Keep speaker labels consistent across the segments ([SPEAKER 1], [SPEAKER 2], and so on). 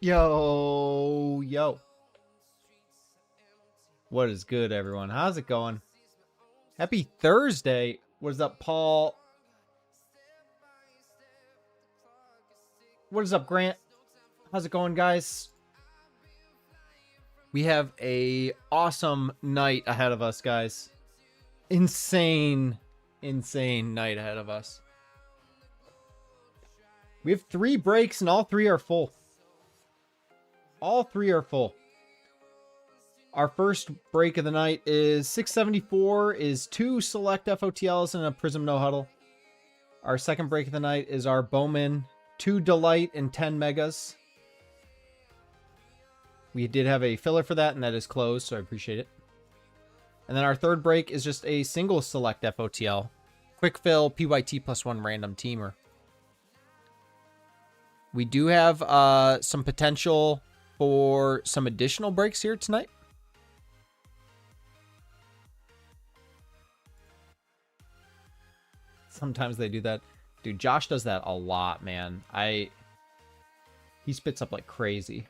[SPEAKER 1] Yo, yo. What is good, everyone? How's it going? Happy Thursday. What is up, Paul? What is up, Grant? How's it going, guys? We have a awesome night ahead of us, guys. Insane night ahead of us. We have 3 breaks and all 3 are full. All 3 are full. Our first break of the night is 674, is 2 select FOTLs and a Prism no huddle. Our second break of the night is our Bowman 2 Delight and 10 Megas. We did have a filler for that, and that is closed, so I appreciate it. And then our third break is just a single select FOTL. Quick fill, PYT plus 1 random teamer. We do have some potential for some additional breaks here tonight. Sometimes they do that. Dude, Josh does that a lot, man. He spits up like crazy.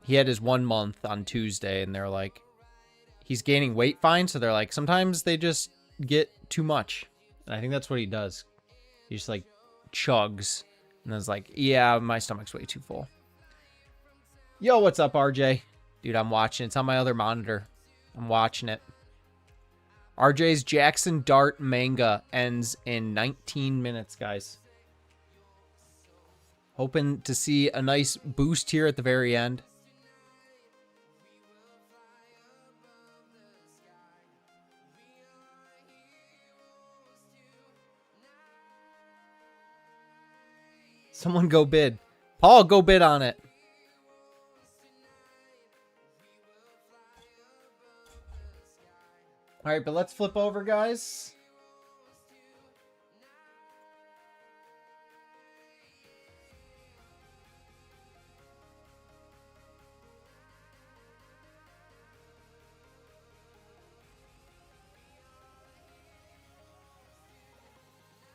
[SPEAKER 1] He had his 1 month on Tuesday, and they're like, he's gaining weight fine, so they're like, sometimes they just get too much. And I think that's what he does. He just like chugs. And I was like, yeah, my stomach's way too full. Yo, what's up, RJ? Dude, I'm watching. It's on my other monitor. I'm watching it. RJ's Jackson Dart manga ends in 19 minutes, guys. Hoping to see a nice boost here at the very end. Someone go bid. Paul, go bid on it. All right, but let's flip over, guys.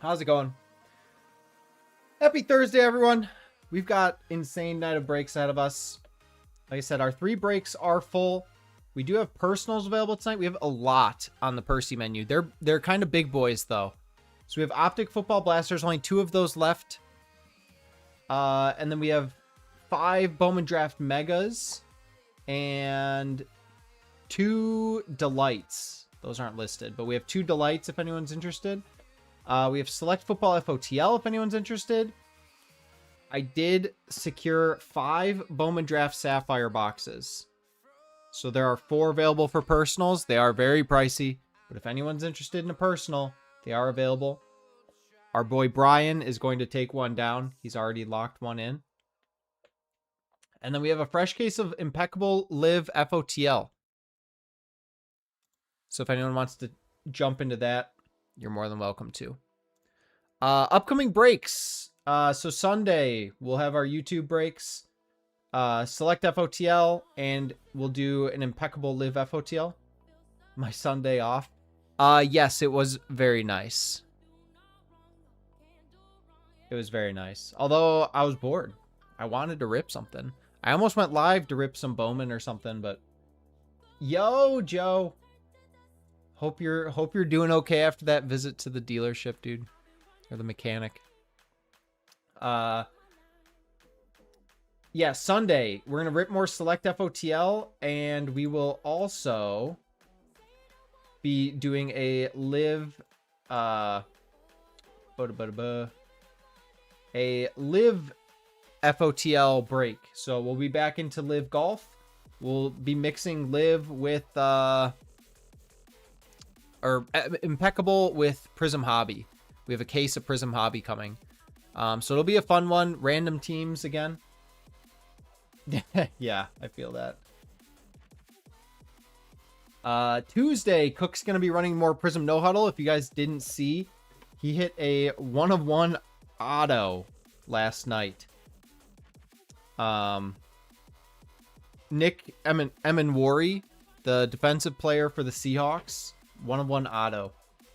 [SPEAKER 1] How's it going? Happy Thursday, everyone. We've got insane night of breaks ahead of us. Like I said, our 3 breaks are full. We do have personals available tonight. We have a lot on the Percy menu. They're kind of big boys, though. So we have Optic Football Blasters, only 2 of those left. And then we have 5 Bowman Draft Megas and 2 Delights. Those aren't listed, but we have 2 Delights if anyone's interested. We have Select Football FOTL if anyone's interested. I did secure 5 Bowman Draft Sapphire boxes. So there are 4 available for personals. They are very pricey, but if anyone's interested in a personal, they are available. Our boy Brian is going to take one down. He's already locked one in. And then we have a fresh case of Impeccable Live FOTL. So if anyone wants to jump into that, you're more than welcome to. Upcoming breaks. So Sunday, we'll have our YouTube breaks. Select FOTL, and we'll do an Impeccable Live FOTL. My Sunday off. Yes, it was very nice. It was very nice. Although I was bored. I wanted to rip something. I almost went live to rip some Bowman or something, but yo, Joe. Hope you're doing okay after that visit to the dealership, dude. Or the mechanic. Yeah, Sunday, we're going to rip more Select FOTL, and we will also be doing a Live, a Live FOTL break. So we'll be back into Live Golf. We'll be mixing Live with, or Impeccable with Prism Hobby. We have a case of Prism Hobby coming. So it'll be a fun one. Random teams again. Yeah, I feel that. Tuesday, Cook's going to be running more Prism No Huddle. If you guys didn't see, he hit a 1-of-1 auto last night. Nick Emenwari, the defensive player for the Seahawks, 1-of-1 auto.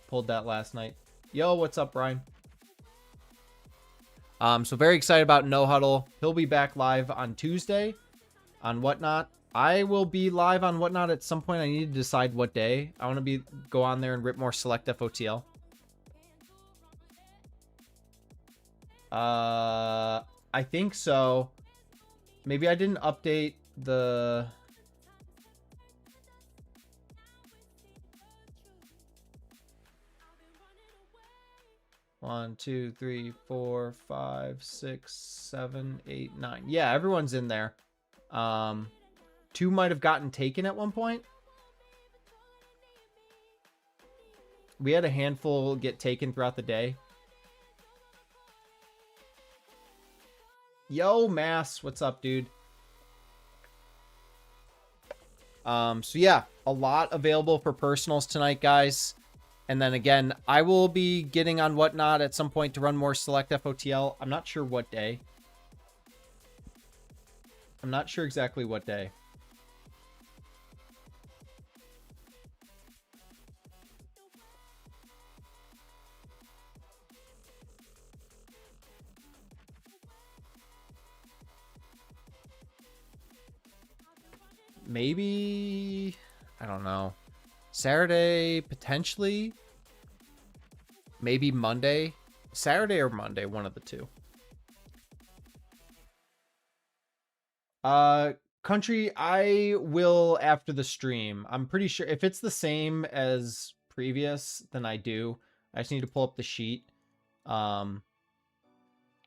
[SPEAKER 1] Pulled that last night. Yo, what's up, Brian? So very excited about No Huddle. He'll be back live on Tuesday on Whatnot. I will be live on Whatnot at some point. I need to decide what day. I want to go on there and rip more select FOTL. I think so. Maybe I didn't update the... One, two, three, four, five, six, 7, 8, 9. Yeah, everyone's in there. 2 might have gotten taken at one point. We had a handful get taken throughout the day. Yo, Mass, what's up, dude? So yeah, a lot available for personals tonight, guys. And then again, I will be getting on Whatnot at some point to run more select FOTL. I'm not sure what day. I'm not sure exactly what day. Maybe, I don't know. Saturday, potentially. Maybe Monday. Saturday or Monday, one of the two. Country, I will after the stream. I'm pretty sure if it's the same as previous, then I do. I just need to pull up the sheet. I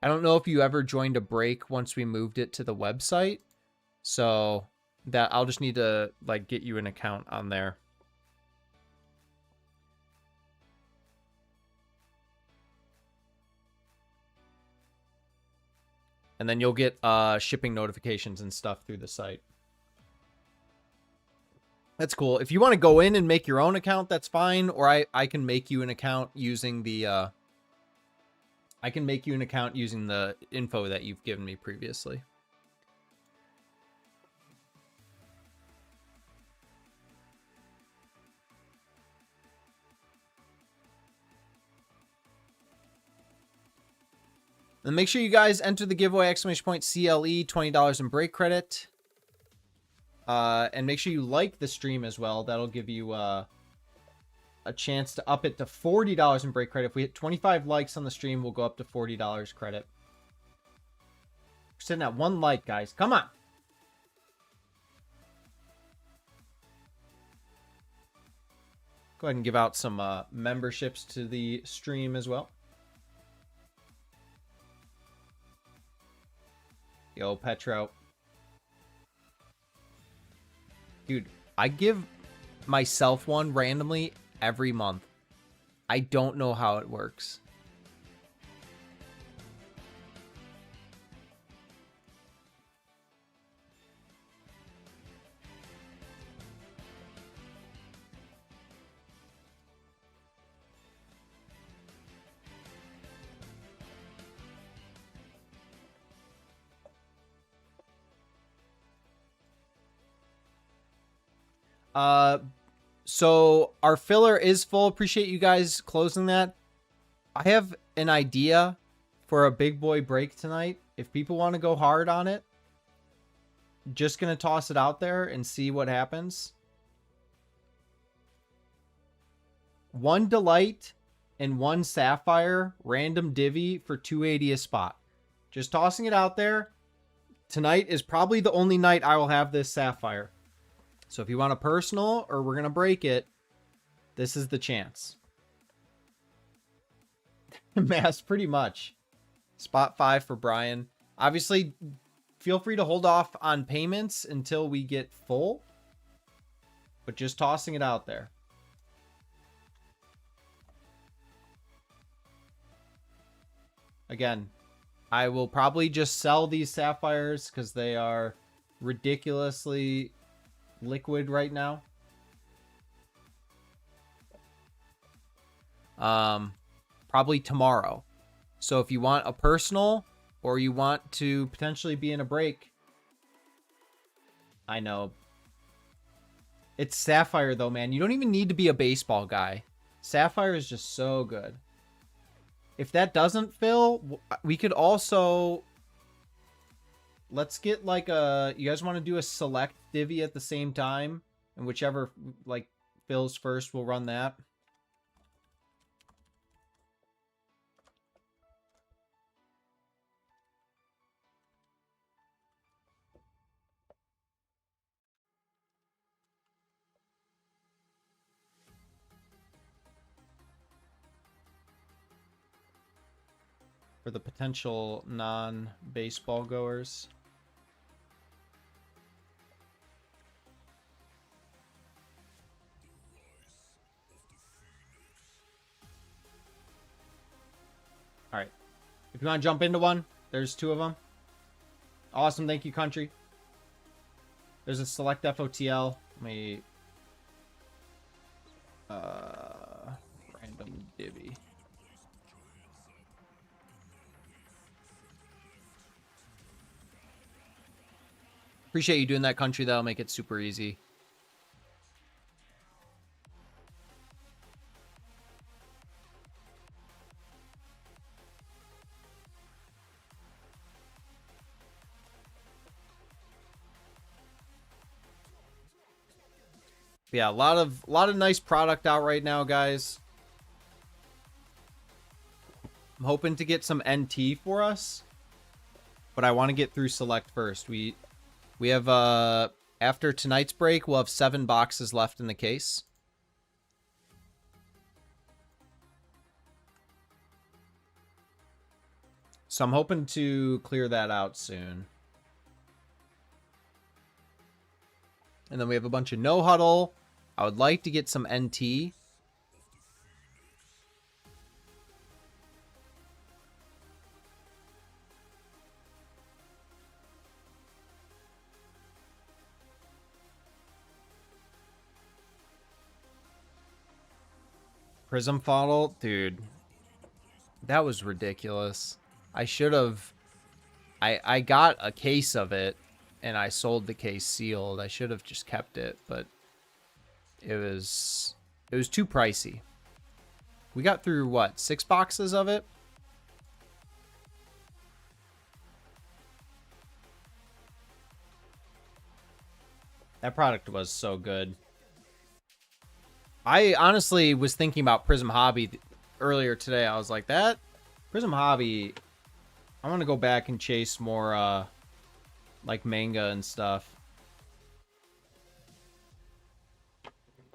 [SPEAKER 1] don't know if you ever joined a break once we moved it to the website. So that I'll just need to like get you an account on there. And then you'll get shipping notifications and stuff through the site. That's cool. If you want to go in and make your own account, that's fine. Or I can make you an account using the info that you've given me previously. And make sure you guys enter the giveaway !CLE, $20 in break credit. And make sure you like the stream as well. That'll give you a chance to up it to $40 in break credit. If we hit 25 likes on the stream, we'll go up to $40 credit. We're sitting at 1 like, guys. Come on. Go ahead and give out some memberships to the stream as well. Yo, Petro. Dude, I give myself one randomly every month. I don't know how it works. So our filler is full. Appreciate you guys closing that. I have an idea for a big boy break tonight. If people want to go hard on it, just going to toss it out there and see what happens. 1 Delight and 1 Sapphire random divvy for 280 a spot. Just tossing it out there. Tonight is probably the only night I will have this Sapphire. So if you want a personal or we're going to break it, this is the chance. Mass, pretty much. Spot 5 for Brian. Obviously, feel free to hold off on payments until we get full. But just tossing it out there. Again, I will probably just sell these Sapphires because they are ridiculously liquid right now. Probably tomorrow. So if you want a personal or you want to potentially be in a break, I know it's Sapphire though, man. You don't even need to be a baseball guy. Sapphire is just so good. If that doesn't fill, we could also... Let's get like a... You guys want to do a select divvy at the same time? And whichever like fills first, we'll run that. For the potential non-baseball goers. All right. If you want to jump into one, there's 2 of them. Awesome. Thank you, country. There's a select FOTL. Let me... random divvy. Appreciate you doing that, country. That'll make it super easy. Yeah, a lot of nice product out right now, guys. I'm hoping to get some NT for us, but I want to get through select first. We have after tonight's break, we'll have 7 boxes left in the case. So I'm hoping to clear that out soon. And then we have a bunch of no huddle. I would like to get some NT. Prism FOTL, dude. That was ridiculous. I should have... I got a case of it, and I sold the case sealed. I should have just kept it, but it was too pricey. We got through, what, 6 boxes of it? That product was so good. I honestly was thinking about Prism Hobby earlier today. I was like, that Prism Hobby, I want to go back and chase more like manga and stuff.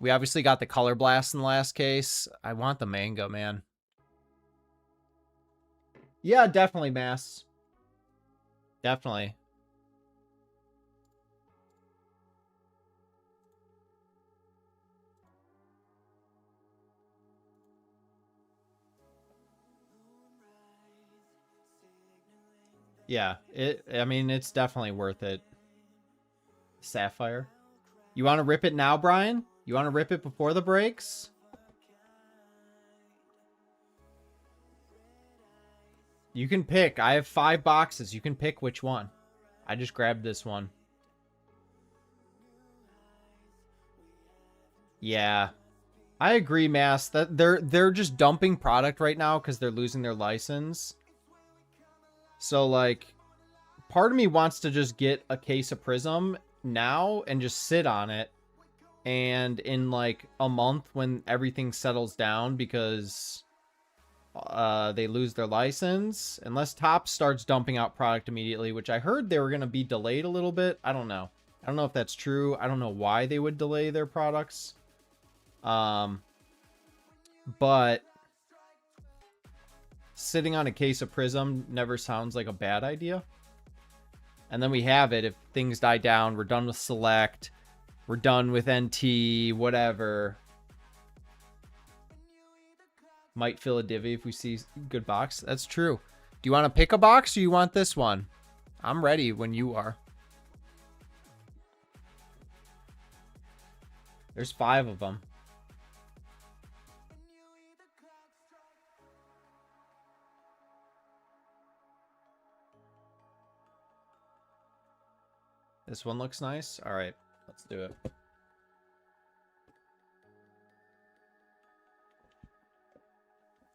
[SPEAKER 1] We obviously got the Color Blast in the last case. I want the manga, man. Yeah, definitely, Mass. Definitely. Yeah, I mean, it's definitely worth it. Sapphire. You want to rip it now, Brian? You want to rip it before the breaks? You can pick. I have 5 boxes. You can pick which one. I just grabbed this one. Yeah. I agree, Mass. That they're just dumping product right now because they're losing their license. So, like, part of me wants to just get a case of Prism now and just sit on it. And in, like, a month when everything settles down because they lose their license. Unless Topps starts dumping out product immediately, which I heard they were going to be delayed a little bit. I don't know. I don't know if that's true. I don't know why they would delay their products. But sitting on a case of Prism never sounds like a bad idea. And then we have it. If things die down, we're done with Select. We're done with NT, whatever. Might fill a divvy if we see good box. That's true. Do you want to pick a box or you want this one? I'm ready when you are. There's 5 of them. This one looks nice. All right, let's do it.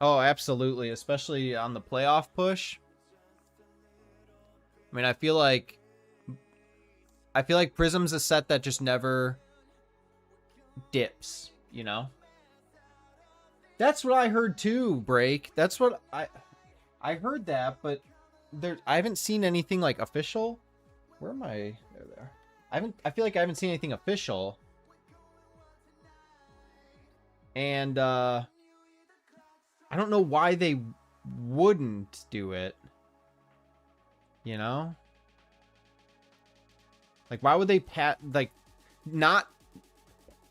[SPEAKER 1] Oh, absolutely. Especially on the playoff push. I mean, I feel like Prism's a set that just never dips, you know? That's what I heard too, Break. That's what I heard that, but I haven't seen anything like official. Where am I? There. I feel like I haven't seen anything official. And I don't know why they wouldn't do it. You know? Like, why would they not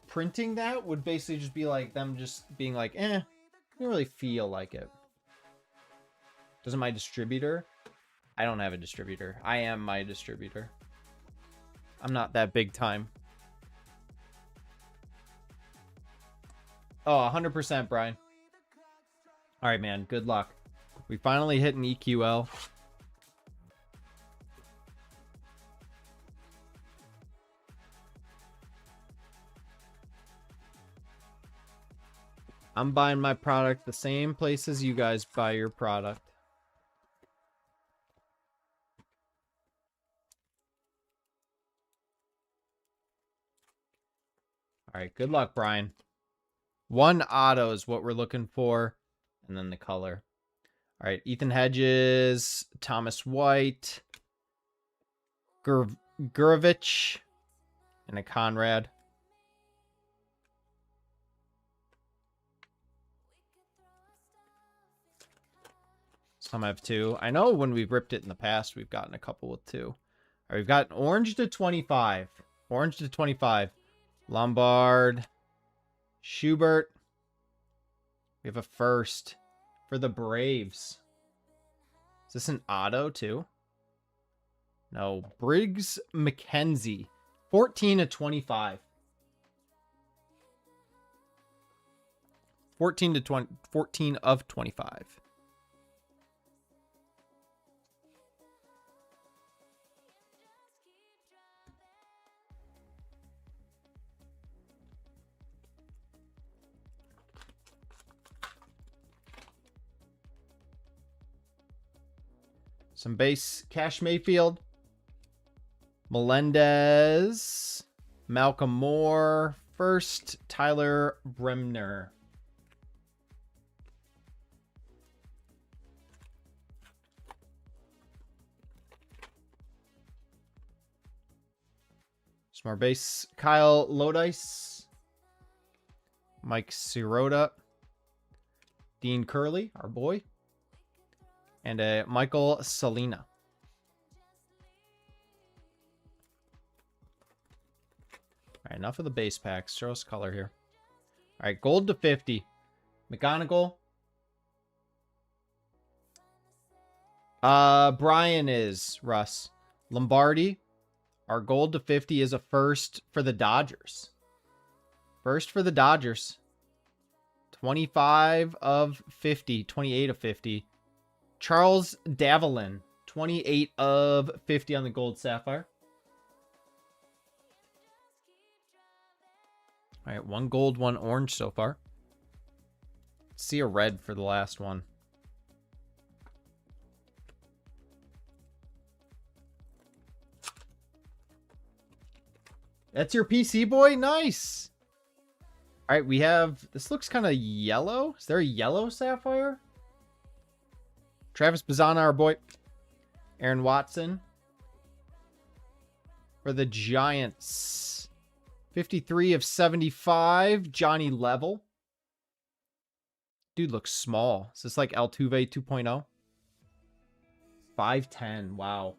[SPEAKER 1] printing that would basically just be like them just being like, I don't really feel like it. Doesn't my distributor? I don't have a distributor. I am my distributor. I'm not that big time. Oh, 100%, Brian. All right, man. Good luck. We finally hit an EQL. I'm buying my product the same places you guys buy your product. All right, good luck, Brian. 1 auto is what we're looking for, and then the color. All right, Ethan Hedges, Thomas White, Gurovich, and a Conrad. Some have 2. I know when we've ripped it in the past, we've gotten a couple with 2. All right, we've got orange to 25. Orange to 25. Lombard. Schubert. We have a first for the Braves. Is this an auto too? No. Briggs McKenzie. 14 to 25. 14 of 25. Some base. Cash Mayfield. Melendez. Malcolm Moore. First, Tyler Bremner. Some more base. Kyle Lodice. Mike Sirota. Dean Curley, our boy. And a Michael Salina. All right, enough of the base packs. Show us color here. All right, gold to 50. McGonigal. Brian is Russ. Lombardi. Our gold to 50 is a first for the Dodgers. First for the Dodgers. 25 of 50. 28 of 50. Charles Davalin. 28 of 50 on the gold sapphire. All right, 1 gold, 1 orange so far. Let's see a red for the last one. That's your PC boy? Nice. All right, we have... This looks kind of yellow. Is there a yellow sapphire? Travis Bazzana, our boy. Aaron Watson. For the Giants. 53 of 75. Johnny Level. Dude looks small. Is this like Altuve 2.0? 5'10". Wow.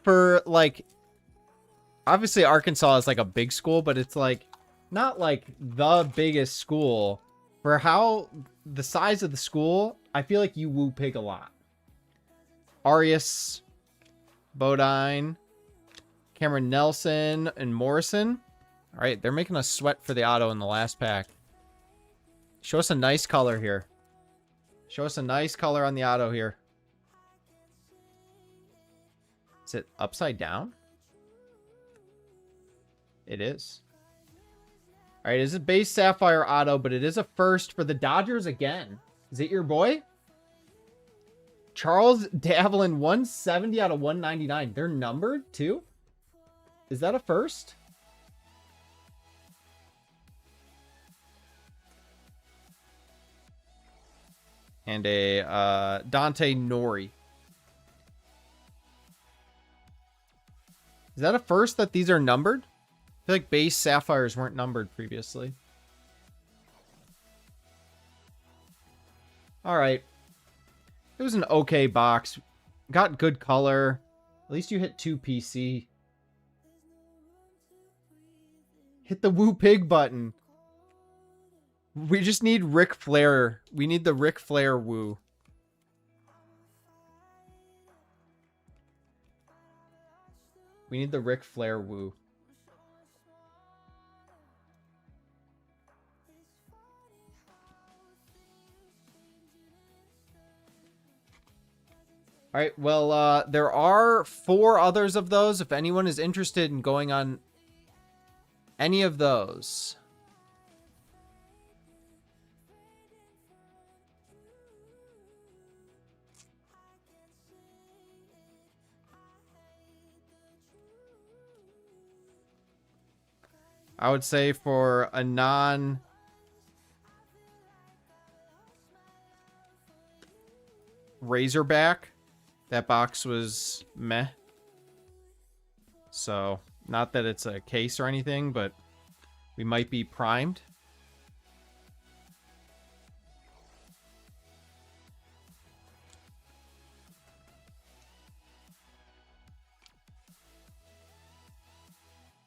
[SPEAKER 1] For like, obviously Arkansas is like a big school, but it's like not like the biggest school. For how the size of the school, I feel like you woo pig a lot. Arias, Bodine, Cameron Nelson, and Morrison. All right, they're making us sweat for the auto in the last pack. Show us a nice color here. Show us a nice color on the auto here. Is it upside down? It is. All right, it's a base Sapphire auto, but it is a first for the Dodgers again. Is it your boy? Charles Davlin, 170 out of 199. They're numbered too? Is that a first? And a Dante Nori. Is that a first that these are numbered? I feel like base Sapphires weren't numbered previously. All right. It was an okay box. Got good color. At least you hit 2 PC. Hit the Woo Pig button. We just need Ric Flair. We need the Ric Flair Woo. We need the Ric Flair Woo. All right, well, there are 4 others of those. If anyone is interested in going on any of those. I would say for a non... Razorback, that box was meh. So, not that it's a case or anything, but we might be primed.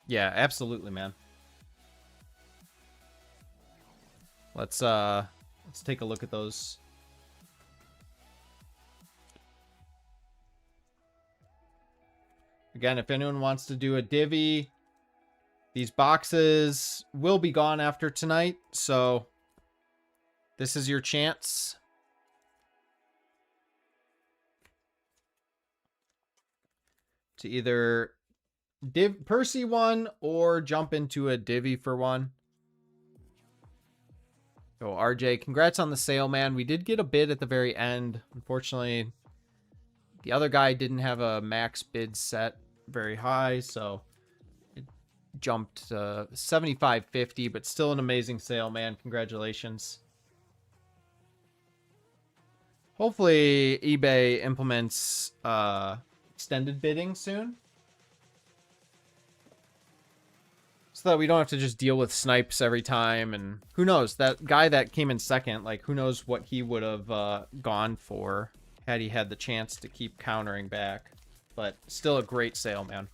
[SPEAKER 1] Yeah, absolutely, man. Let's take a look at those. Again, if anyone wants to do a divvy, these boxes will be gone after tonight, so this is your chance. To either Percy one or jump into a divvy for one. So RJ, congrats on the sale, man. We did get a bid at the very end. Unfortunately, the other guy didn't have a max bid set very high, so it jumped to $75.50, but still an amazing sale, man. Congratulations. Hopefully eBay implements extended bidding soon, so that we don't have to just deal with snipes every time. And who knows, that guy that came in second, like, who knows what he would have gone for had he had the chance to keep countering back. But still a great sale, man.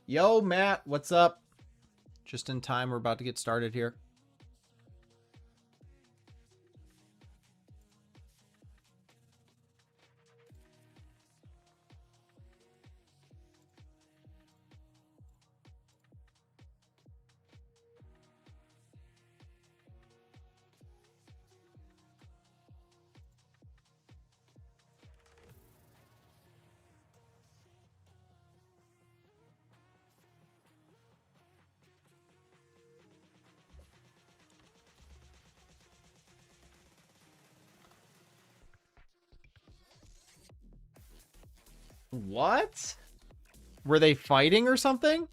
[SPEAKER 1] Yo, Matt, what's up? Just in time, we're about to get started here. What? Were they fighting or something?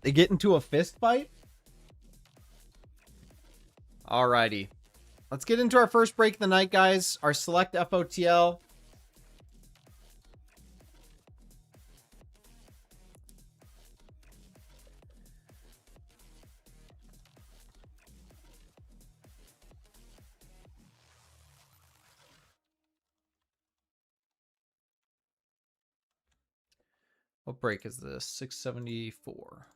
[SPEAKER 1] They get into a fist fight? Alrighty. Let's get into our first break of the night, guys. Our select FOTL. What break is this? 674.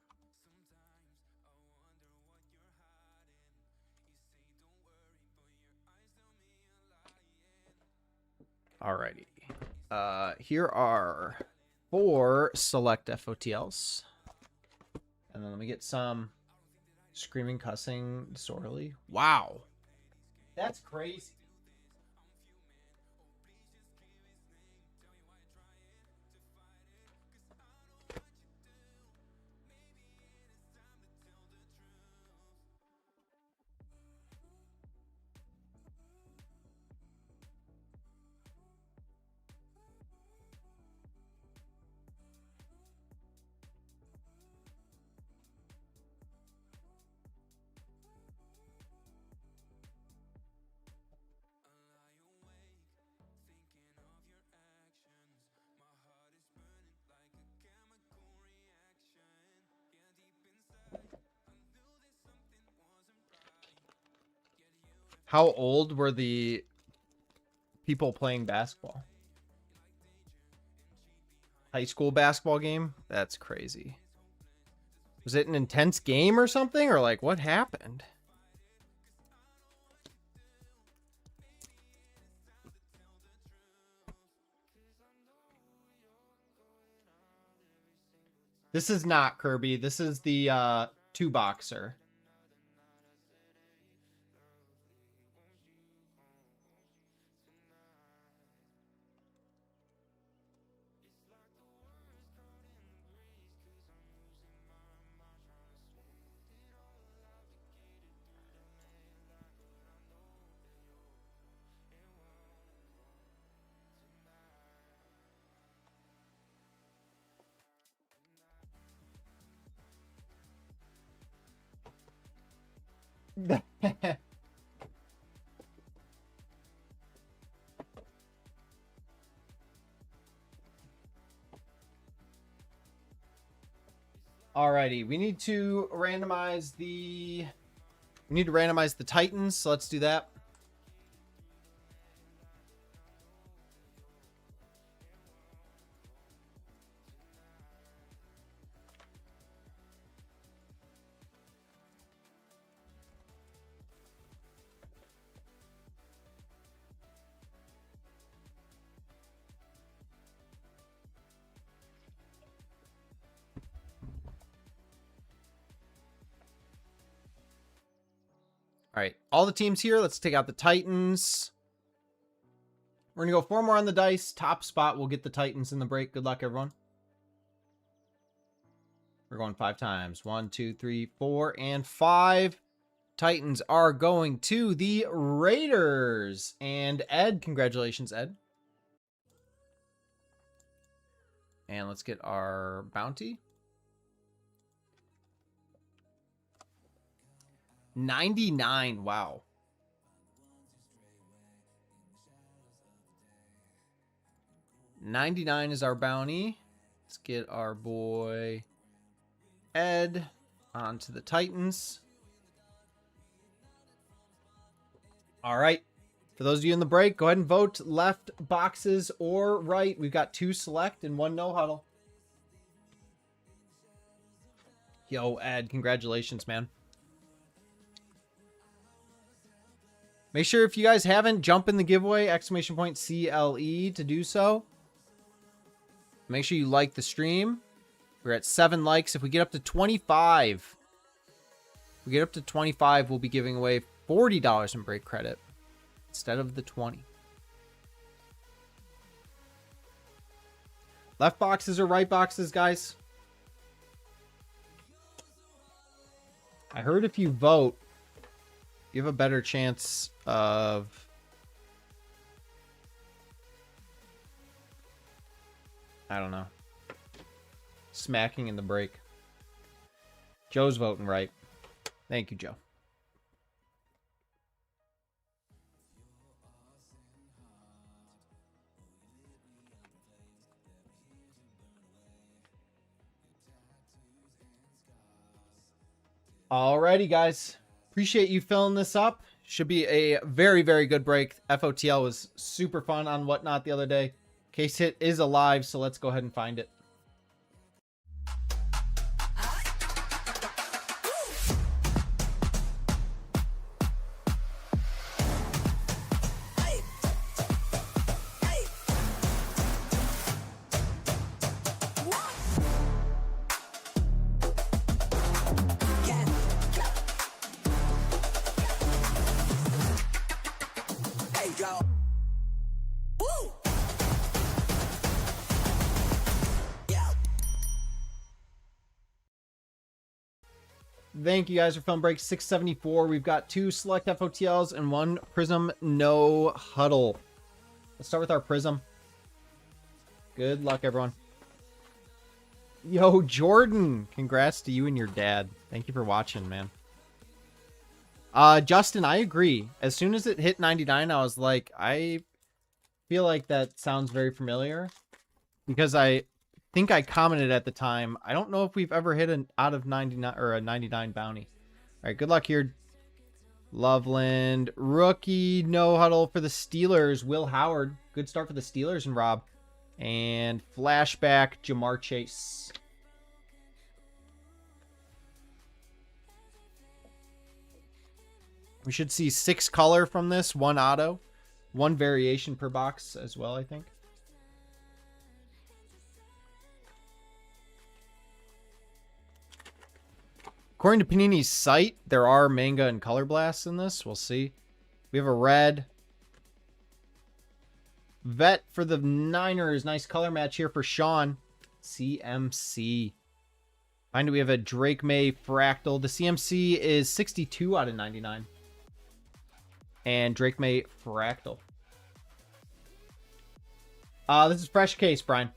[SPEAKER 1] Alrighty. Here are 4 select FOTLs. And then let me get some screaming, cussing, disorderly. Wow. That's crazy. How old were the people playing basketball? High school basketball game? That's crazy. Was it an intense game or something? Or like what happened? This is not Kirby. This is the 2-boxer. Alrighty, we need to randomize the Titans, so let's do that. All right, all the teams here. Let's take out the Titans. We're going to go 4 more on the dice. Top spot will get the Titans in the break. Good luck, everyone. We're going 5 times. 1, 2, 3, 4, and 5. Titans are going to the Raiders. And Ed, congratulations, Ed. And let's get our bounty. 99. Wow. $99 is our bounty. Let's get our boy Ed onto the Titans. All right. For those of you in the break, go ahead and vote left boxes or right. We've got 2 select and 1 no huddle. Yo, Ed, congratulations, man. Make sure if you guys haven't, jump in the giveaway, !CLE to do so. Make sure you like the stream. We're at 7 likes. If we get up to 25, we'll be giving away $40 in break credit instead of the 20. Left boxes or right boxes, guys? I heard if you vote, you have a better chance of I don't know, smacking in the break. Joe's voting right. Thank you, Joe. Alrighty, guys. Appreciate you filling this up. Should be a very, very good break. FOTL was super fun on Whatnot the other day. Case hit is alive, so let's go ahead and find it. Thank you guys for film break 674. We've got 2 select FOTLs and 1 Prism no huddle. Let's start with our Prism. Good luck, everyone. Yo, Jordan. Congrats to you and your dad. Thank you for watching, man. Justin, I agree. As soon as it hit 99, I was like, I feel like that sounds very familiar. Because I think I commented at the time. I don't know if we've ever hit an out of 99 or a 99 bounty. All right, good luck here. Loveland, rookie, no huddle for the Steelers. Will Howard, good start for the Steelers and Rob. And flashback, Jamar Chase. We should see 6 color from this, 1 auto, 1 variation per box as well, I think. According to Panini's site, there are manga and color blasts in this. We'll see. We have a red. Vet for the Niners. Nice color match here for Sean. CMC. Finally, we have a Drake May Fractal. The CMC is 62 out of 99. And Drake May Fractal. This is fresh case, Brian.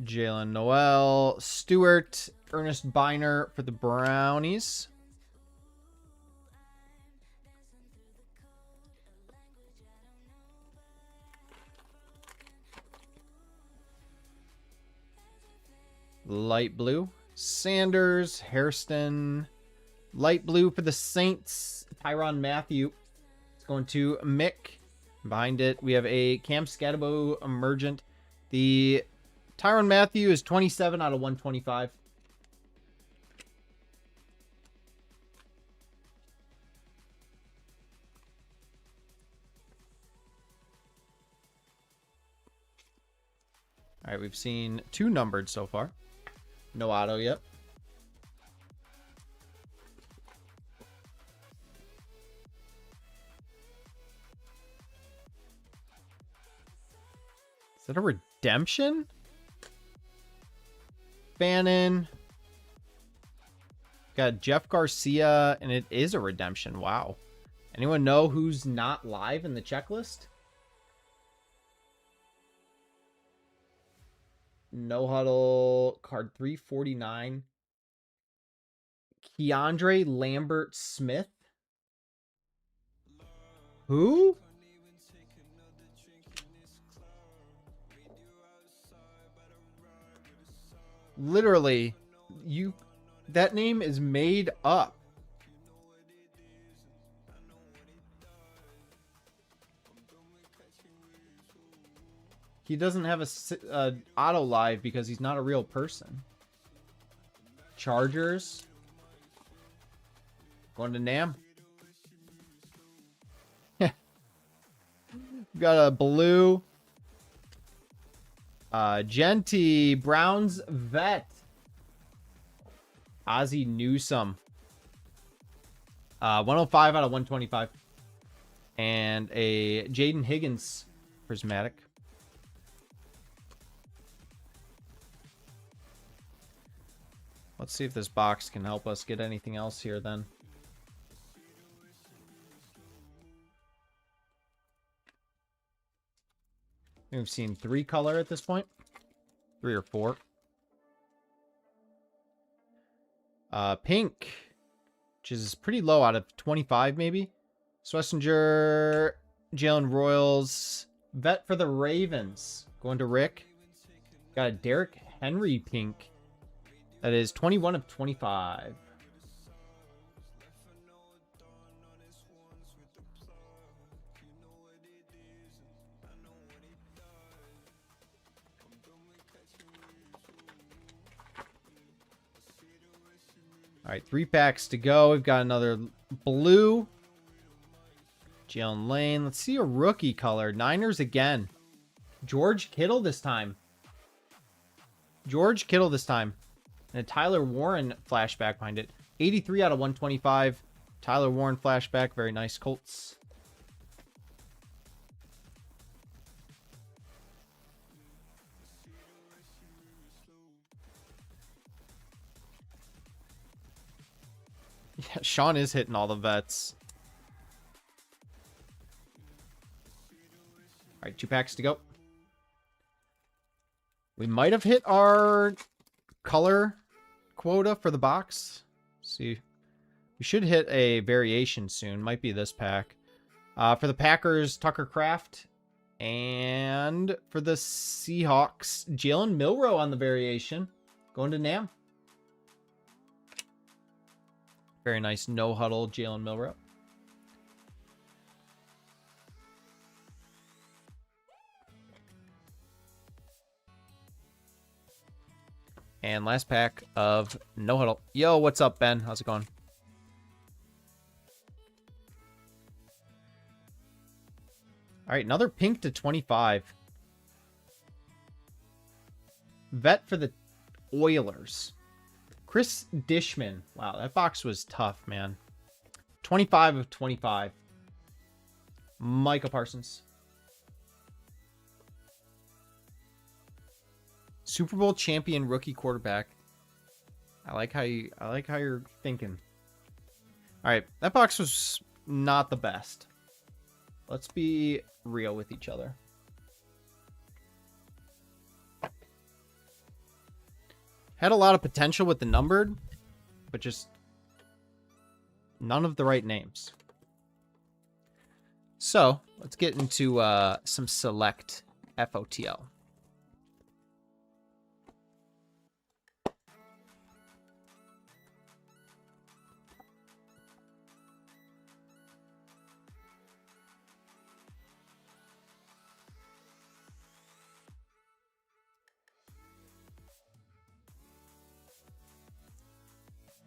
[SPEAKER 1] Jalen Noel, Stewart, Ernest Biner for the Brownies. Light blue, Sanders, Hairston. Light blue for the Saints, Tyrann Mathieu. It's going to Mick. Behind it, we have a Cam Scatabo Emergent. The Tyrann Mathieu is 27 out of 125. All right, we've seen 2 numbered so far. No auto yet. Is that a redemption? Bannon. Got Jeff Garcia, and it is a redemption. Wow. Anyone know who's not live in the checklist? No huddle. Card 349. Keandre Lambert Smith. Who? Literally, that name is made up. He doesn't have a auto live because he's not a real person. Chargers. Going to Nam. Got a blue. Genty, Browns vet. Ozzie Newsome. 105 out of 125. And a Jaden Higgins prismatic. Let's see if this box can help us get anything else here then. We've seen 3 color at this point. 3 or 4. Pink, which is pretty low out of 25 maybe. Swessinger, Jalen Royals, vet for the Ravens. Going to Rick. Got a Derrick Henry pink. That is 21 of 25. All right, 3 packs to go. We've got another blue. Jalen Lane. Let's see a rookie color. Niners again. George Kittle this time. George Kittle this time. And a Tyler Warren flashback behind it. 83 out of 125. Tyler Warren flashback. Very nice, Colts. Yeah, Sean is hitting all the vets. All right, 2 packs to go. We might have hit our color quota for the box. See, we should hit a variation soon. Might be this pack. For the Packers, Tucker Kraft. And for the Seahawks, Jalen Milroe on the variation. Going to Nam. Very nice no huddle, Jalen Milroe. And last pack of no huddle. Yo, what's up, Ben? How's it going? All right, another pink to 25. Vet for the Oilers. Chris Dishman. Wow, that box was tough, man. 25 of 25. Micah Parsons. Super Bowl champion rookie quarterback. I like how you're thinking. All right, that box was not the best. Let's be real with each other. Had a lot of potential with the numbered, but just none of the right names. So let's get into some select FOTL.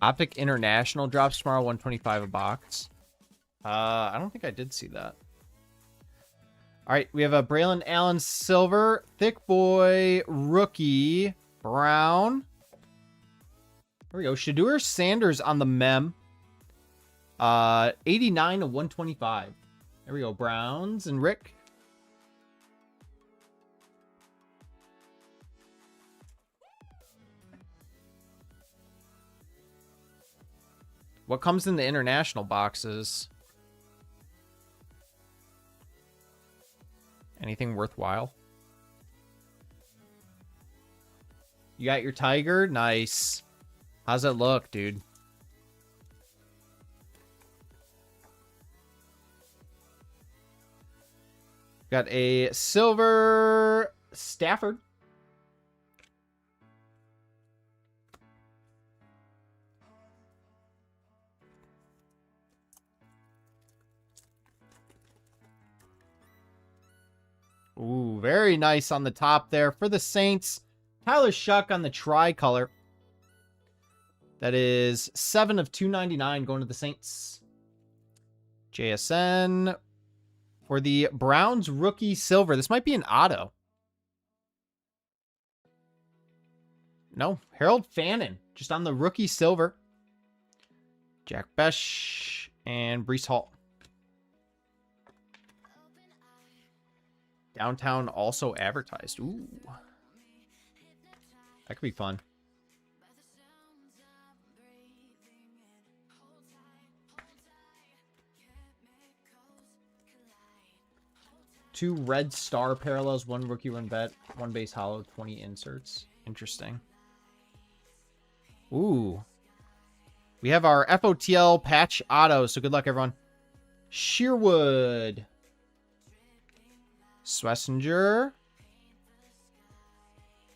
[SPEAKER 1] Optic International drops tomorrow, 125 a box. I don't think I did see that. All right, we have a Braylon Allen Silver, Thick Boy Rookie Brown. There we go. Shadur Sanders on the mem. 89 to 125. There we go. Browns and Rick. What comes in the international boxes? Anything worthwhile? You got your Tiger? Nice. How's it look, dude? Got a silver Stafford. Ooh, very nice on the top there for the Saints. Tyler Shuck on the tricolor. That is 7 of 299 going to the Saints. JSN for the Browns rookie silver. This might be an auto. No, Harold Fannin just on the rookie silver. Jack Besh and Breece Hall. Downtown also advertised. Ooh. That could be fun. Two red star parallels, one rookie run bet, one base hollow, 20 inserts. Interesting. Ooh. We have our FOTL patch auto, so good luck, everyone. Shearwood. Swessinger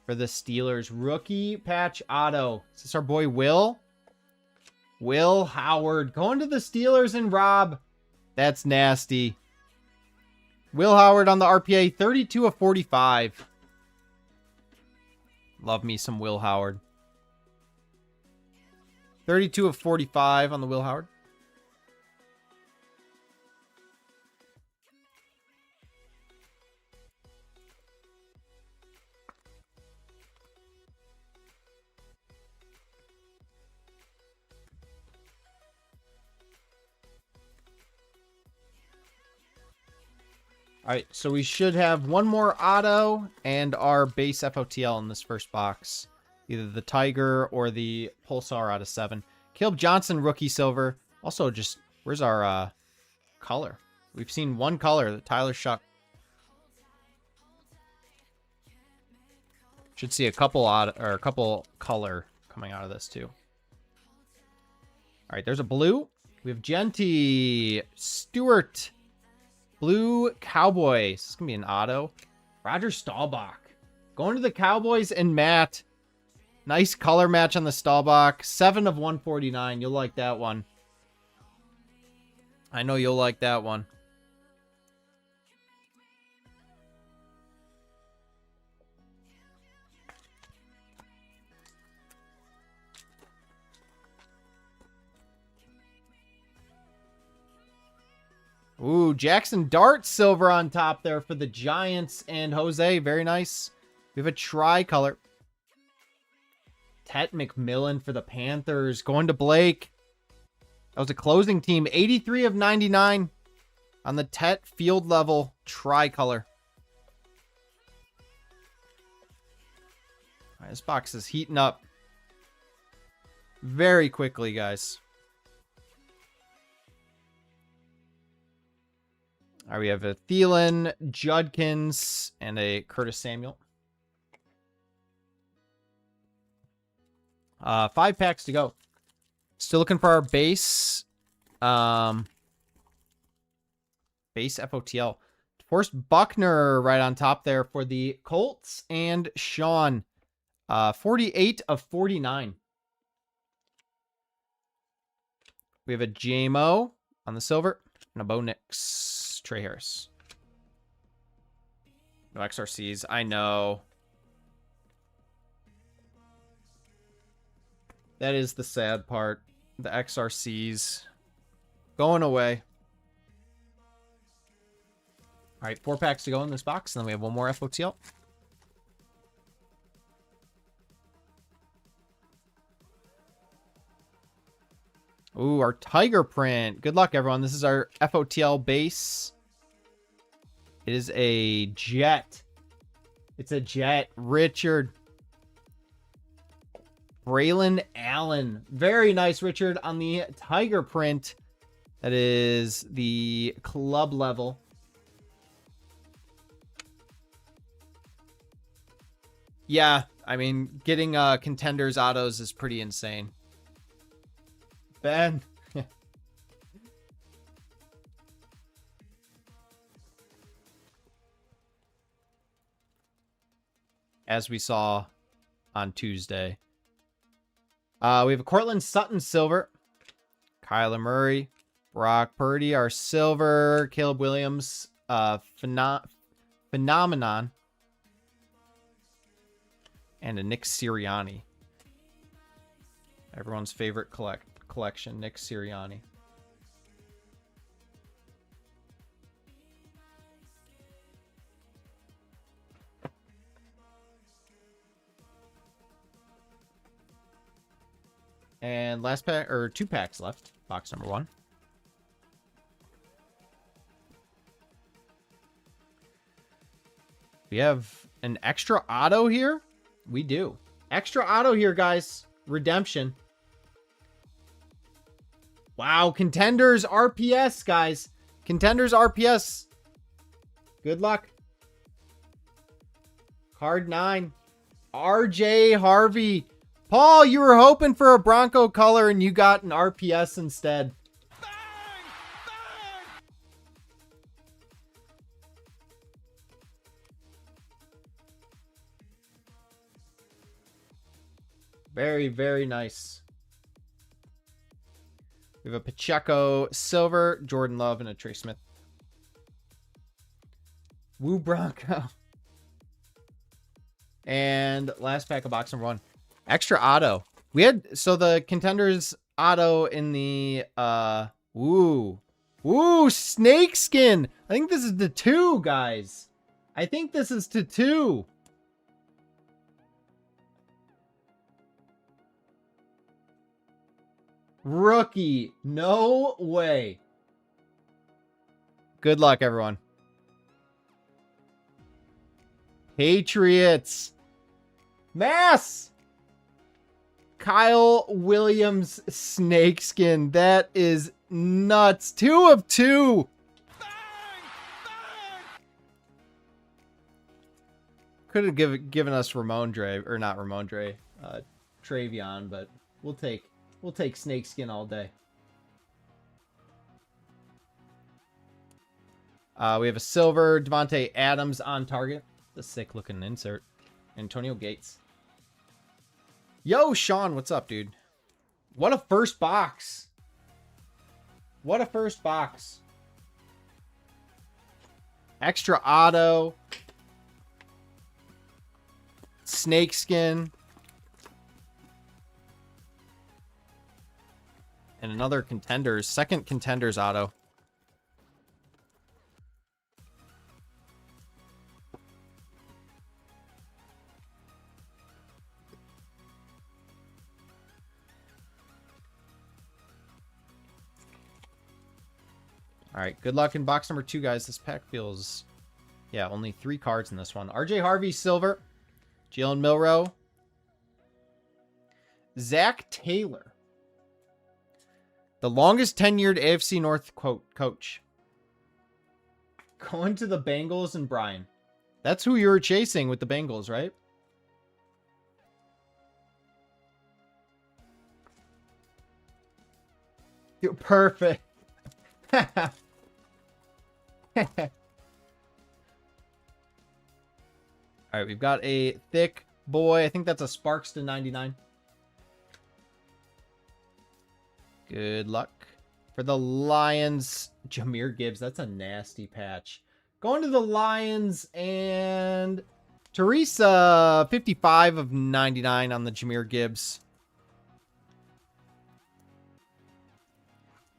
[SPEAKER 1] for the Steelers. Rookie patch auto. Is this our boy Will? Will Howard going to the Steelers and Rob. That's nasty. Will Howard on the RPA, 32 of 45. Love me some Will Howard. 32 of 45 on the Will Howard. All right, so we should have one more auto and our base FOTL in this first box. Either the Tiger or the Pulsar out of 7. Caleb Johnson, rookie silver. Also, just, where's our color? We've seen one color, the Tyler Shuck. Should see a couple color coming out of this too. All right, there's a blue. We have Genty, Stewart, blue Cowboys. This is gonna be an auto. Roger Staubach going to the Cowboys and Matt. Nice color match on the Staubach. 7 of 149. You'll like that one. I know you'll like that one. Ooh, Jackson Dart silver on top there for the Giants and Jose. Very nice. We have a tricolor. Tet McMillan for the Panthers. Going to Blake. That was a closing team. 83 of 99 on the Tet field level tricolor. All right, this box is heating up very quickly, guys. All right, we have a Thielen, Judkins, and a Curtis Samuel. 5 packs to go. Still looking for our base. Base FOTL. Forrest Buckner right on top there for the Colts and Sean. 48 of 49. We have a JMO on the silver and a Bo Nix. Trey Harris. No XRCs. I know. That is the sad part. The XRCs going away. All right, 4 packs to go in this box, and then we have one more FOTL. Ooh, our Tiger print. Good luck, everyone. This is our FOTL base. It is a Jet. It's a Jet. Richard. Braylon Allen. Very nice, Richard, on the Tiger print. That is the club level. Yeah, I mean, getting contenders autos is pretty insane. Ben. As we saw on Tuesday. We have a Cortland Sutton silver. Kyler Murray. Brock Purdy, our silver. Caleb Williams, phenomenon. And a Nick Sirianni. Everyone's favorite collection, Nick Sirianni. And last pack, or 2 packs left. Box number 1. We have an extra auto here. We do. Extra auto here, guys. Redemption. Wow, Contenders RPS, guys. Contenders RPS. Good luck. Card 9. RJ Harvey. Paul, you were hoping for a Bronco color and you got an RPS instead. Bang! Bang! Very, very nice. We have a Pacheco silver, Jordan Love, and a Trey Smith. Woo Bronco. And last pack of box number 1. Extra auto. We had, so the Contenders auto in the, woo, snake skin. I think this is the 2, guys. I think this is to 2. Rookie. No way. Good luck, everyone. Patriots. Mass. Kyle Williams snakeskin. That is nuts. 2 of 2. Could have given us Ramondre, or not Ramondre, Travion, but we'll take snakeskin all day. We have a silver Devontae Adams on target. The sick looking insert. Antonio Gates. Yo, Sean, what's up, dude? What a first box. What a first box. Extra auto. Snakeskin. And another Contenders. Second Contenders auto. All right, good luck in box number 2, guys. This pack feels... Yeah, only 3 cards in this one. RJ Harvey, silver. Jalen Milroe. Zach Taylor. The longest tenured AFC North coach. Going to the Bengals and Brian. That's who you were chasing with the Bengals, right? You're perfect. All right, we've got a thick boy. I think that's a Sparkston 99. Good luck. For the Lions, Jahmyr Gibbs. That's a nasty patch. Going to the Lions and Teresa, 55 of 99 on the Jahmyr Gibbs.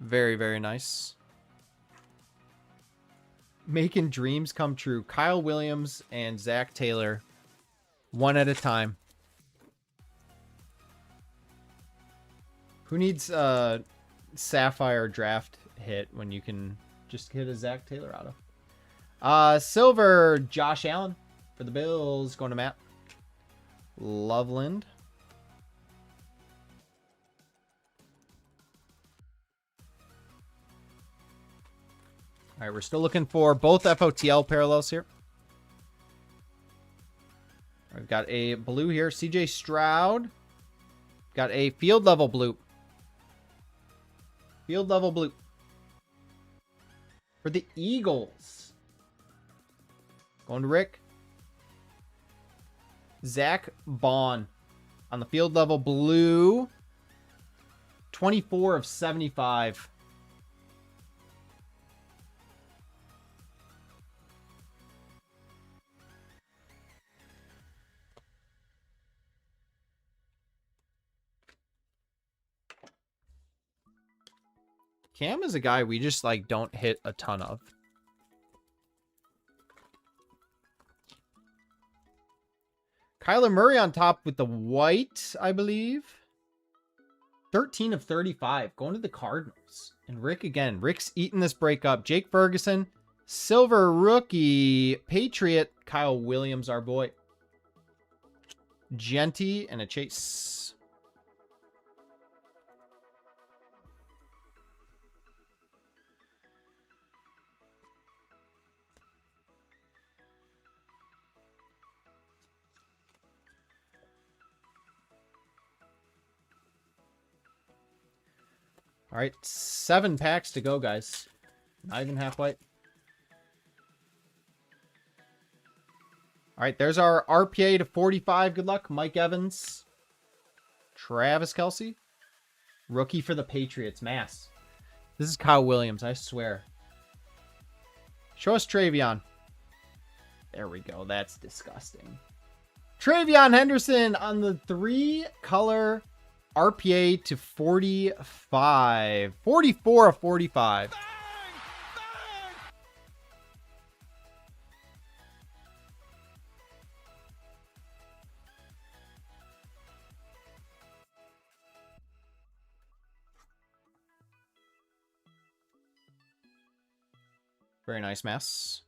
[SPEAKER 1] Very, very nice. Making dreams come true. Kyle Williams and Zach Taylor. One at a time. Who needs a Sapphire draft hit when you can just hit a Zach Taylor auto? Silver, Josh Allen for the Bills. Going to Matt. Loveland. All right, we're still looking for both FOTL parallels here. We've got a blue here, CJ Stroud. Got a field level blue. Field level blue. For the Eagles. Going to Rick. Zach Bond on the field level blue. 24 of 75. Cam is a guy we just like don't hit a ton of. Kyler Murray on top with the white, I believe. 13 of 35 going to the Cardinals. And Rick again. Rick's eating this break up. Jake Ferguson, silver rookie, Patriot, Kyle Williams, our boy. Genty and a Chase. All right, 7 packs to go, guys. Not even halfway. All right, there's our RPA to 45. Good luck. Mike Evans. Travis Kelce. Rookie for the Patriots. Mass. This is Kyle Williams, I swear. Show us Travion. There we go. That's disgusting. Travion Henderson on the 3-color RPA to 45. 44 of 45. Very nice mess.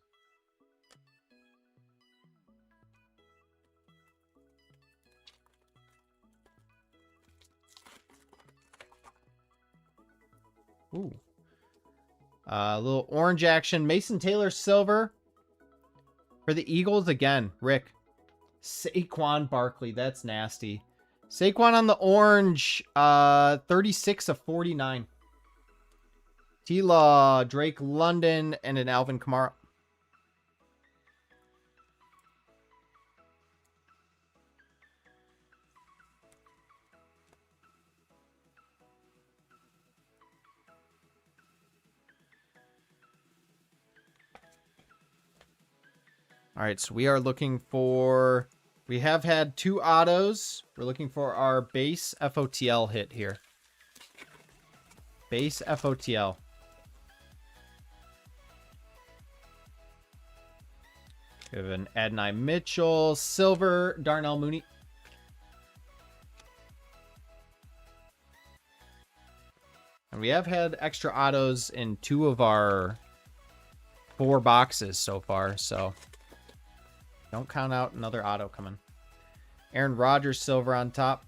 [SPEAKER 1] Ooh. A little orange action. Mason Taylor silver. For the Eagles again. Rick. Saquon Barkley. That's nasty. Saquon on the orange. 36 of 49. T-Law, Drake London, and an Alvin Kamara. All right, so we are looking for... We have had 2 autos. We're looking for our base FOTL hit here. Base FOTL. We have an Adonai Mitchell, silver, Darnell Mooney. And we have had extra autos in 2 of our 4 boxes so far, so don't count out another auto coming. Aaron Rodgers, silver on top.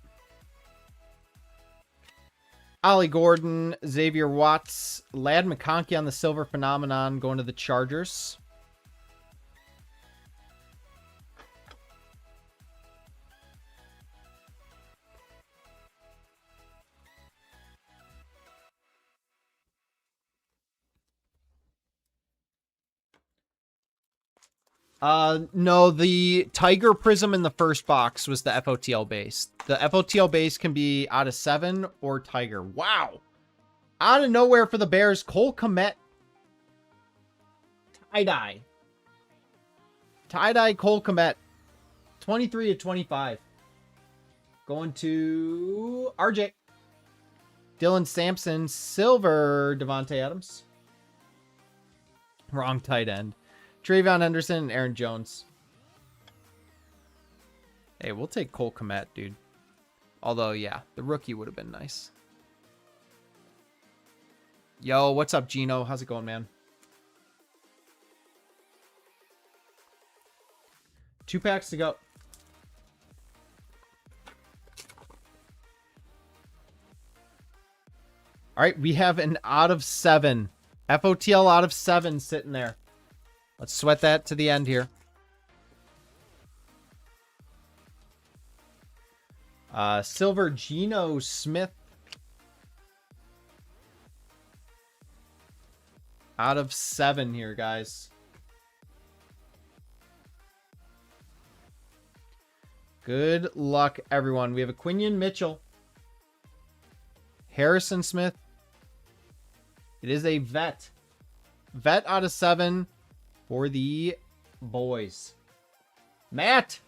[SPEAKER 1] Ollie Gordon, Xavier Watts, Ladd McConkey on the silver phenomenon going to the Chargers. No, the Tiger Prism in the first box was the FOTL base. The FOTL base can be out of 7 or Tiger. Wow. Out of nowhere for the Bears, Cole Kmet. Tie-dye. Tie-dye Cole Kmet. 23 of 25. Going to RJ. Dylan Sampson, silver, Devontae Adams. Wrong tight end. Travion Henderson and Aaron Jones. Hey, we'll take Cole Kmet, dude. Although, yeah, the rookie would have been nice. Yo, what's up, Gino? How's it going, man? 2 packs to go. All right, we have an out of 7. FOTL out of 7 sitting there. Let's sweat that to the end here. Silver Geno Smith. Out of 7 here, guys. Good luck, everyone. We have a Quinion Mitchell. Harrison Smith. It is a vet. Vet out of 7 for the boys. Matt.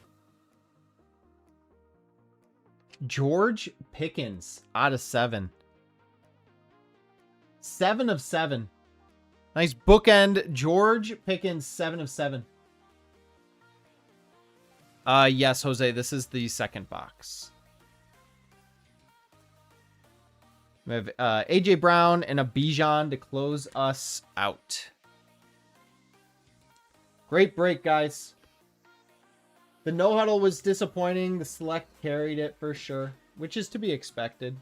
[SPEAKER 1] George Pickens out of 7. 7 of 7. Nice bookend. George Pickens, 7 of 7. Yes, Jose, this is the second box. We have AJ Brown and a Bijan to close us out. Great break, guys. The no huddle was disappointing. The select carried it for sure, which is to be expected.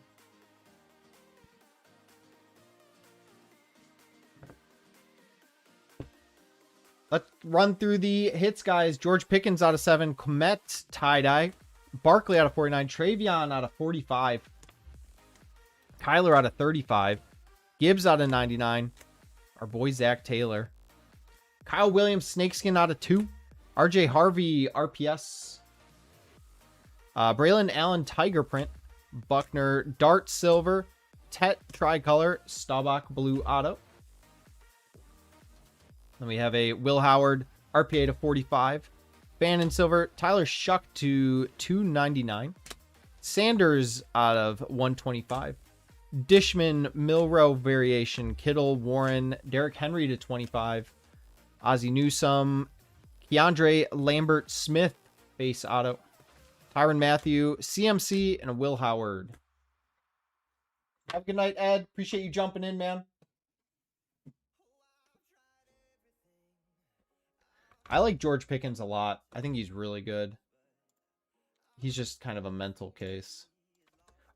[SPEAKER 1] Let's run through the hits, guys. George Pickens out of 7. Kmet tie-dye. Barkley out of 49. Travion out of 45. Kyler out of 35. Gibbs out of 99. Our boy Zach Taylor. Kyle Williams snakeskin out of 2. RJ Harvey RPS. Braylon Allen Tiger print. Buckner Dart silver. Tet tricolor. Staubach blue auto. Then we have a Will Howard RPA to 45. Bannon silver. Tyler Shuck to 299. Sanders out of 125. Dishman Milrow variation. Kittle Warren. Derrick Henry to 25. Ozzie Newsome. Keandre Lambert Smith base auto. Tyrann Mathieu CMC and a Will Howard. Have a good night, Ed. Appreciate you jumping in, man. I like George Pickens a lot. I think he's really good. He's just kind of a mental case.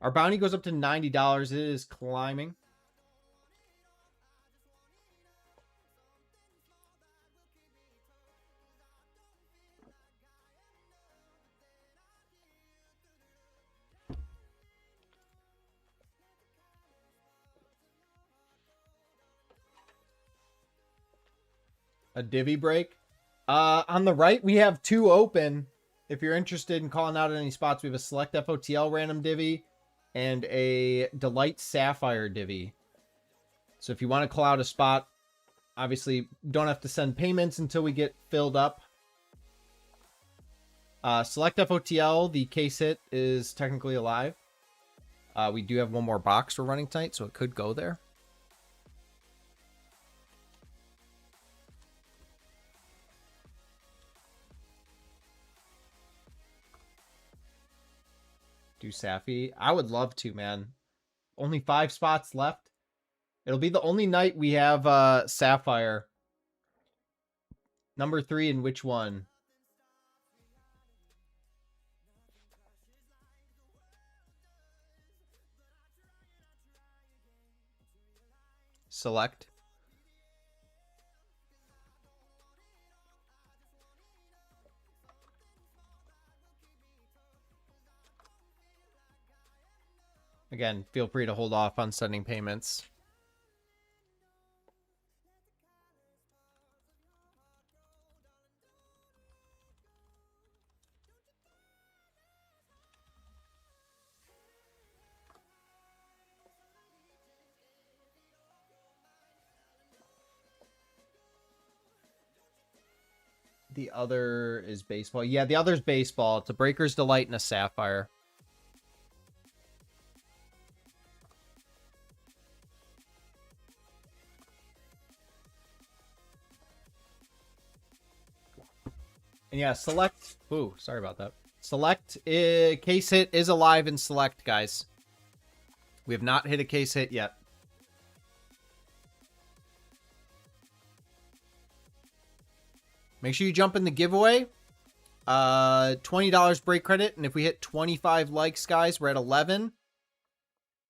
[SPEAKER 1] Our bounty goes up to $90. It is climbing. A divvy break. On the right, we have 2 open. If you're interested in calling out any spots, we have a select FOTL random divvy and a Delight Sapphire divvy. So if you want to call out a spot, obviously don't have to send payments until we get filled up. Select FOTL, the case hit is technically alive. We do have one more box we're running tonight, so it could go there. Do Safi. I would love to, man. Only 5 spots left. It'll be the only night we have Sapphire. Number 3 in which one? Select. Again, feel free to hold off on sending payments. The other is baseball. Yeah, the other's baseball. It's a Breaker's Delight and a Sapphire. And yeah, select. Ooh, sorry about that. Select case hit is alive in select, guys. We have not hit a case hit yet. Make sure you jump in the giveaway. $20 break credit. And if we hit 25 likes, guys, we're at 11.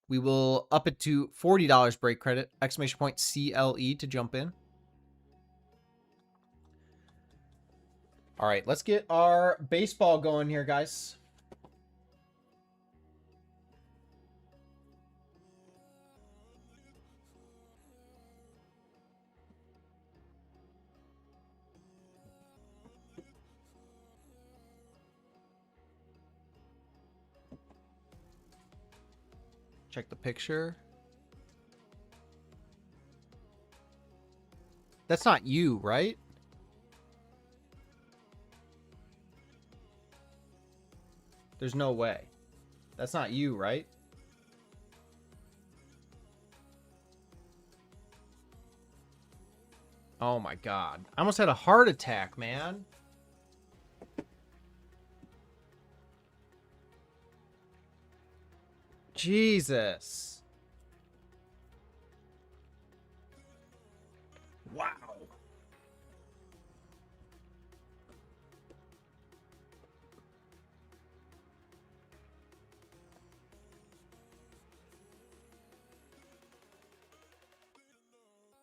[SPEAKER 1] We will up it to $40 break credit. Exclamation point CLE to jump in. All right, let's get our baseball going here, guys. Check the picture. That's not you, right? There's no way. That's not you, right? Oh my god. I almost had a heart attack, man. Jesus. Wow.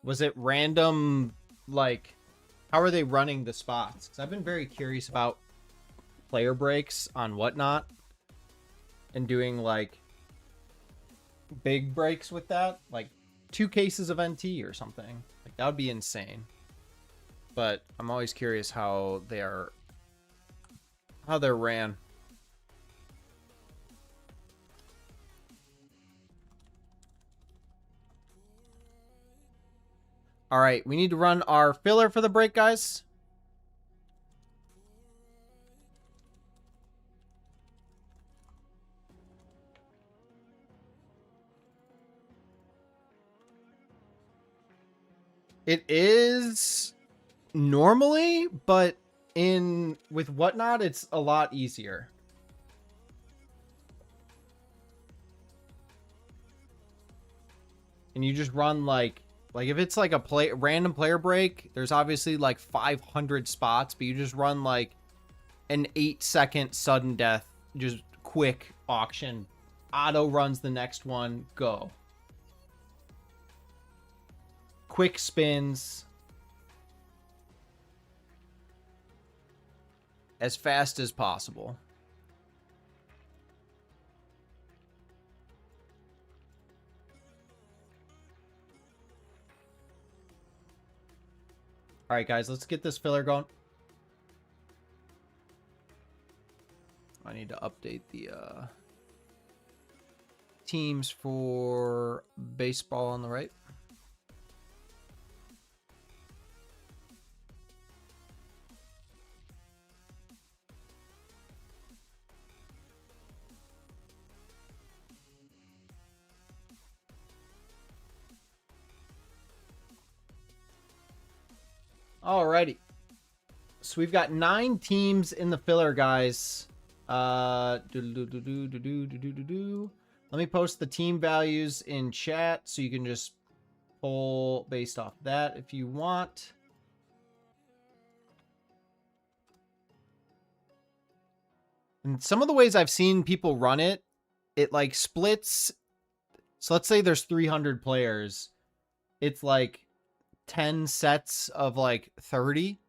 [SPEAKER 1] Was it random, like, how are they running the spots? Because I've been very curious about player breaks on Whatnot and doing, like, big breaks with that. Like, 2 cases of NT or something. Like, that would be insane. But I'm always curious how they're ran. All right, we need to run our filler for the break, guys. It is normally, but with Whatnot, it's a lot easier. And you just run like if it's like a random player break, there's obviously like 500 spots, but you just run like an 8-second sudden death, just quick auction. Auto runs the next one, go. Quick spins. As fast as possible. All right, guys, let's get this filler going. I need to update the teams for baseball on the right. Alrighty. So we've got 9 teams in the filler, guys. Let me post the team values in chat so you can just pull based off that if you want. And some of the ways I've seen people run it, it like splits. So let's say there's 300 players. It's like 10 sets of like 30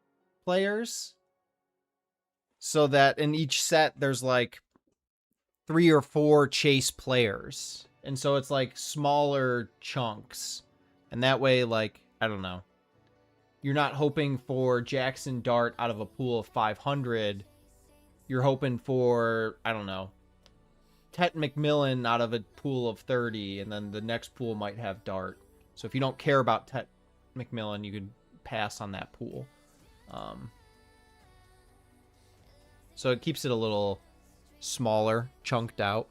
[SPEAKER 1] players. So that in each set, there's like 3 or 4 chase players. And so it's like smaller chunks. And that way, like, I don't know. You're not hoping for Jackson Dart out of a pool of 500. You're hoping for, I don't know, Tet McMillan out of a pool of 30. And then the next pool might have Dart. So if you don't care about Tet McMillan, you could pass on that pool. So it keeps it a little smaller, chunked out.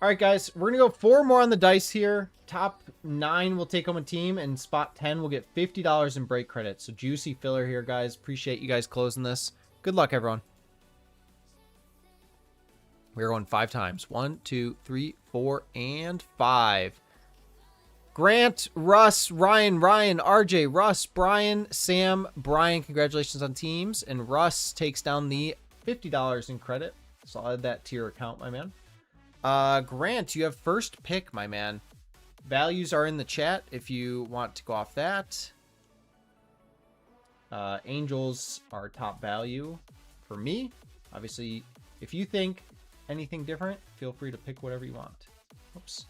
[SPEAKER 1] All right, guys, we're going to go 4 more on the dice here. Top 9 will take home a team, and spot 10 will get $50 in break credit. So juicy filler here, guys. Appreciate you guys closing this. Good luck, everyone. We're going 5 times. 1, 2, 3, 4, and 5. Grant, Russ, Ryan, RJ, Russ, Brian, Sam, Brian, congratulations on teams. And Russ takes down the $50 in credit. So I'll add that to your account, my man. Grant, you have first pick, my man. Values are in the chat if you want to go off that. Angels are top value for me. Obviously, if you think anything different, feel free to pick whatever you want. Oops.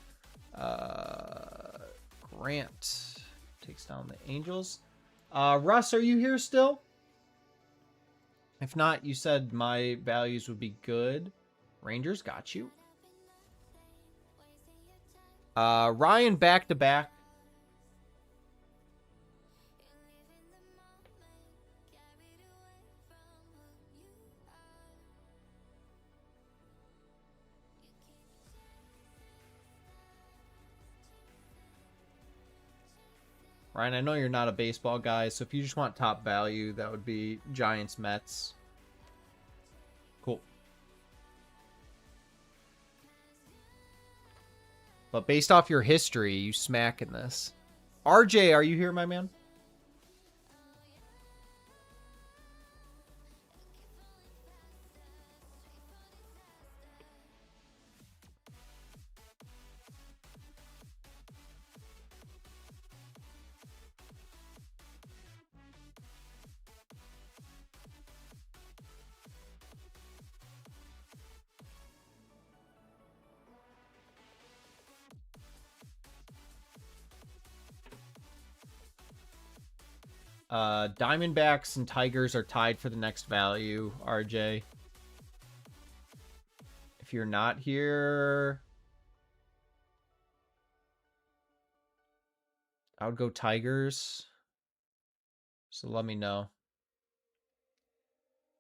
[SPEAKER 1] Grant takes down the Angels. Russ, are you here still? If not, you said my values would be good. Rangers got you. Ryan back to back. Ryan, I know you're not a baseball guy, so if you just want top value, that would be Giants, Mets. Cool. But based off your history, you smack in this. RJ, are you here, my man? Diamondbacks and Tigers are tied for the next value, RJ. If you're not here, I would go Tigers. So let me know.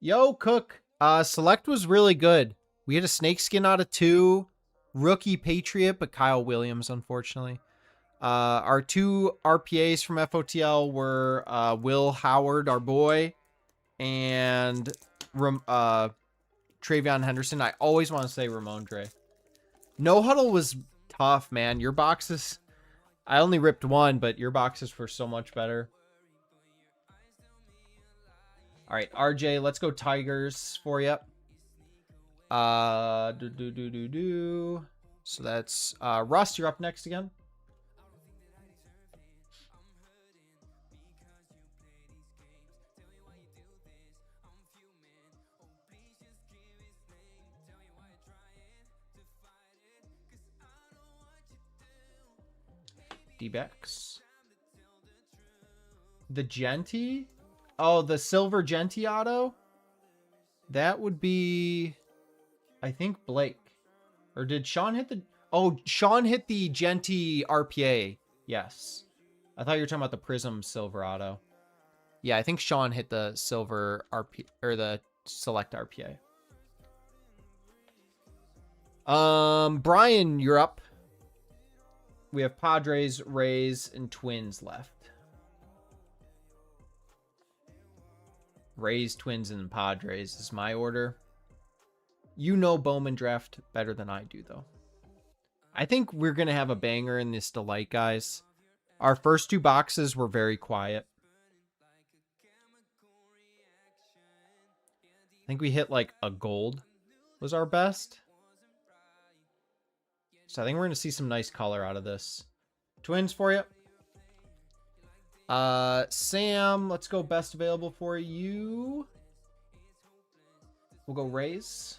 [SPEAKER 1] Yo, Cook. Select was really good. We had a snakeskin out of 2. Rookie Patriot, but Kyle Williams, unfortunately. Our 2 RPAs from FOTL were Will Howard, our boy, and Travion Henderson. I always want to say Ramondre. No Huddle was tough, man. Your boxes, I only ripped 1, but your boxes were so much better. All right, RJ, let's go Tigers for you. So that's Russ, you're up next again. D-backs. The Genti? Oh, the silver Genti auto? That would be, I think, Blake. Or did Sean hit the... Oh, Sean hit the Genti RPA. Yes. I thought you were talking about the Prism silver auto. Yeah, I think Sean hit the silver RP or the select RPA. Brian, you're up. We have Padres, Rays, and Twins left. Rays, Twins, and Padres is my order. You know Bowman draft better than I do, though. I think we're going to have a banger in this Delight, guys. Our first two boxes were very quiet. I think we hit like a gold was our best. So I think we're going to see some nice color out of this. Twins for you. Sam, let's go best available for you. We'll go Rays.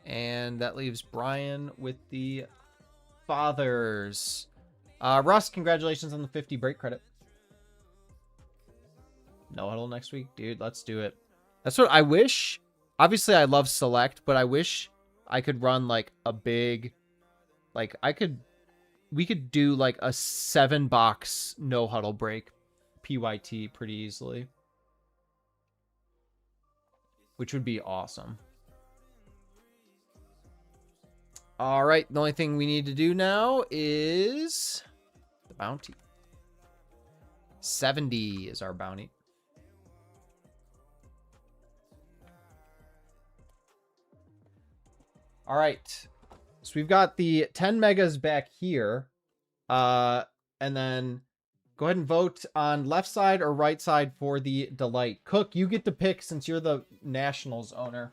[SPEAKER 1] And that leaves Brian with the Fathers. Russ, congratulations on the 50 break credit. No huddle next week? Dude, let's do it. That's what I wish. Obviously, I love Select, but I wish I could run like a big... Like, we could do like a 7-box no huddle break PYT pretty easily. Which would be awesome. All right, the only thing we need to do now is the bounty. 70 is our bounty. All right. So we've got the 10 megas back here. And then go ahead and vote on left side or right side for the Delight. Cook, you get to pick since you're the Nationals owner.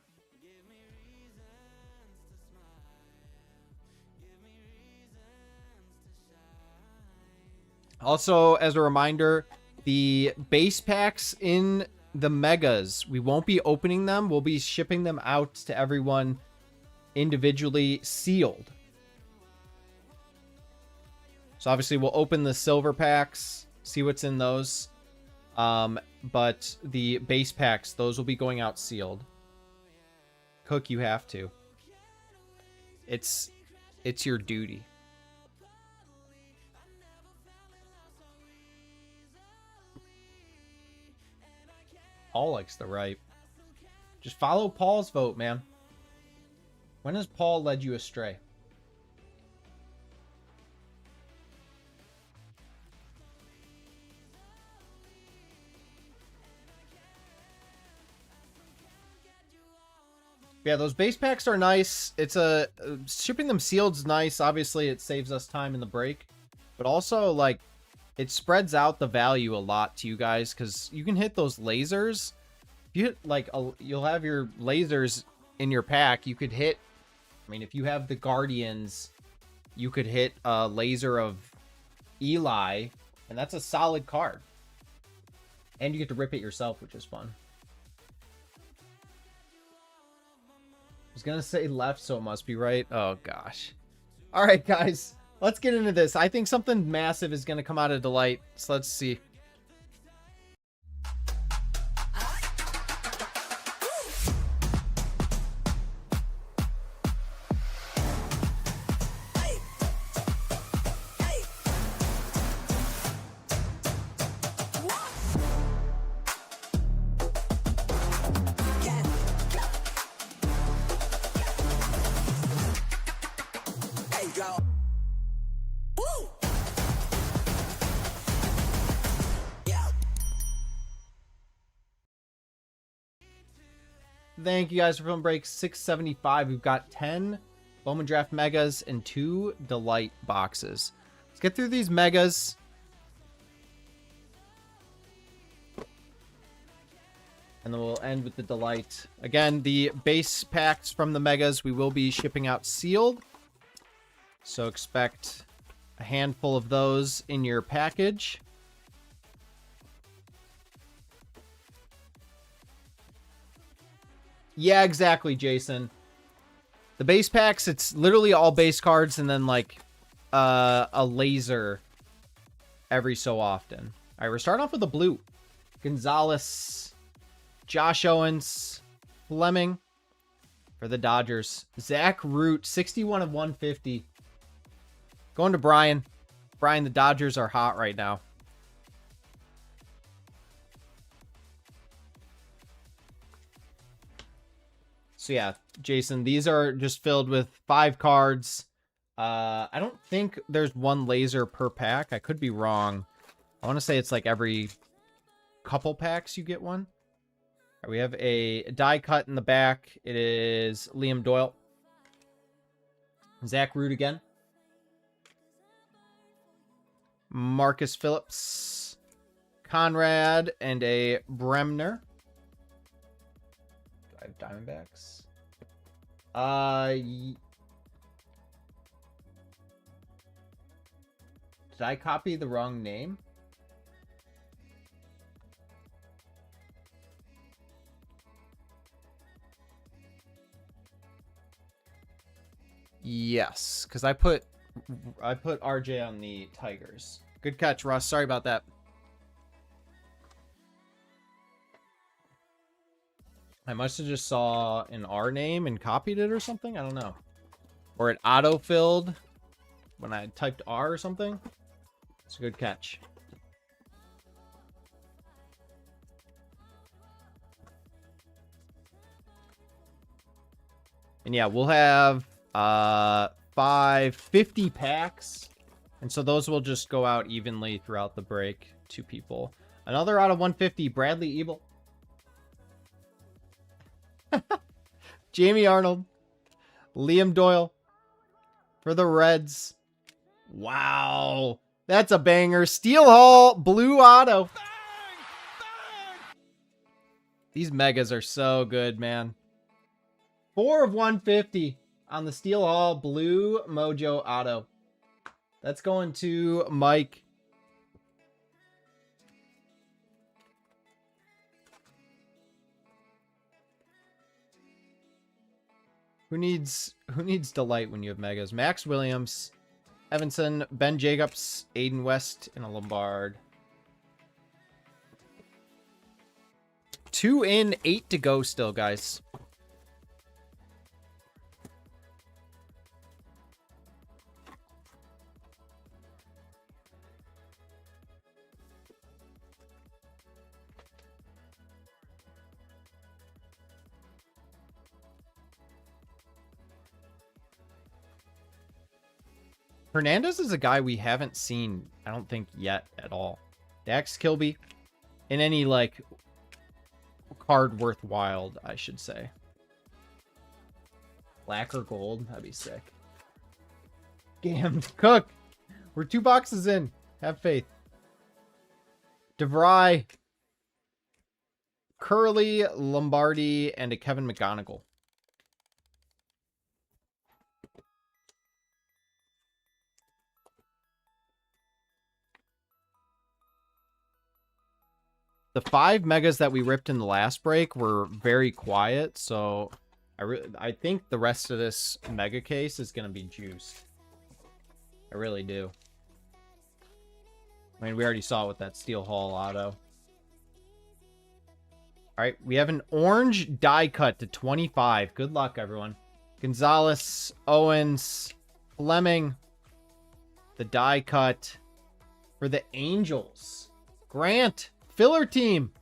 [SPEAKER 1] Also, as a reminder, the base packs in the megas, we won't be opening them. We'll be shipping them out to everyone individually sealed. So obviously we'll open the silver packs, see what's in those. But the base packs, those will be going out sealed. Cook, you have to. It's your duty. Paul likes the right. Just follow Paul's vote, man. When has Paul led you astray? Yeah, those base packs are nice. It's shipping them sealed's nice. Obviously, it saves us time in the break, but also like it spreads out the value a lot to you guys because you can hit those lasers. If you hit like you'll have your lasers in your pack. You could hit. I mean, if you have the Guardians, you could hit a laser of Eli, and that's a solid card. And you get to rip it yourself, which is fun. I was going to say left, so it must be right. Oh, gosh. All right, guys. Let's get into this. I think something massive is going to come out of Delight. So let's see. Thank you guys for film break 675. We've got 10 Bowman Draft Megas and 2 Delight boxes. Let's get through these Megas. And then we'll end with the Delight. Again, the base packs from the Megas we will be shipping out sealed. So expect a handful of those in your package. Yeah, exactly, Jason. The base packs, it's literally all base cards and then like a laser every so often. All right, we're starting off with the blue. Gonzalez, Josh Owens, Fleming for the Dodgers. Zach Root, 61 of 150. Going to Brian. Brian, the Dodgers are hot right now. So yeah, Jason, these are just filled with 5 cards. I don't think there's one laser per pack. I could be wrong. I want to say it's like every couple packs you get one. Right, we have a die cut in the back. It is Liam Doyle. Zach Root again. Marcus Phillips. Conrad and a Bremner. Do I have Diamondbacks? Did I copy the wrong name? Yes, because I put RJ on the Tigers. Good catch, Russ. Sorry about that. I must have just saw an R name and copied it or something. I don't know. Or it auto-filled when I typed R or something. It's a good catch. And yeah, we'll have 50 packs. And so those will just go out evenly throughout the break to people. Another out of 150, Bradley Ebel. Jamie Arnold. Liam Doyle. For the Reds. Wow. That's a banger. Steel Hall, blue auto. Bang! Bang! These megas are so good, man. 4 of 150 on the Steel Hall blue mojo auto. That's going to Mike. Who needs delight when you have megas? Max Williams, Evanson, Ben Jacobs, Aiden West, and a Lombard. 2 in, 8 to go still, guys. Hernandez is a guy we haven't seen, I don't think, yet at all. Dax Kilby in any, like, card worthwhile, I should say. Black or gold? That'd be sick. Damn, Cook! We're 2 boxes in. Have faith. DeVry. Curly, Lombardi, and a Kevin McGonigal. The 5 megas that we ripped in the last break were very quiet, so I think the rest of this mega case is going to be juiced. I really do. I mean, we already saw it with that Steel Hall auto. All right, we have an orange die cut to 25. Good luck, everyone. Gonzalez, Owens, Fleming. The die cut for the Angels. Grant. Filler team.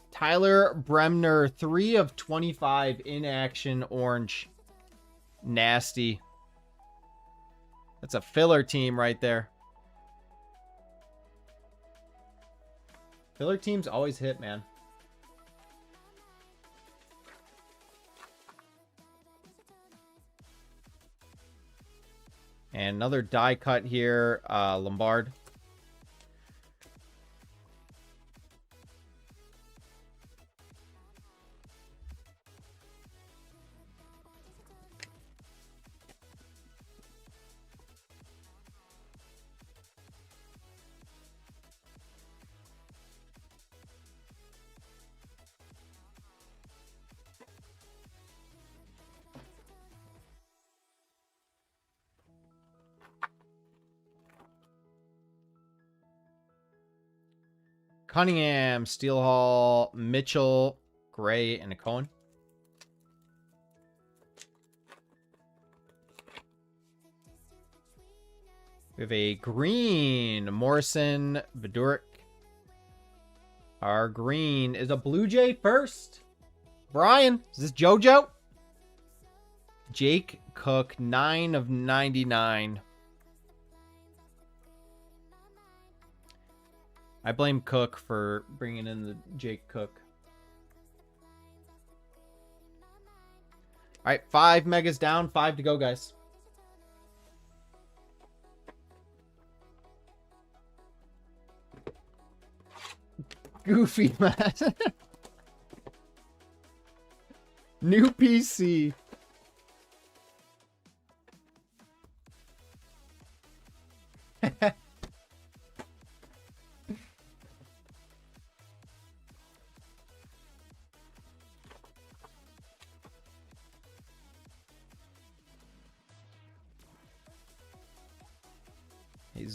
[SPEAKER 1] Tyler Bremner, 3 of 25 in action, orange. Nasty. That's a filler team right there. Filler teams always hit, man. And another die cut here, Lombard. Cunningham, Steelhall, Mitchell, Gray, and a Cohen. We have a green, Morrison, Viduric. Our green is a Blue Jay first. Brian, is this JoJo? Jake Cook, 9 of 99. I blame Cook for bringing in the Jake Cook. All right, 5 megas down, 5 to go, guys. Goofy, man. New PC.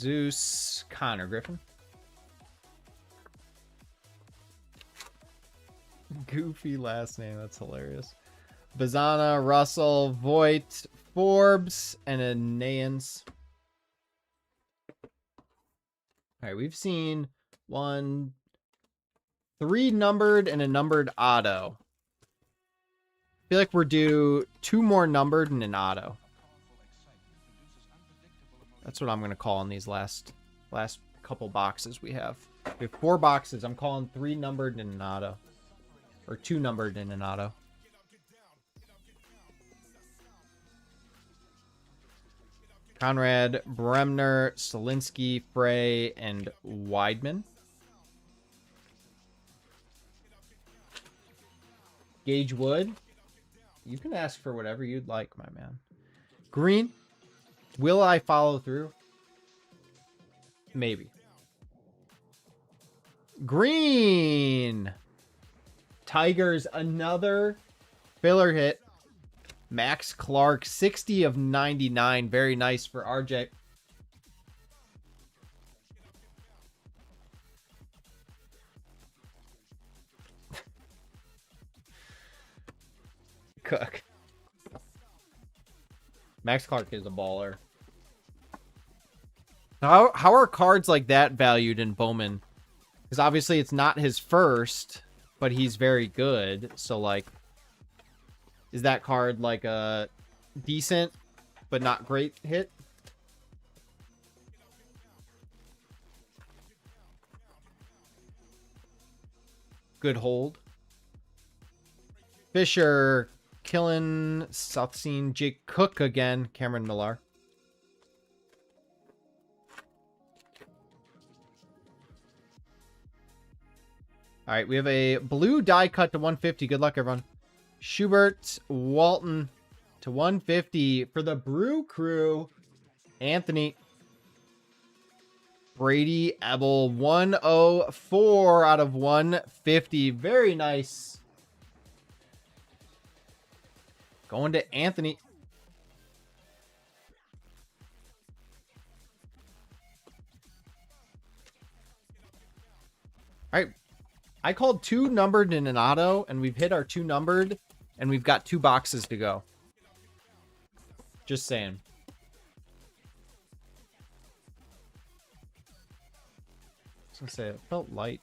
[SPEAKER 1] Jesus, Connor Griffin. Goofy last name, that's hilarious. Bazana, Russell, Voigt, Forbes, and a Nayans. All right, we've seen 3 numbered and a numbered auto. I feel like we're due 2 more numbered and an auto. That's what I'm going to call in these last couple boxes we have. We have 4 boxes. I'm calling 3 numbered and an auto. Or 2 numbered and an auto. Conrad, Bremner, Solinsky, Frey, and Weidman. Gage Wood. You can ask for whatever you'd like, my man. Green. Will I follow through? Maybe. Green. Tigers, another filler hit. Max Clark, 60 of 99. Very nice for RJ. Cook. Max Clark is a baller. How are cards like that valued in Bowman? Because obviously it's not his first, but he's very good. So, like, is that card like a decent but not great hit? Good hold. Fisher, Killen, South Scene, Jake Cook again, Cameron Millar. All right, we have a blue die cut to 150. Good luck, everyone. Schubert, Walton to 150 for the Brew Crew. Anthony. Brady, Ebel, 104 out of 150. Very nice. Going to Anthony. All right. I called 2 numbered in an auto, and we've hit our 2 numbered, and we've got 2 boxes to go. Just saying. I was going to say, it felt light.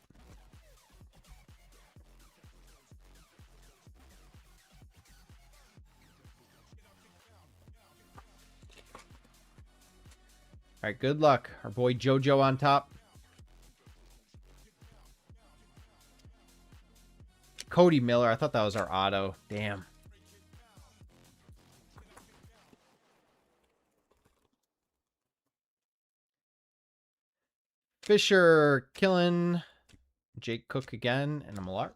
[SPEAKER 1] All right, good luck. Our boy JoJo on top. Cody Miller. I thought that was our auto. Damn. Fisher, Killen, Jake Cook again, and a Millar.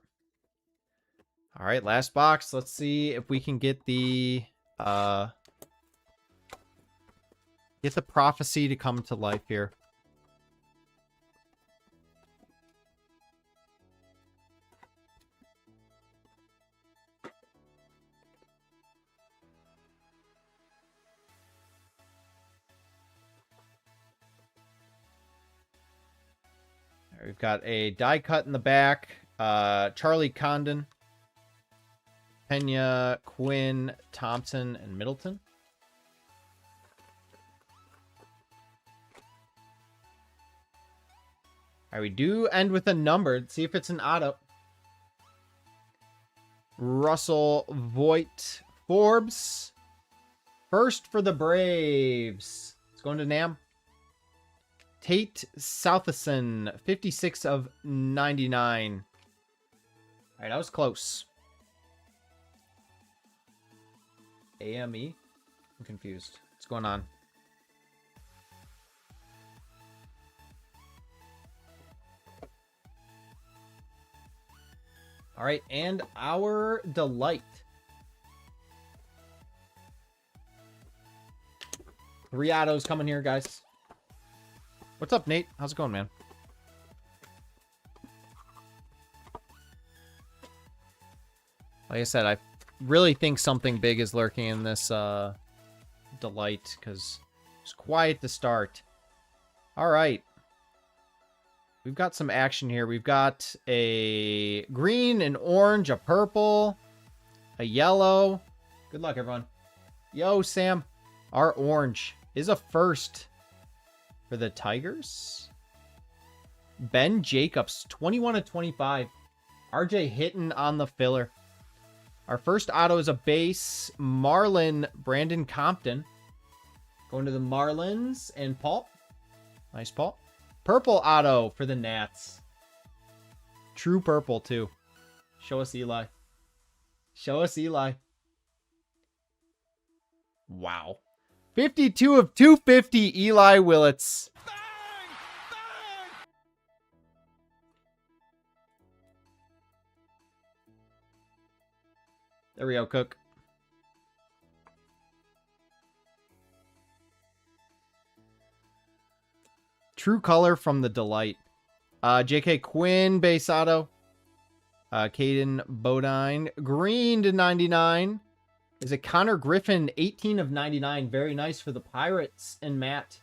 [SPEAKER 1] All right, last box. Let's see if we can get the prophecy to come to life here. We've got a die cut in the back. Charlie Condon, Pena, Quinn, Thompson, and Middleton. All right, we do end with a number. Let's see if it's an auto. Russell Voigt Forbes. First for the Braves. It's going to Nam. Tate Southison, 56 of 99. All right, that was close. AME? I'm confused. What's going on? All right, and our delight. 3 autos coming here, guys. What's up, Nate? How's it going, man? Like I said, I really think something big is lurking in this delight because it's quiet to start. All right. We've got some action here. We've got a green, an orange, a purple, a yellow. Good luck, everyone. Yo, Sam. Our orange is a first for the Tigers. Ben Jacobs, 21 of 25. RJ hitting on the filler. Our first auto is a base. Marlin, Brandon Compton. Going to the Marlins and Paul. Nice, Paul. Purple auto for the Nats. True purple, too. Show us Eli. Show us Eli. Wow. 52 of 250, Eli Willits. Bang! Bang! There we go, Cook. True color from the delight. J.K. Quinn, base auto. Caden Bodine, green to 99. Is it Connor Griffin, 18 of 99. Very nice for the Pirates and Matt.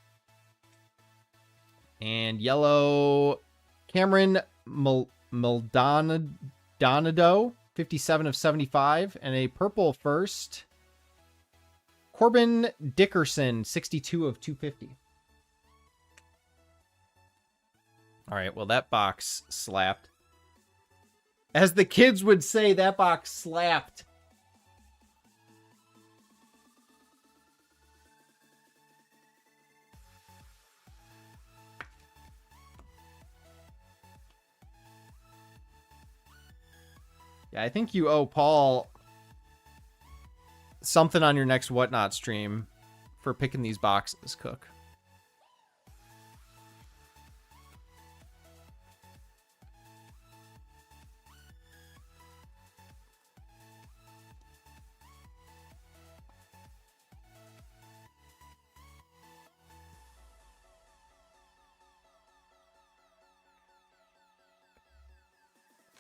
[SPEAKER 1] And yellow, Cameron Maldonado, 57 of 75. And a purple first, Corbin Dickerson, 62 of 250. All right, well, that box slapped. As the kids would say, that box slapped. Yeah, I think you owe Paul something on your next Whatnot stream for picking these boxes, Cook.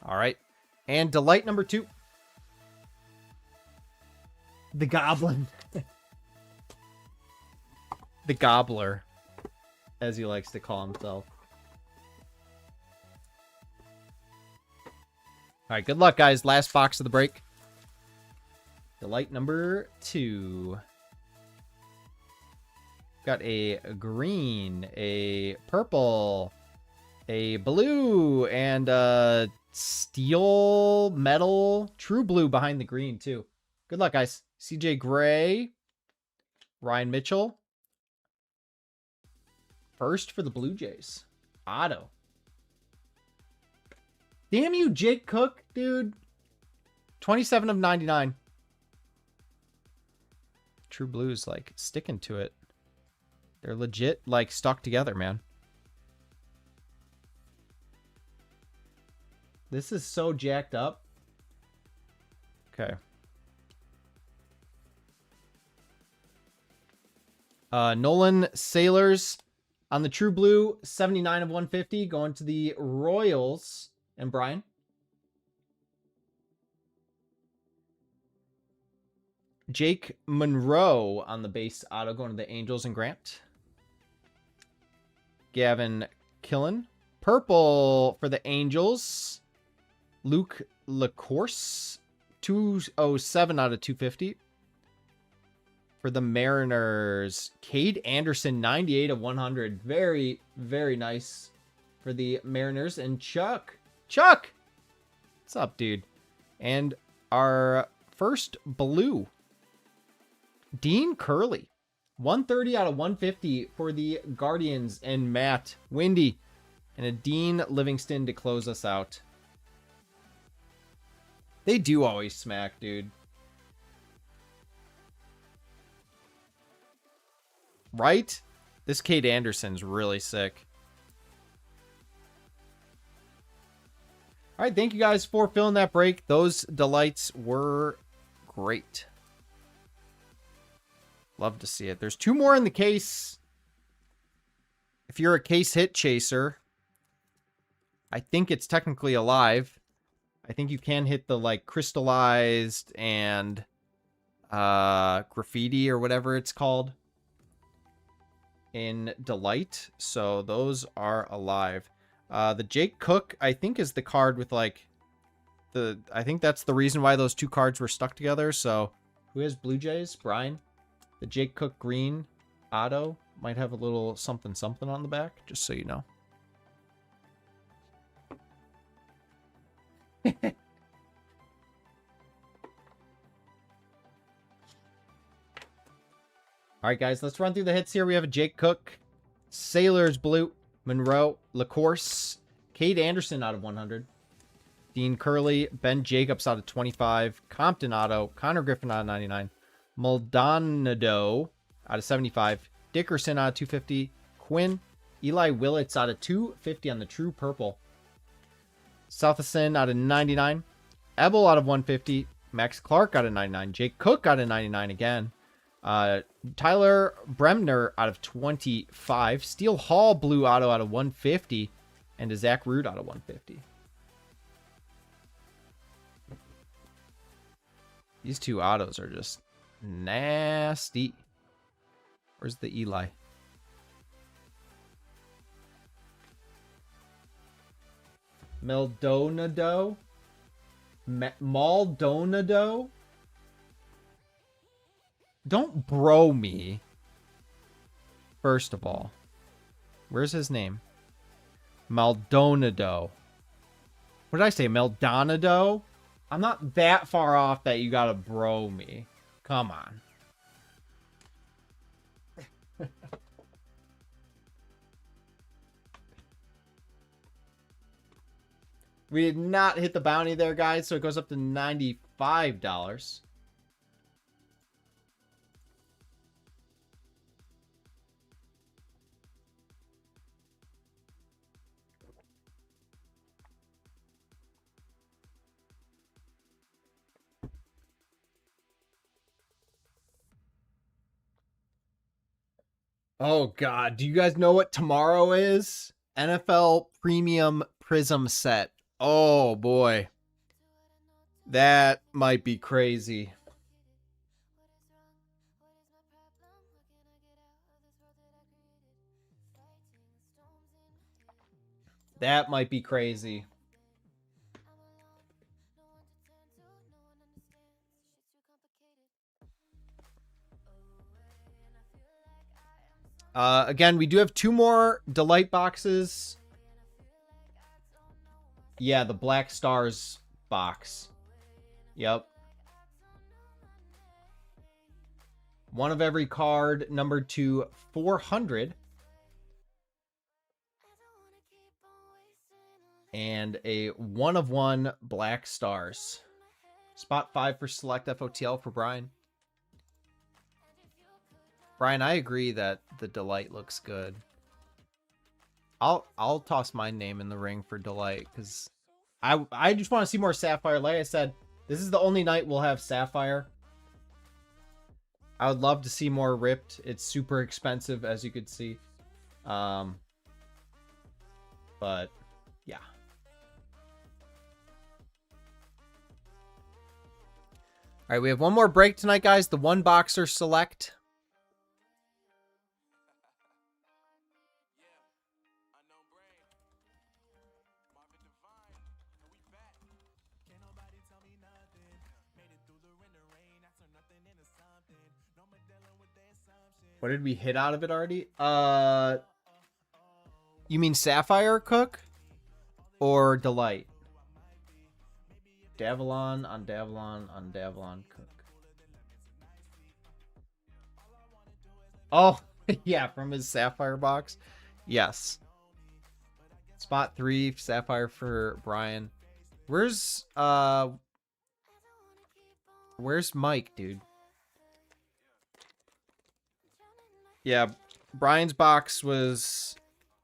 [SPEAKER 1] All right. And delight number 2. The Goblin. The Gobbler, as he likes to call himself. All right, good luck, guys. Last box of the break. Delight number 2. Got a green, a purple, a blue, and a steel metal true blue behind the green, too. Good luck, guys. CJ Gray, Ryan Mitchell. First for the Blue Jays. Otto. Damn you, Jake Cook, dude. 27 of 99. True Blues, like, sticking to it. They're legit, like, stuck together, man. This is so jacked up. Okay. Nolan Sailors on the True Blue, 79 of 150, going to the Royals. And Brian? Jake Monroe on the base auto, going to the Angels and Grant. Gavin Killen, Purple for the Angels. Luke LaCourse. 207 out of 250. For the Mariners, Cade Anderson, 98 of 100. Very, very nice for the Mariners. And Chuck, what's up, dude? And our first blue, Dean Curley, 130 out of 150 for the Guardians. And Matt Windy, and a Dean Livingston to close us out. They do always smack, dude. Right? This Cade Anderson's really sick. All right, thank you guys for filling that break. Those delights were great. Love to see it. There's 2 more in the case. If you're a case hit chaser, I think it's technically alive. I think you can hit the like crystallized and graffiti or whatever it's called in Delight. So those are alive. The Jake Cook, I think, is the card with like I think that's the reason why those 2 cards were stuck together. So who has Blue Jays? Brian. The Jake Cook green auto might have a little something something on the back, just so you know. All right, guys, let's run through the hits here. We have a Jake Cook, Sailors Blue, Monroe, LaCourse, Cade Anderson out of 100, Dean Curley, Ben Jacobs out of 25, Compton auto, Connor Griffin out of 99, Maldonado out of 75, Dickerson out of 250, Quinn, Eli Willits out of 250 on the True Purple, Southerson out of 99, Ebel out of 150, Max Clark out of 99, Jake Cook out of 99 again, Tyler Bremner out of 25, Steel Hall blue auto out of 150, and a Zach Root out of 150. These 2 autos are just nasty. Where's the Eli? Maldonado? Maldonado? Don't bro me. First of all. Where's his name? Maldonado. What did I say? Maldonado? I'm not that far off that you gotta bro me. Come on. We did not hit the bounty there, guys, so it goes up to $95. Oh, God. Do you guys know what tomorrow is? NFL Premium Prism Set. Oh, boy. That might be crazy. That might be crazy. Again, we do have 2 more Delight boxes. Yeah, the Black Stars box. Yep. 1 of every card, numbered to 400. And a 1 of 1 Black Stars. Spot 5 for Select FOTL for Brian. Brian, I agree that the Delight looks good. I'll toss my name in the ring for Delight because I just want to see more Sapphire. Like I said, this is the only night we'll have Sapphire. I would love to see more Ripped. It's super expensive, as you could see. But yeah. All right, we have 1 more break tonight, guys. The 1 boxer select. What did we hit out of it already? You mean Sapphire Cook or Delight? Davalon on Davalon on Davalon Cook. Oh, yeah, from his Sapphire box. Yes. Spot 3, Sapphire for Brian. Where's Mike, dude? Yeah, Brian's box was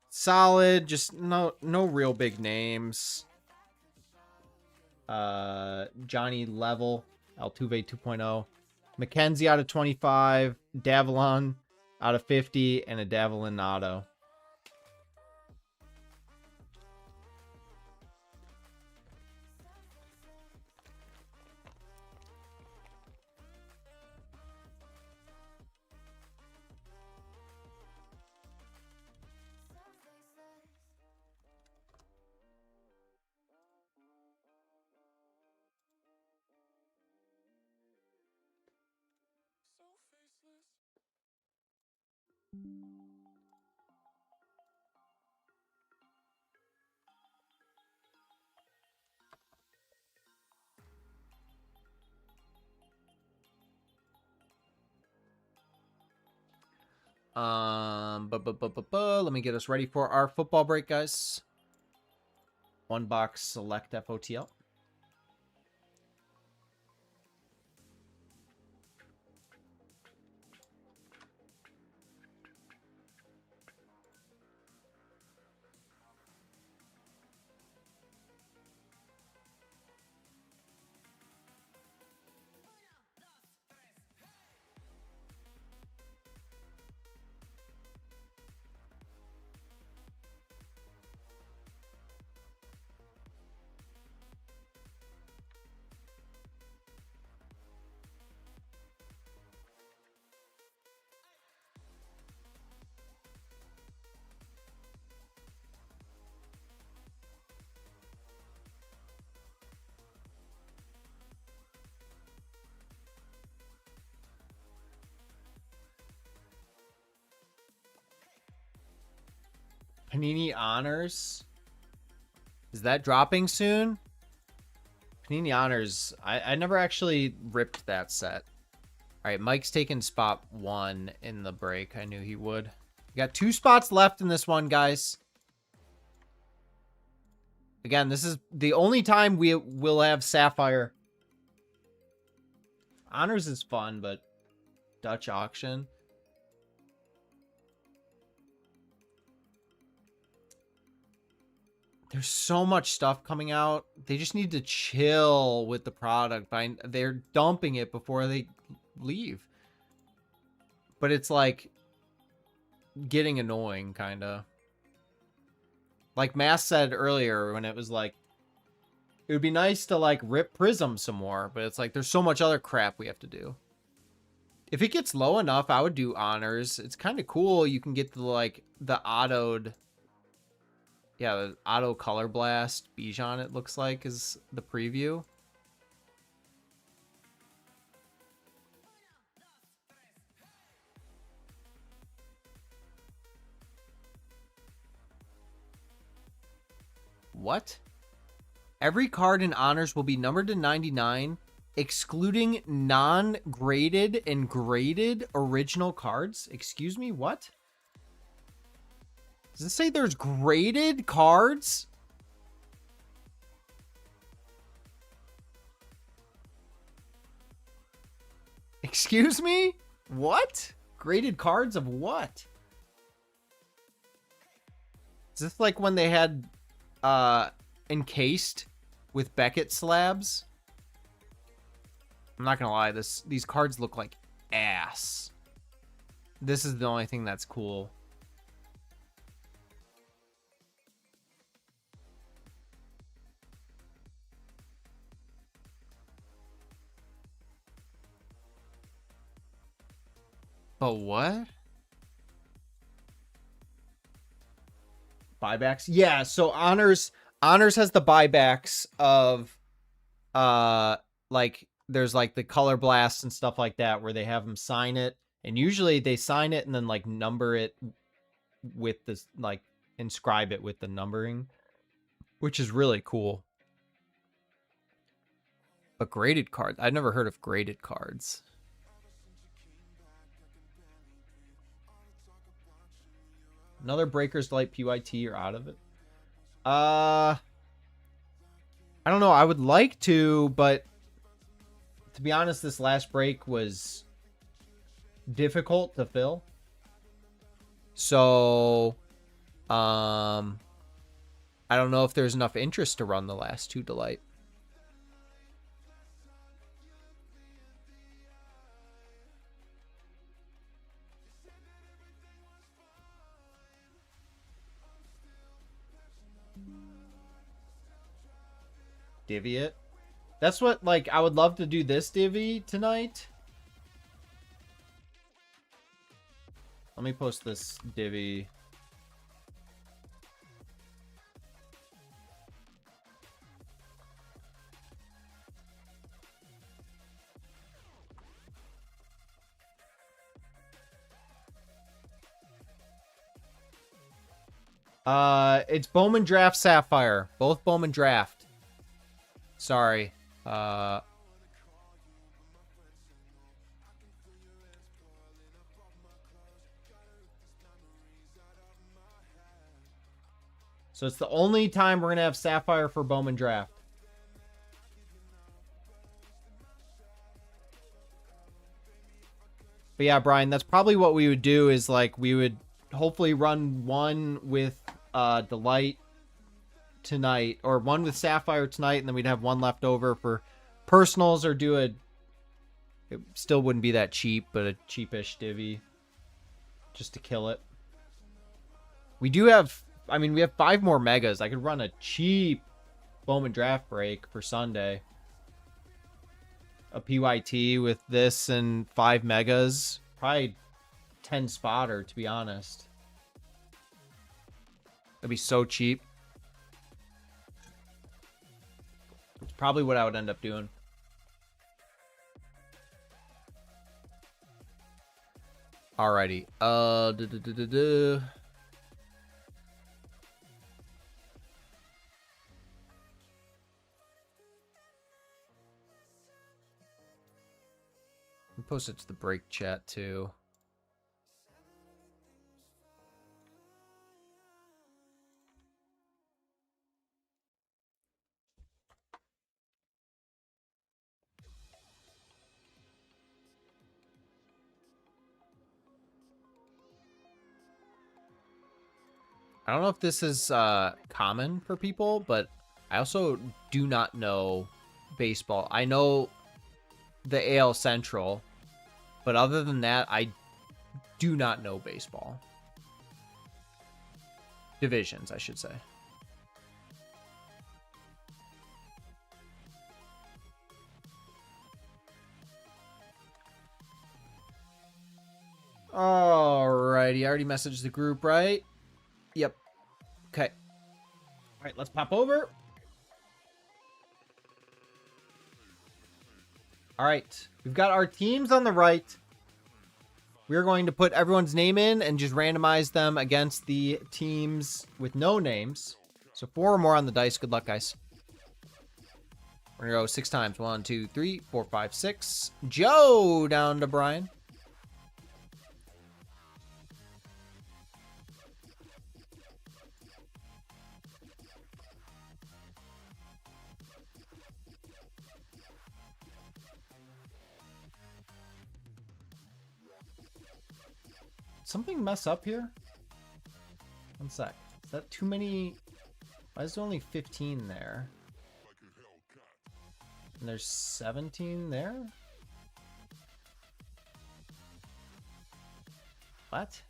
[SPEAKER 1] solid, just no real big names. Johnny Level, Altuve 2.0, Mackenzie out of 25, Davalon out of 50, and a Davalin auto. Let me get us ready for our football break, guys. One box select FOTL. Panini Honors. Is that dropping soon? Panini Honors. I never actually ripped that set. All right, Mike's taking spot 1 in the break. I knew he would. We got 2 spots left in this one, guys. Again, this is the only time we will have Sapphire. Honors is fun, but Dutch auction. There's so much stuff coming out. They just need to chill with the product. They're dumping it before they leave. But it's like getting annoying, kind of. Like Mass said earlier when it was like, it would be nice to like rip Prism some more. But it's like there's so much other crap we have to do. If it gets low enough, I would do Honors. It's kind of cool. You can get the like the autoed... Yeah, the Auto Color Blast Bijan, it looks like, is the preview. What? Every card in Honors will be numbered to 99, excluding non-graded and graded original cards? Excuse me, what? Does it say there's graded cards? Excuse me? What? Graded cards of what? Is this like when they had encased with Beckett slabs? I'm not gonna lie, these cards look like ass. This is the only thing that's cool. But what? Buybacks? Yeah, so Honors has the buybacks of like there's like the color blasts and stuff like that where they have them sign it And usually they sign it and then like number it with this, like inscribe it with the numbering, which is really cool. But graded cards, I've never heard of graded cards. Another Breakers Delight PYT, you're out of it. I don't know. I would like to, but to be honest, this last break was difficult to fill. So, I don't know if there's enough interest to run the last 2 Delight. Divvy it. That's what, like, I would love to do this divvy tonight. Let me post this divvy. It's Bowman Draft Sapphire. Both Bowman Draft. Sorry. So it's the only time we're going to have Sapphire for Bowman Draft. But yeah, Brian, that's probably what we would do is like we would hopefully run one with Delight tonight or one with Sapphire tonight, and then we'd have one left over for personals or do a, it still wouldn't be that cheap, but a cheapish divvy just to kill it. We do have, I mean, we have 5 more megas. I could run a cheap Bowman Draft break for Sunday. A PYT with this and 5 megas. Probably 10 spotter, to be honest. That'd be so cheap. It's probably what I would end up doing. Alrighty. Post it to the break chat too. I don't know if this is common for people, but I also do not know baseball. I know the AL Central, but other than that, I do not know baseball. Divisions, I should say. Alrighty, I already messaged the group, right? Yep. Okay. All right, let's pop over. All right, we've got our teams on the right. We're going to put everyone's name in and just randomize them against the teams with no names. So 4 or more on the dice. Good luck, guys. We're going to go 6 times. 1, 2, 3, 4, 5, 6. Joe down to Brian. Something mess up here? One sec. Is that too many? Why is there only 15 there? And there's 17 there? What?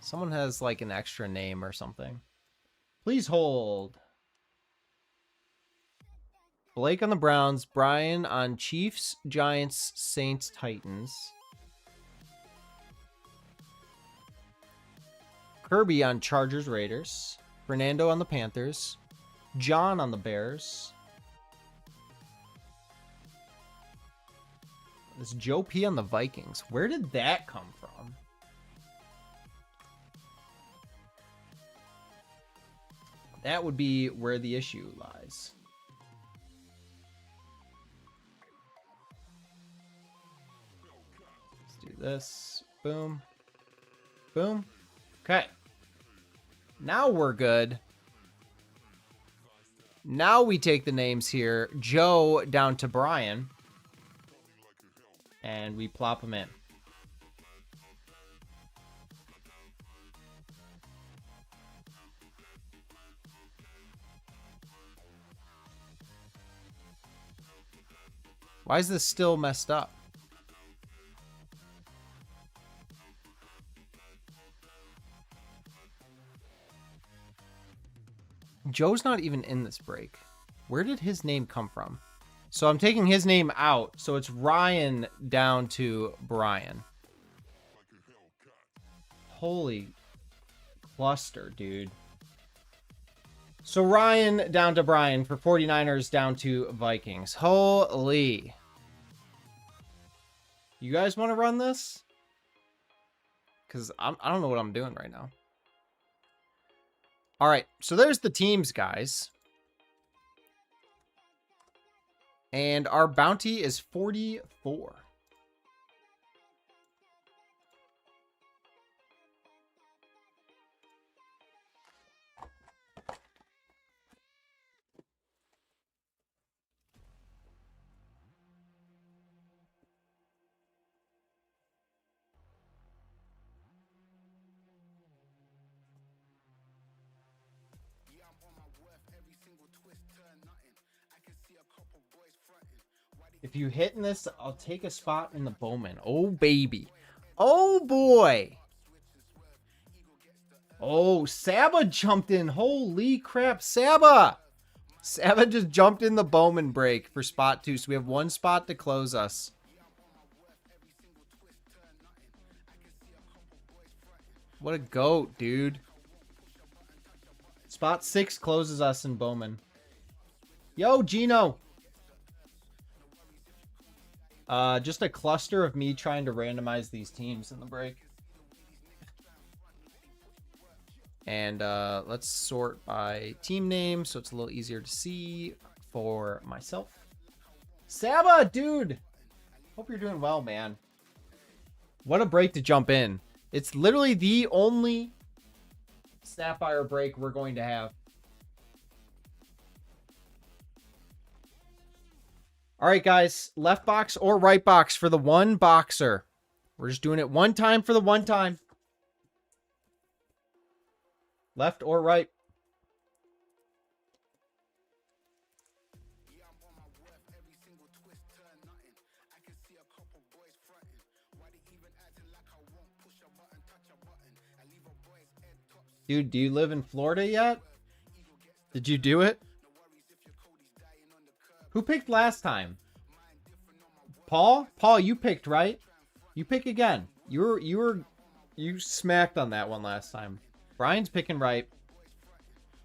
[SPEAKER 1] Someone has like an extra name or something. Please hold. Blake on the Browns, Brian on Chiefs, Giants, Saints, Titans. Kirby on Chargers, Raiders. Fernando on the Panthers. John on the Bears. This Joe P on the Vikings. Where did that come from? That would be where the issue lies. Let's do this. Boom. Boom. Okay. Now we're good. Now we take the names here. Joe down to Brian. And we plop them in. Why is this still messed up? Joe's not even in this break. Where did his name come from? So I'm taking his name out. So it's Ryan down to Brian. Holy cluster, dude. So Ryan down to Brian for 49ers down to Vikings. Holy. You guys want to run this? Because I don't know what I'm doing right now. All right, so there's the teams, guys. And our bounty is 44. If you hit in this, I'll take a spot in the Bowman. Oh, baby. Oh, boy. Oh, Saba jumped in. Holy crap, Saba. Saba just jumped in the Bowman break for spot 2. So we have one spot to close us. What a goat, dude. Spot 6 closes us in Bowman. Yo, Gino. Just a cluster of me trying to randomize these teams in the break. And let's sort by team name so it's a little easier to see for myself. Saba, dude! Hope you're doing well, man. What a break to jump in. It's literally the only Sapphire break we're going to have. All right, guys, left box or right box for the one boxer. We're just doing it one time for the one time. Left or right. Dude, do you live in Florida yet? Did you do it? Who picked last time? Paul? Paul, you picked, right? You pick again. You smacked on that one last time. Brian's picking right.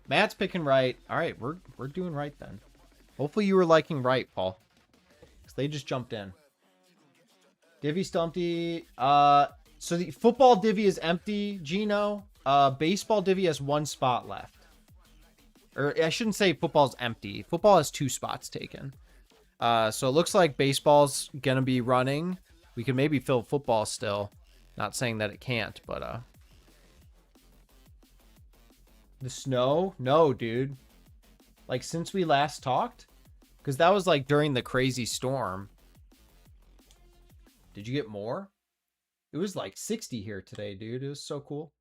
[SPEAKER 1] Matt's picking right. All right, we're doing right then. Hopefully you were liking right, Paul. Because they just jumped in. Divvy still empty. So the football divvy is empty, Gino. Baseball divvy has one spot left. Or I shouldn't say football's empty. Football has 2 spots taken. So it looks like baseball's going to be running. We can maybe fill football still. Not saying that it can't, but... The snow? No, dude. Like, since we last talked? Because that was, like, during the crazy storm. Did you get more? It was, like, 60 here today, dude. It was so cool.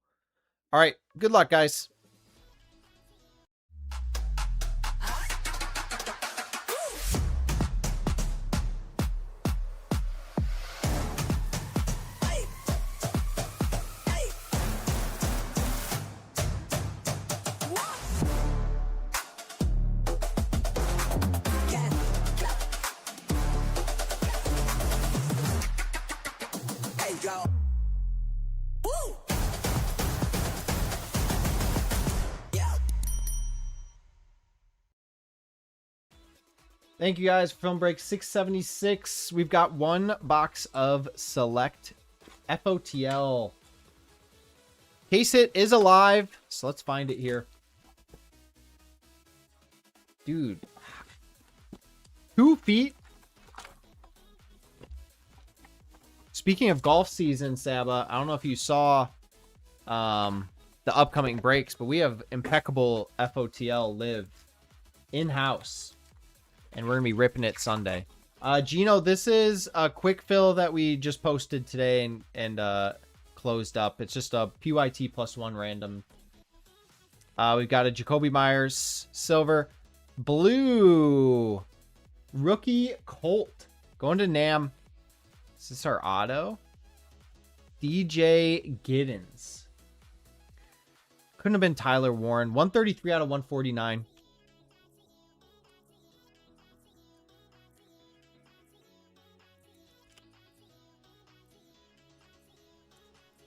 [SPEAKER 1] All right. Good luck, guys. Thank you guys for film break 676. We've got one box of select FOTL. Case hit is alive, so let's find it here. Dude. 2 feet. Speaking of golf season, Saba, I don't know if you saw the upcoming breaks, but we have impeccable FOTL live in-house. And we're going to be ripping it Sunday. Gino, this is a quick fill that we just posted today and closed up. It's just a PYT +1 random. We've got a Jacoby Myers silver. Blue. Rookie Colt. Going to Nam. Is this our auto? DJ Giddens. Couldn't have been Tyler Warren. 133 out of 149.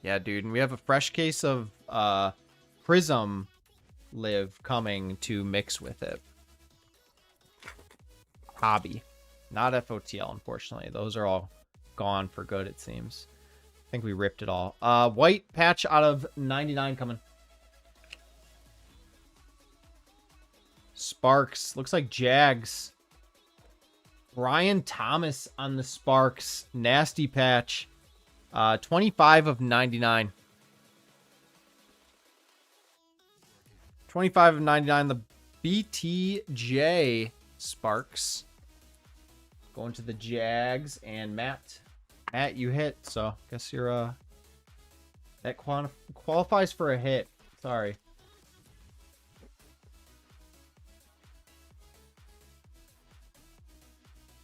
[SPEAKER 1] Yeah, dude. And we have a fresh case of Prism Live coming to mix with it. Hobby. Not FOTL, unfortunately. Those are all gone for good, it seems. I think we ripped it all. White patch out of 99 coming. Sparks. Looks like Jags. Brian Thomas on the Sparks. Nasty patch. 25 of 99. 25 of 99. The BTJ Sparks. Going to the Jags. And Matt, you hit. So, guess you're, that qualifies for a hit. Sorry.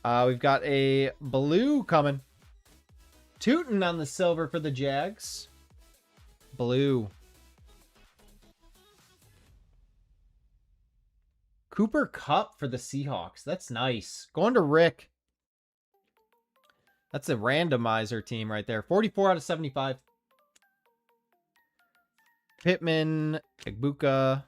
[SPEAKER 1] We've got a blue coming. Tootin' on the silver for the Jags. Blue. Cooper Kupp for the Seahawks. That's nice. Going to Rick. That's a randomizer team right there. 44 out of 75. Pittman. Igbuka.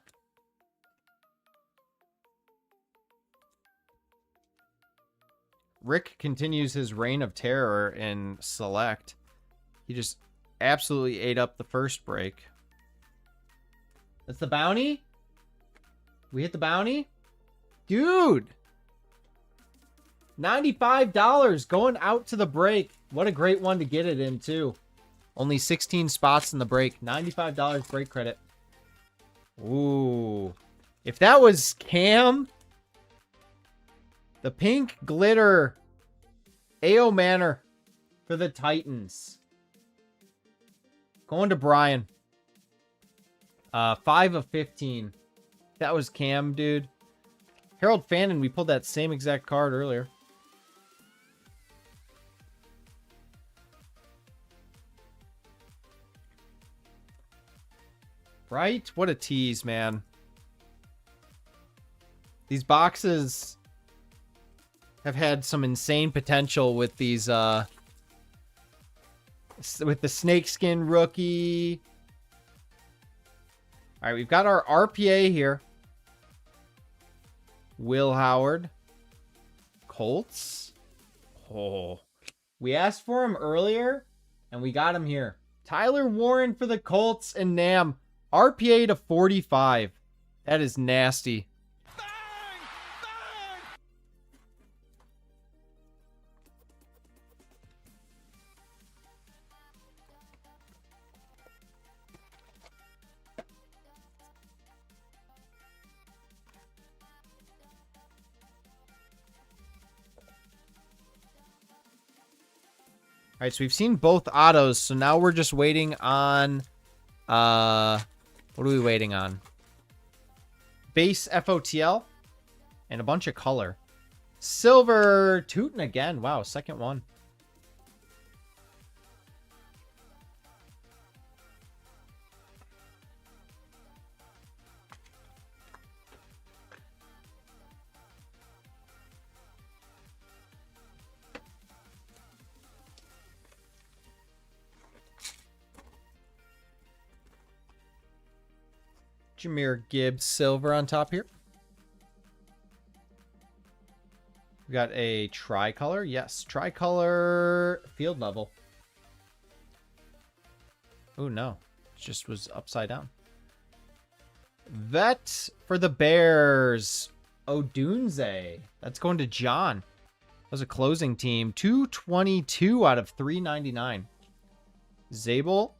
[SPEAKER 1] Rick continues his reign of terror in select. He just absolutely ate up the first break. That's the bounty? We hit the bounty? Dude! $95 going out to the break. What a great one to get it in, too. Only 16 spots in the break. $95 break credit. Ooh. If that was Cam... The pink glitter AO Manor for the Titans. Going to Brian. 5 of 15. That was Cam, dude. Harold Fannin, we pulled that same exact card earlier. Right? What a tease, man. These boxes... have had some insane potential with these, with the snakeskin rookie. All right, we've got our RPA here. Will Howard. Colts. Oh, we asked for him earlier, and we got him here. Tyler Warren for the Colts and Nam. RPA to 45. That is nasty. All right, so we've seen both autos, so now we're just waiting on, what are we waiting on? Base FOTL and a bunch of color. Silver Tootin' again. Wow, second one. Jahmyr Gibbs silver on top here. We got a tricolor. Yes, tricolor field level. Oh, no. It just was upside down. Vet for the Bears. Odunze. That's going to John. That was a closing team. 222 out of 399. Zabel.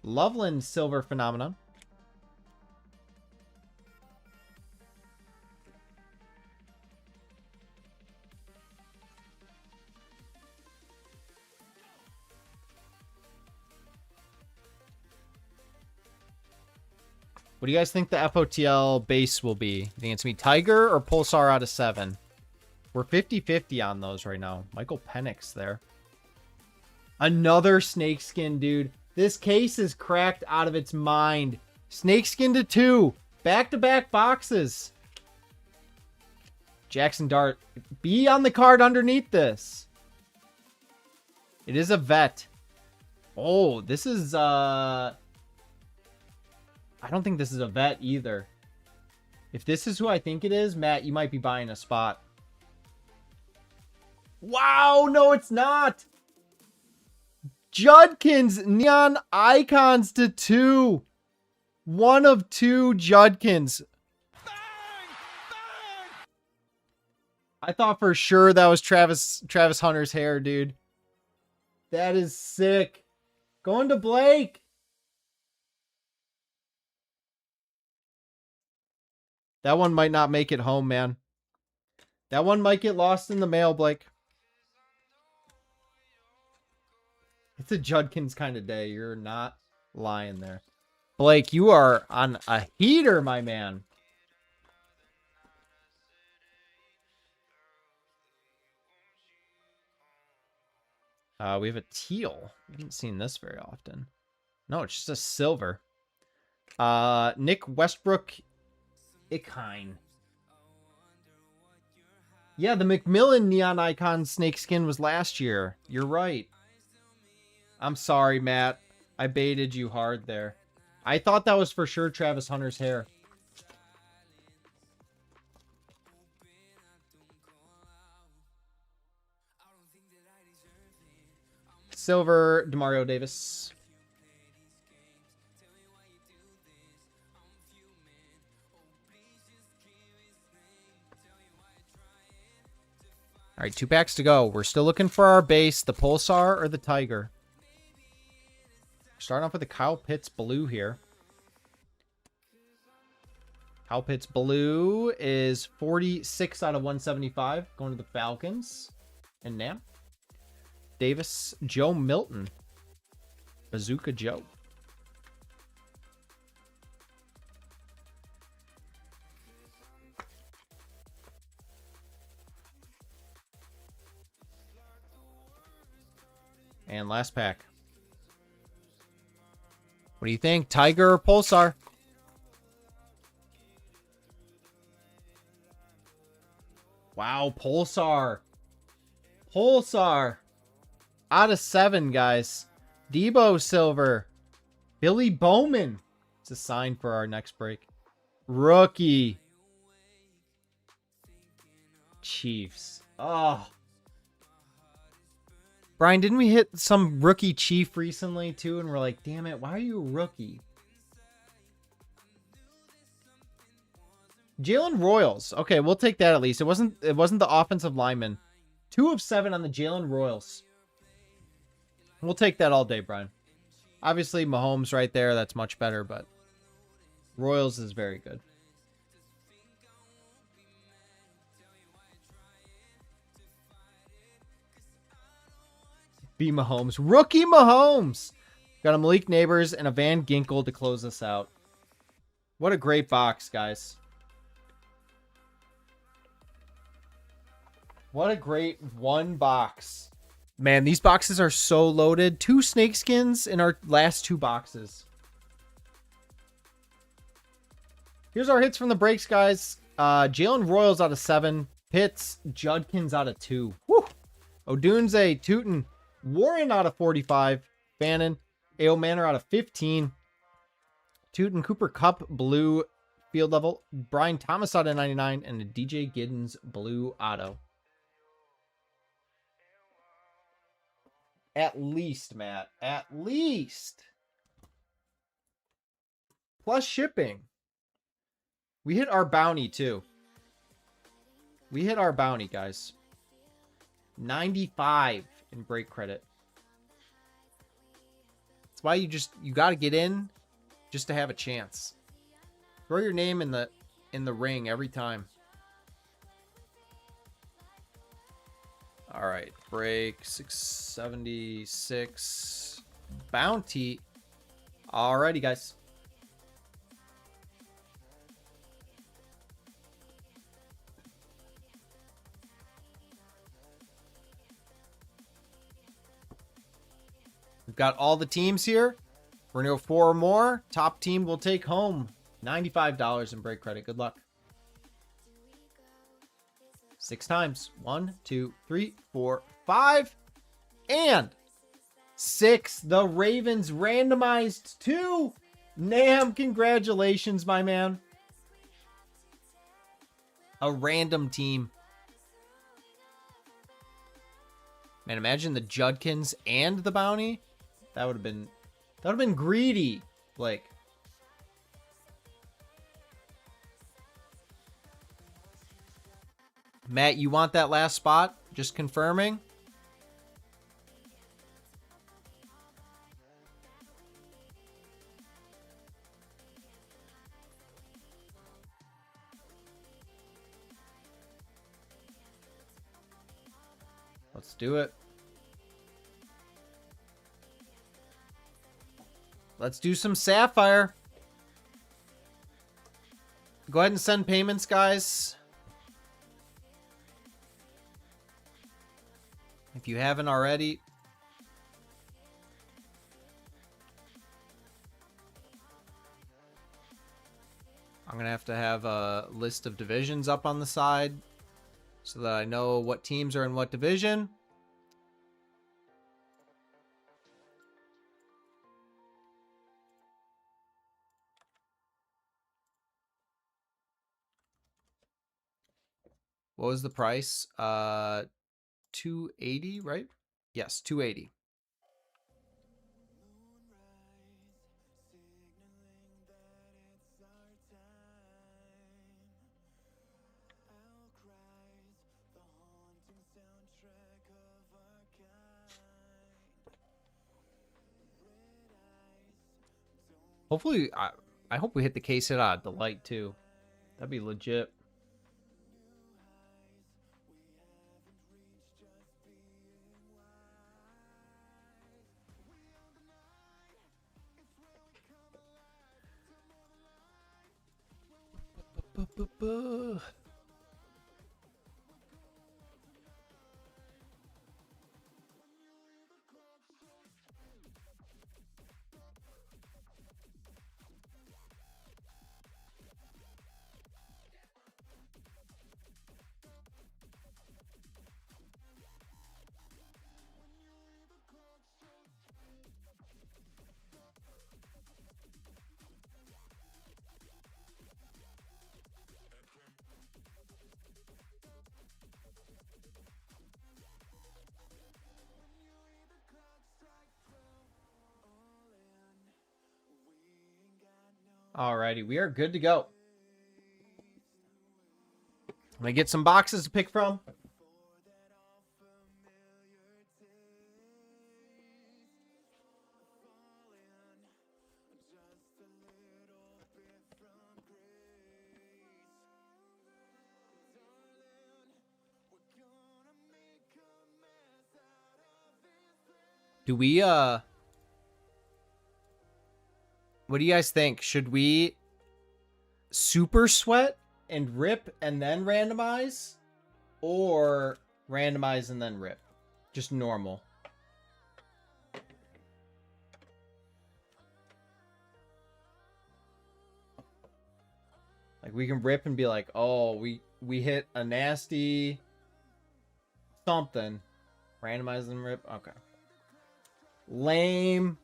[SPEAKER 1] Loveland Silver Phenomenon. What do you guys think the FOTL base will be? You think it's going to be Tiger or Pulsar out of 7? We're 50-50 on those right now. Michael Penix there. Another snakeskin, dude. This case is cracked out of its mind. Snakeskin to 2. Back-to-back boxes. Jackson Dart. Be on the card underneath this. It is a vet. Oh, this is... I don't think this is a vet either. If this is who I think it is, Matt, you might be buying a spot. Wow, no, it's not. Judkins Neon Icons to 2. 1 of 2 Judkins. Bang! Bang! I thought for sure that was Travis Hunter's hair, dude. That is sick. Going to Blake. That one might not make it home, man. That one might get lost in the mail, Blake. It's a Judkins kind of day. You're not lying there. Blake, you are on a heater, my man. We have a teal. We haven't seen this very often. No, it's just a silver. Nick Westbrook Ikine. Yeah, the McMillan Neon Icon snakeskin was last year. You're right. I'm sorry, Matt. I baited you hard there. I thought that was for sure Travis Hunter's hair. Silver, DeMario Davis. All right, 2 packs to go. We're still looking for our base, the Pulsar or the Tiger. Starting off with the Kyle Pitts blue here. Kyle Pitts blue is 46 out of 175. Going to the Falcons. And Nam. Davis, Joe Milton. Bazooka Joe. And last pack. What do you think? Tiger or Pulsar? Wow, Pulsar. Pulsar. Out of 7, guys. Debo Silver. Billy Bowman. It's a sign for our next break. Rookie. Chiefs. Oh. Brian, didn't we hit some rookie Chief recently too? And we're like, damn it, why are you a rookie? Jalen Royals. Okay, we'll take that at least. It wasn't the offensive lineman. 2 of 7 on the Jalen Royals. We'll take that all day, Brian. Obviously, Mahomes right there. That's much better, but Royals is very good. B. Mahomes. Rookie Mahomes. Got a Malik Neighbors and a Van Ginkel to close us out. What a great box, guys. What a great one box. Man, these boxes are so loaded. 2 snakeskins in our last 2 boxes. Here's our hits from the breaks, guys. Jalen Royals out of 7. Pitts, Judkins out of 2. Woo! Odunze, Tootin, Warren out of 45. Bannon, A.O. Manor out of 15. Tootin, Cooper Cup, blue field level. Brian Thomas out of 99. And a DJ Giddens blue auto. At least, Matt. At least. Plus shipping. We hit our bounty, too. We hit our bounty, guys. 95 in break credit. That's why you got to get in just to have a chance. Throw your name in the ring every time. All right, break 676 bounty. Alrighty, guys. We've got all the teams here. We're going to go 4 or more. Top team will take home $95 in break credit. Good luck. 6 times. 1, 2, 3, 4, 5. And 6. The Ravens randomized 2. Nam, congratulations, my man. A random team. Man, imagine the Judkins and the bounty. That would have been greedy, Blake. Matt, you want that last spot? Just confirming. Let's do it. Let's do some Sapphire. Go ahead and send payments, guys. If you haven't already. I'm going to have a list of divisions up on the side so that I know what teams are in what division. What was the price? 280, right? Yes, 280. Hopefully, I hope we hit the case hit on Delight too. That'd be legit. Alrighty, we are good to go. I'm gonna get some boxes to pick from. Do we, what do you guys think? Should we super sweat and rip and then randomize? Or randomize and then rip? Just normal. Like, we can rip and be like, oh, we hit a nasty something. Randomize and rip? Okay. Lame.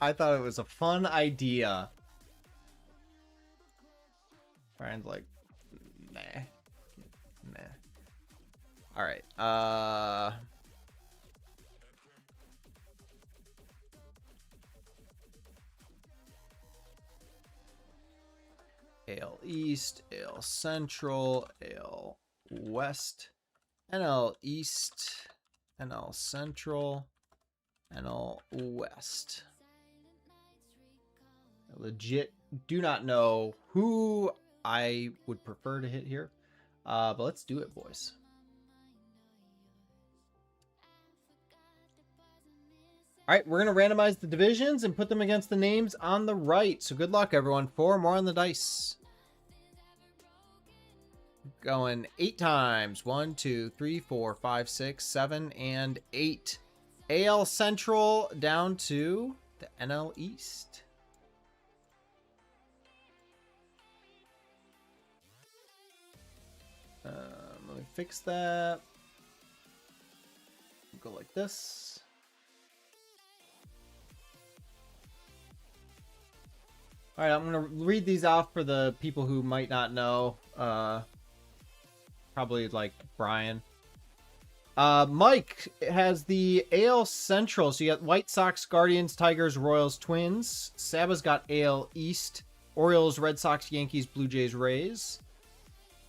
[SPEAKER 1] I thought it was a fun idea. Brian's like, nah. Nah. Alright. AL East, AL Central, AL West, NL East, NL Central, NL West. I legit do not know who I would prefer to hit here, but let's do it, boys. All right, we're going to randomize the divisions and put them against the names on the right. So good luck, everyone. 4 more on the dice. Going 8 times. 1, 2, 3, 4, 5, 6, 7, and 8. AL Central down to the NL East. Let me fix that. Go like this. All right, I'm going to read these off for the people who might not know. Probably like Brian. Mike has the AL Central. So you got White Sox, Guardians, Tigers, Royals, Twins. Saba's got AL East. Orioles, Red Sox, Yankees, Blue Jays, Rays.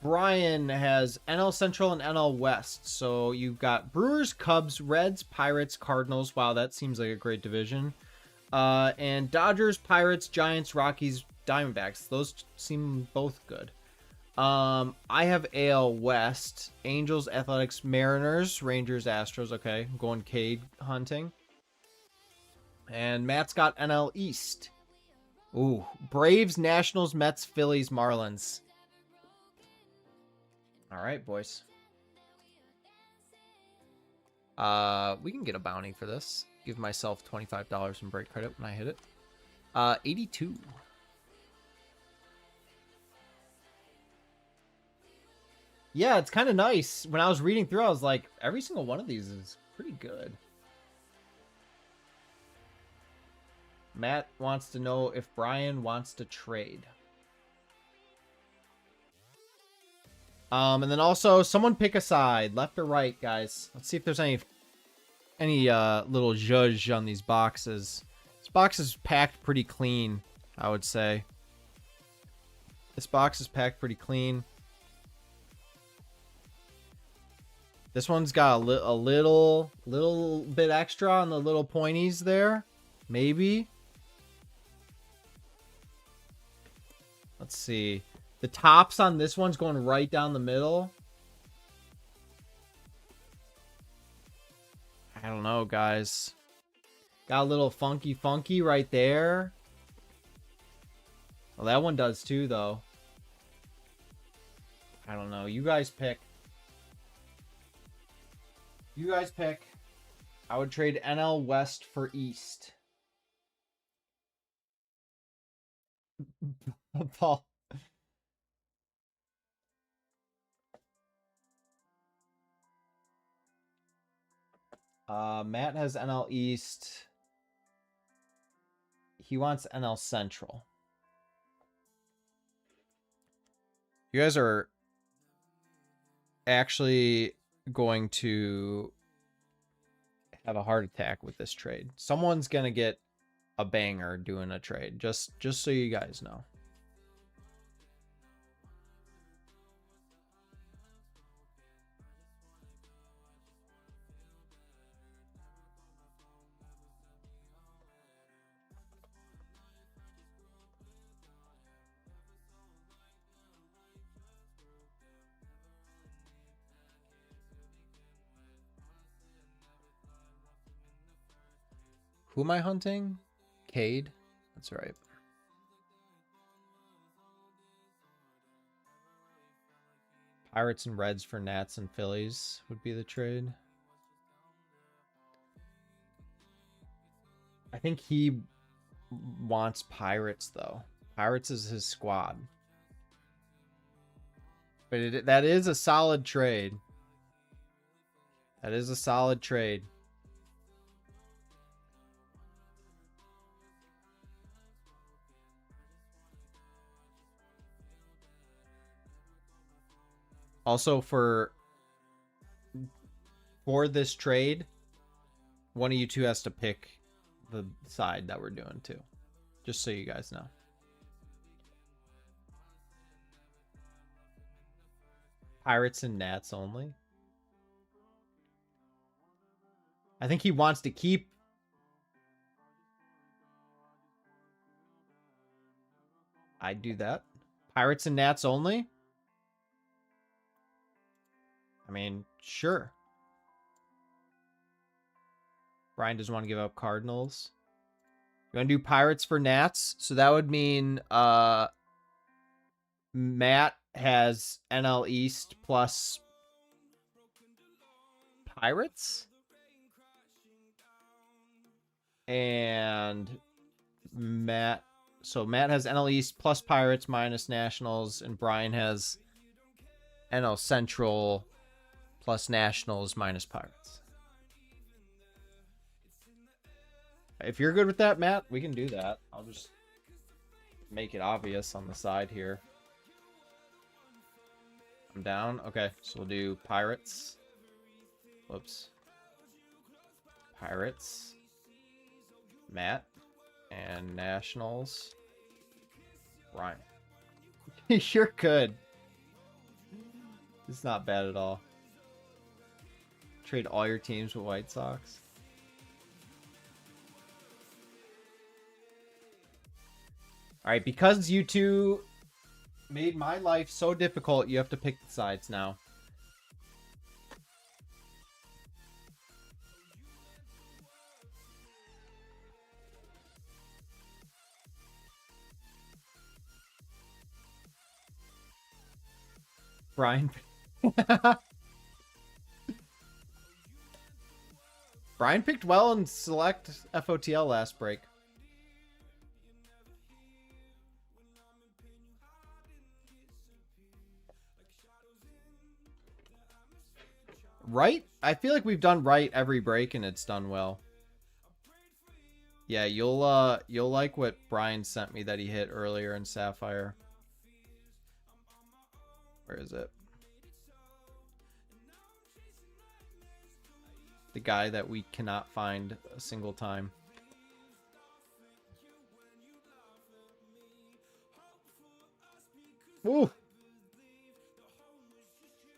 [SPEAKER 1] Brian has NL Central and NL West. So you've got Brewers, Cubs, Reds, Pirates, Cardinals. Wow, that seems like a great division. And Dodgers, Pirates, Giants, Rockies, Diamondbacks. Those seem both good. I have AL West, Angels, Athletics, Mariners, Rangers, Astros. Okay, I'm going Cade hunting. And Matt's got NL East. Ooh, Braves, Nationals, Mets, Phillies, Marlins. All right, boys. We can get a bounty for this. Give myself $25 in break credit when I hit it. 82. Yeah, it's kind of nice. When I was reading through, I was like, every single one of these is pretty good. Matt wants to know if Brian wants to trade. And then also, someone pick a side, left or right, guys. Let's see if there's any little zhuzh on these boxes. This box is packed pretty clean, I would say. This box is packed pretty clean. This one's got a little bit extra on the little pointies there. Maybe. Let's see. The tops on this one's going right down the middle. I don't know, guys. Got a little funky right there. Well, that one does too, though. I don't know. You guys pick. You guys pick. I would trade NL West for East. Paul. Matt has NL East. He wants NL Central. You guys are actually going to have a heart attack with this trade. Someone's going to get a banger doing a trade. Just so you guys know. Who am I hunting? Cade? That's right. Pirates and Reds for Nats and Phillies would be the trade. I think he wants Pirates, though. Pirates is his squad. But that is a solid trade. That is a solid trade. Also, for this trade, one of you two has to pick the side that we're doing too. Just so you guys know. Pirates and Nats only. I think he wants to keep. I'd do that. Pirates and Nats only. I mean, sure. Brian doesn't want to give up Cardinals. You want to do Pirates for Nats? So that would mean Matt has NL East plus Pirates. And Matt has NL East plus Pirates minus Nationals, and Brian has NL Central plus Nationals minus Pirates. If you're good with that, Matt, we can do that. I'll just make it obvious on the side here. I'm down. Okay, so we'll do Pirates. Whoops. Pirates. Matt. And Nationals. Ryan. You're good. It's not bad at all. Trade all your teams with White Sox. Alright, because you two made my life so difficult, you have to pick the sides now. Brian. Brian picked well in select FOTL last break. Right? I feel like we've done right every break and it's done well. Yeah, you'll like what Brian sent me that he hit earlier in Sapphire. Where is it? The guy that we cannot find a single time. Woo!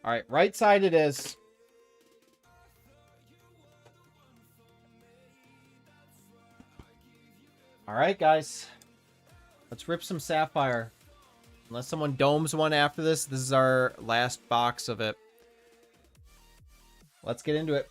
[SPEAKER 1] Alright, right side it is. Alright, guys. Let's rip some Sapphire. Unless someone domes one after this, this is our last box of it. Let's get into it.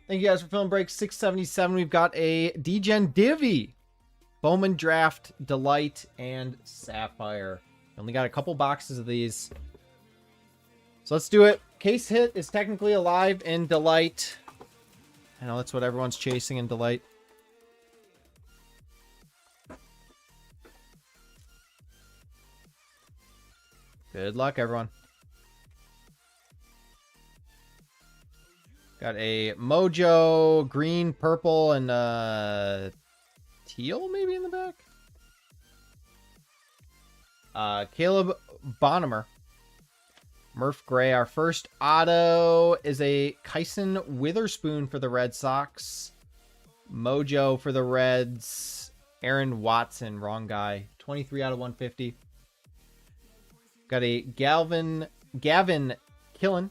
[SPEAKER 1] Thank you guys for filling break 677. We've got a Degen Divvy, Bowman Draft, Delight, and Sapphire. Only got a couple boxes of these. So let's do it. Case hit is technically alive in Delight. I know that's what everyone's chasing in Delight. Good luck, everyone. Got a Mojo, green, purple, and teal maybe in the back. Caleb Bonham. Murph Gray. Our first auto is a Kyson Witherspoon for the Red Sox. Mojo for the Reds. Aaron Watson, wrong guy. 23 out of 150. Got a Gavin Killen.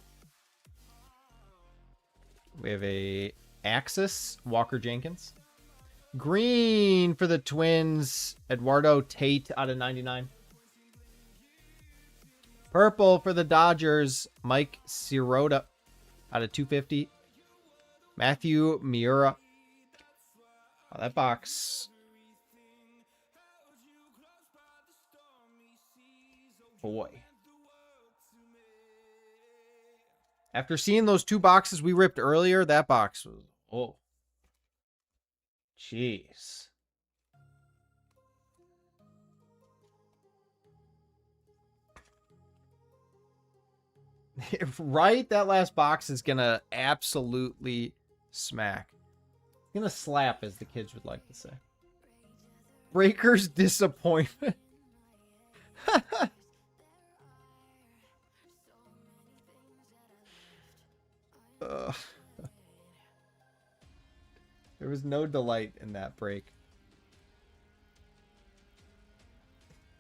[SPEAKER 1] We have a Axis, Walker Jenkins. Green for the Twins, Eduardo Tate out of 99. Purple for the Dodgers. Mike Sirota out of 250. Matthew Miura. Oh, that box. Boy. After seeing those two boxes we ripped earlier, that box was... Oh. Jeez. Right? That last box is going to absolutely smack. Gonna slap, as the kids would like to say. Breaker's disappointment. There was no delight in that break.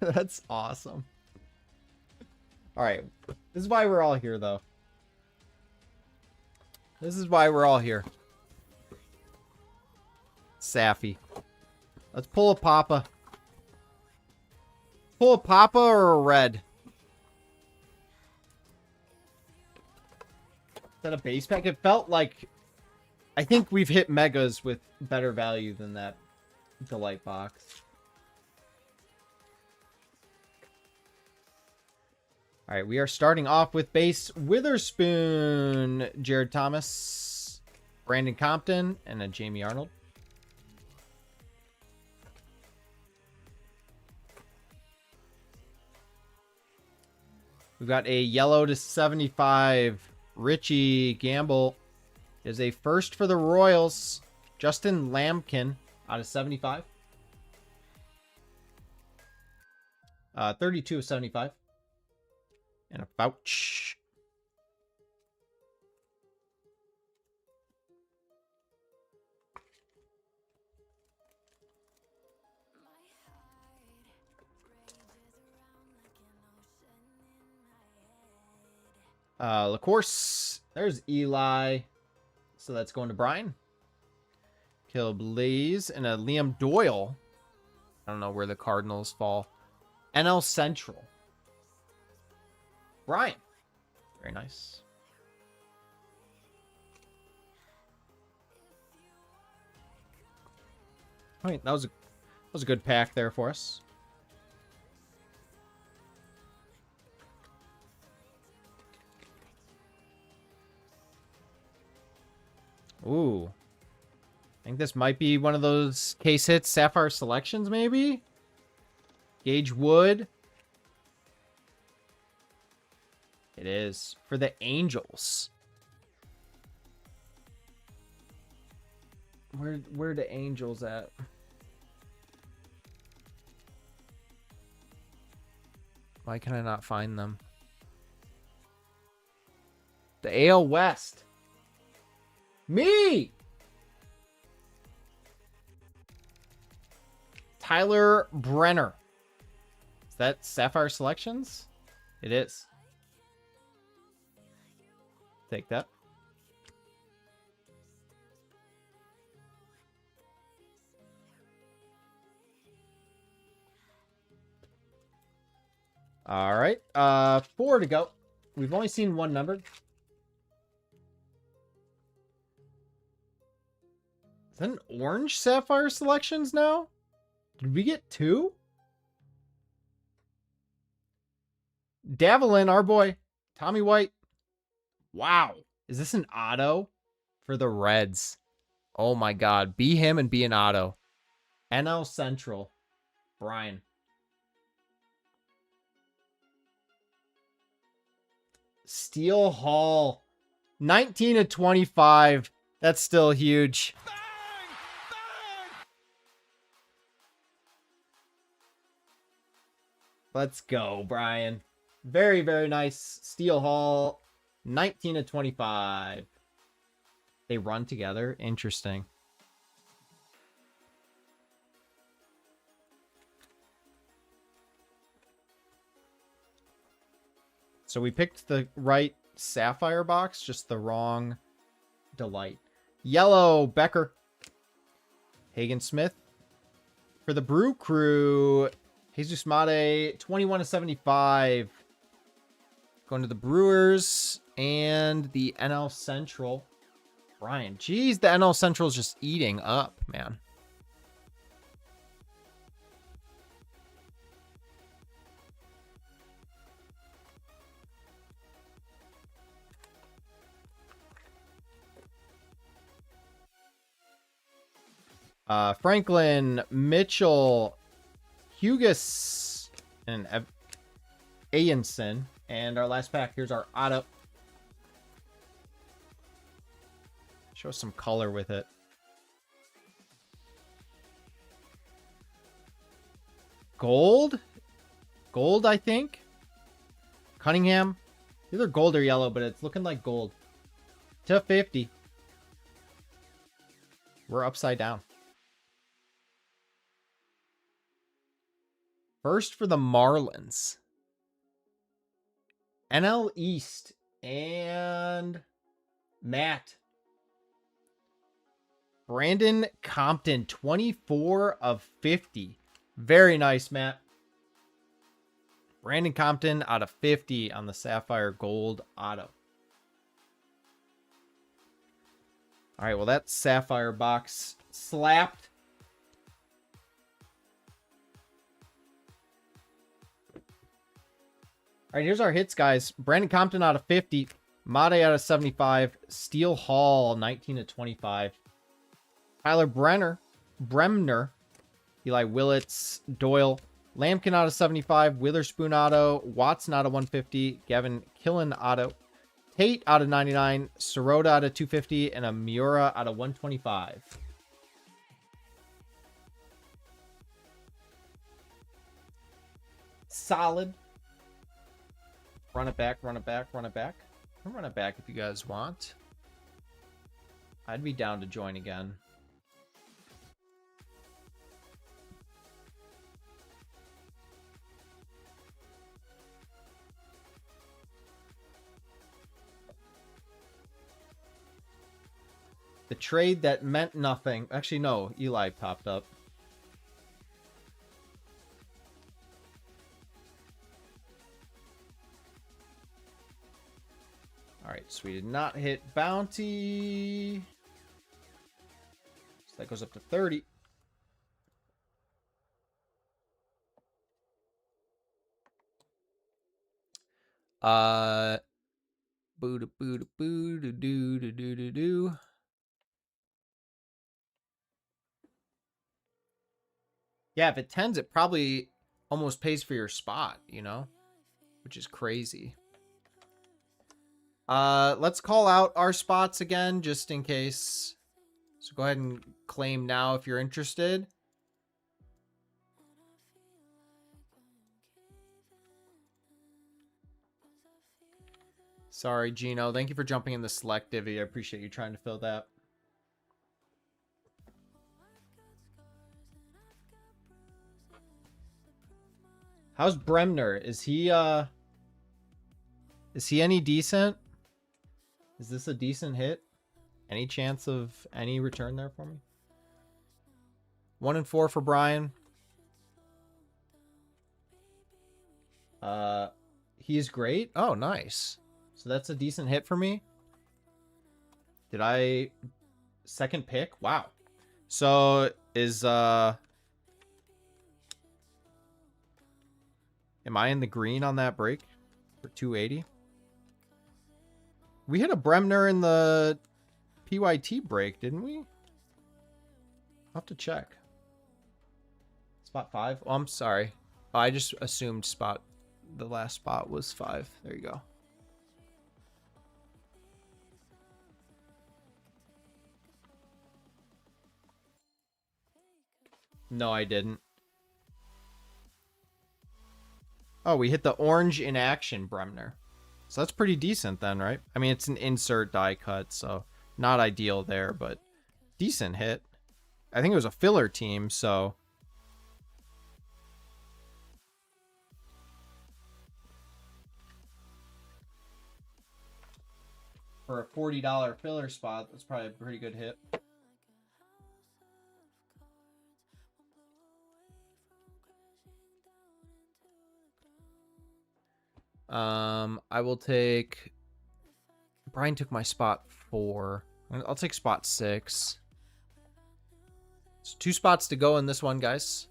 [SPEAKER 1] That's awesome. Alright. This is why we're all here, though. This is why we're all here. Saffy. Let's pull a Papa. Pull a Papa or a red? Is that a base pack? It felt like... I think we've hit megas with better value than that delight box. Alright, we are starting off with base Witherspoon, Jared Thomas, Brandon Compton, and a Jamie Arnold. We've got a yellow to 75. Richie Gamble is a first for the Royals. Justin Lambkin out of 75. 32 of 75. And a Fouch. LaCourse. There's Eli. So that's going to Brian. Kill Blaze and a Liam Doyle. I don't know where the Cardinals fall. NL Central. Brian. Very nice. All right, that was a good pack there for us. Ooh. I think this might be one of those case hits, Sapphire Selections, maybe? Gage Wood. It is. For the Angels. Where the Angels at? Why can I not find them? The AL West. Me! Tyler Brenner. Is that Sapphire Selections? It is. Take that. All right. 4 to go. We've only seen one number. Is that an orange Sapphire Selections now? Did we get 2? Davelin, our boy. Tommy White. Wow. Is this an auto for the Reds? Oh my God. Be him and be an auto. NL Central. Brian. Steel Hall. 19 of 25. That's still huge. Bang! Bang! Let's go, Brian. Very, very nice. Steel Hall. 19 of 25. They run together. Interesting. So we picked the right Sapphire box, just the wrong Delight. Yellow, Becker. Hagen Smith. For the Brew Crew, Jesus Mate, 21 of 75. Going to the Brewers and the NL Central. Brian, geez, the NL Central is just eating up, man. Franklin, Mitchell, Hughes, and Ayenson. And our last pack, here's our auto. Show some color with it. Gold? Gold, I think. Cunningham. Either gold or yellow, but it's looking like gold. To 50. We're upside down. First for the Marlins. NL East and Matt. Brandon Compton, 24 of 50. Very nice, Matt. Brandon Compton out of 50 on the Sapphire Gold Auto. All right, well, that Sapphire box slapped. All right, here's our hits, guys. Brandon Compton out of 50. Mate out of 75. Steele Hall, 19 of 25. Tyler Bremner. Eli Willits, Doyle. Lampkin out of 75. Witherspoon auto. Watson out of 150. Gavin Killen auto. Tate out of 99. Sirota out of 250. And a Miura out of 125. Solid. Run it back, run it back, run it back. I'll run it back if you guys want. I'd be down to join again. The trade that meant nothing. Actually, no. Eli popped up. All right, so we did not hit bounty. So that goes up to 30. Boo da boo da boo da doo da doo da doo. Yeah, if it tens, it probably almost pays for your spot, you know, which is crazy. Let's call out our spots again, just in case. So go ahead and claim now if you're interested. Sorry, Gino. Thank you for jumping in the select divvy. I appreciate you trying to fill that. How's Bremner? Is he any decent? Is this a decent hit? Any chance of any return there for me? 1 and 4 for Brian. He's great. Oh, nice. So that's a decent hit for me. Did I second pick? Wow. So is am I in the green on that break for 280? We hit a Bremner in the PYT break, didn't we? I'll have to check. Spot 5? Oh, I'm sorry. Oh, I just assumed the last spot was 5. There you go. No, I didn't. Oh, we hit the orange in action Bremner. So that's pretty decent then, right? I mean, it's an insert die cut, so not ideal there, but decent hit. I think it was a filler team, so... For a $40 filler spot, that's probably a pretty good hit. I will take... Brian took my spot 4. I'll take spot 6. So 2 spots to go in this one, guys.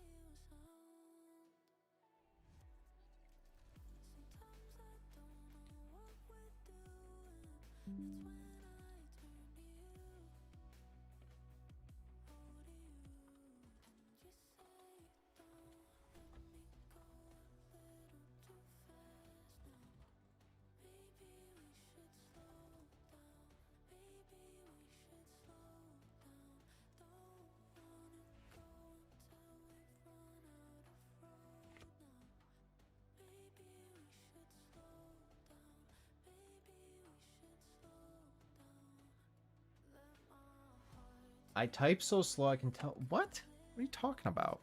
[SPEAKER 1] I type so slow I can tell. What? What are you talking about?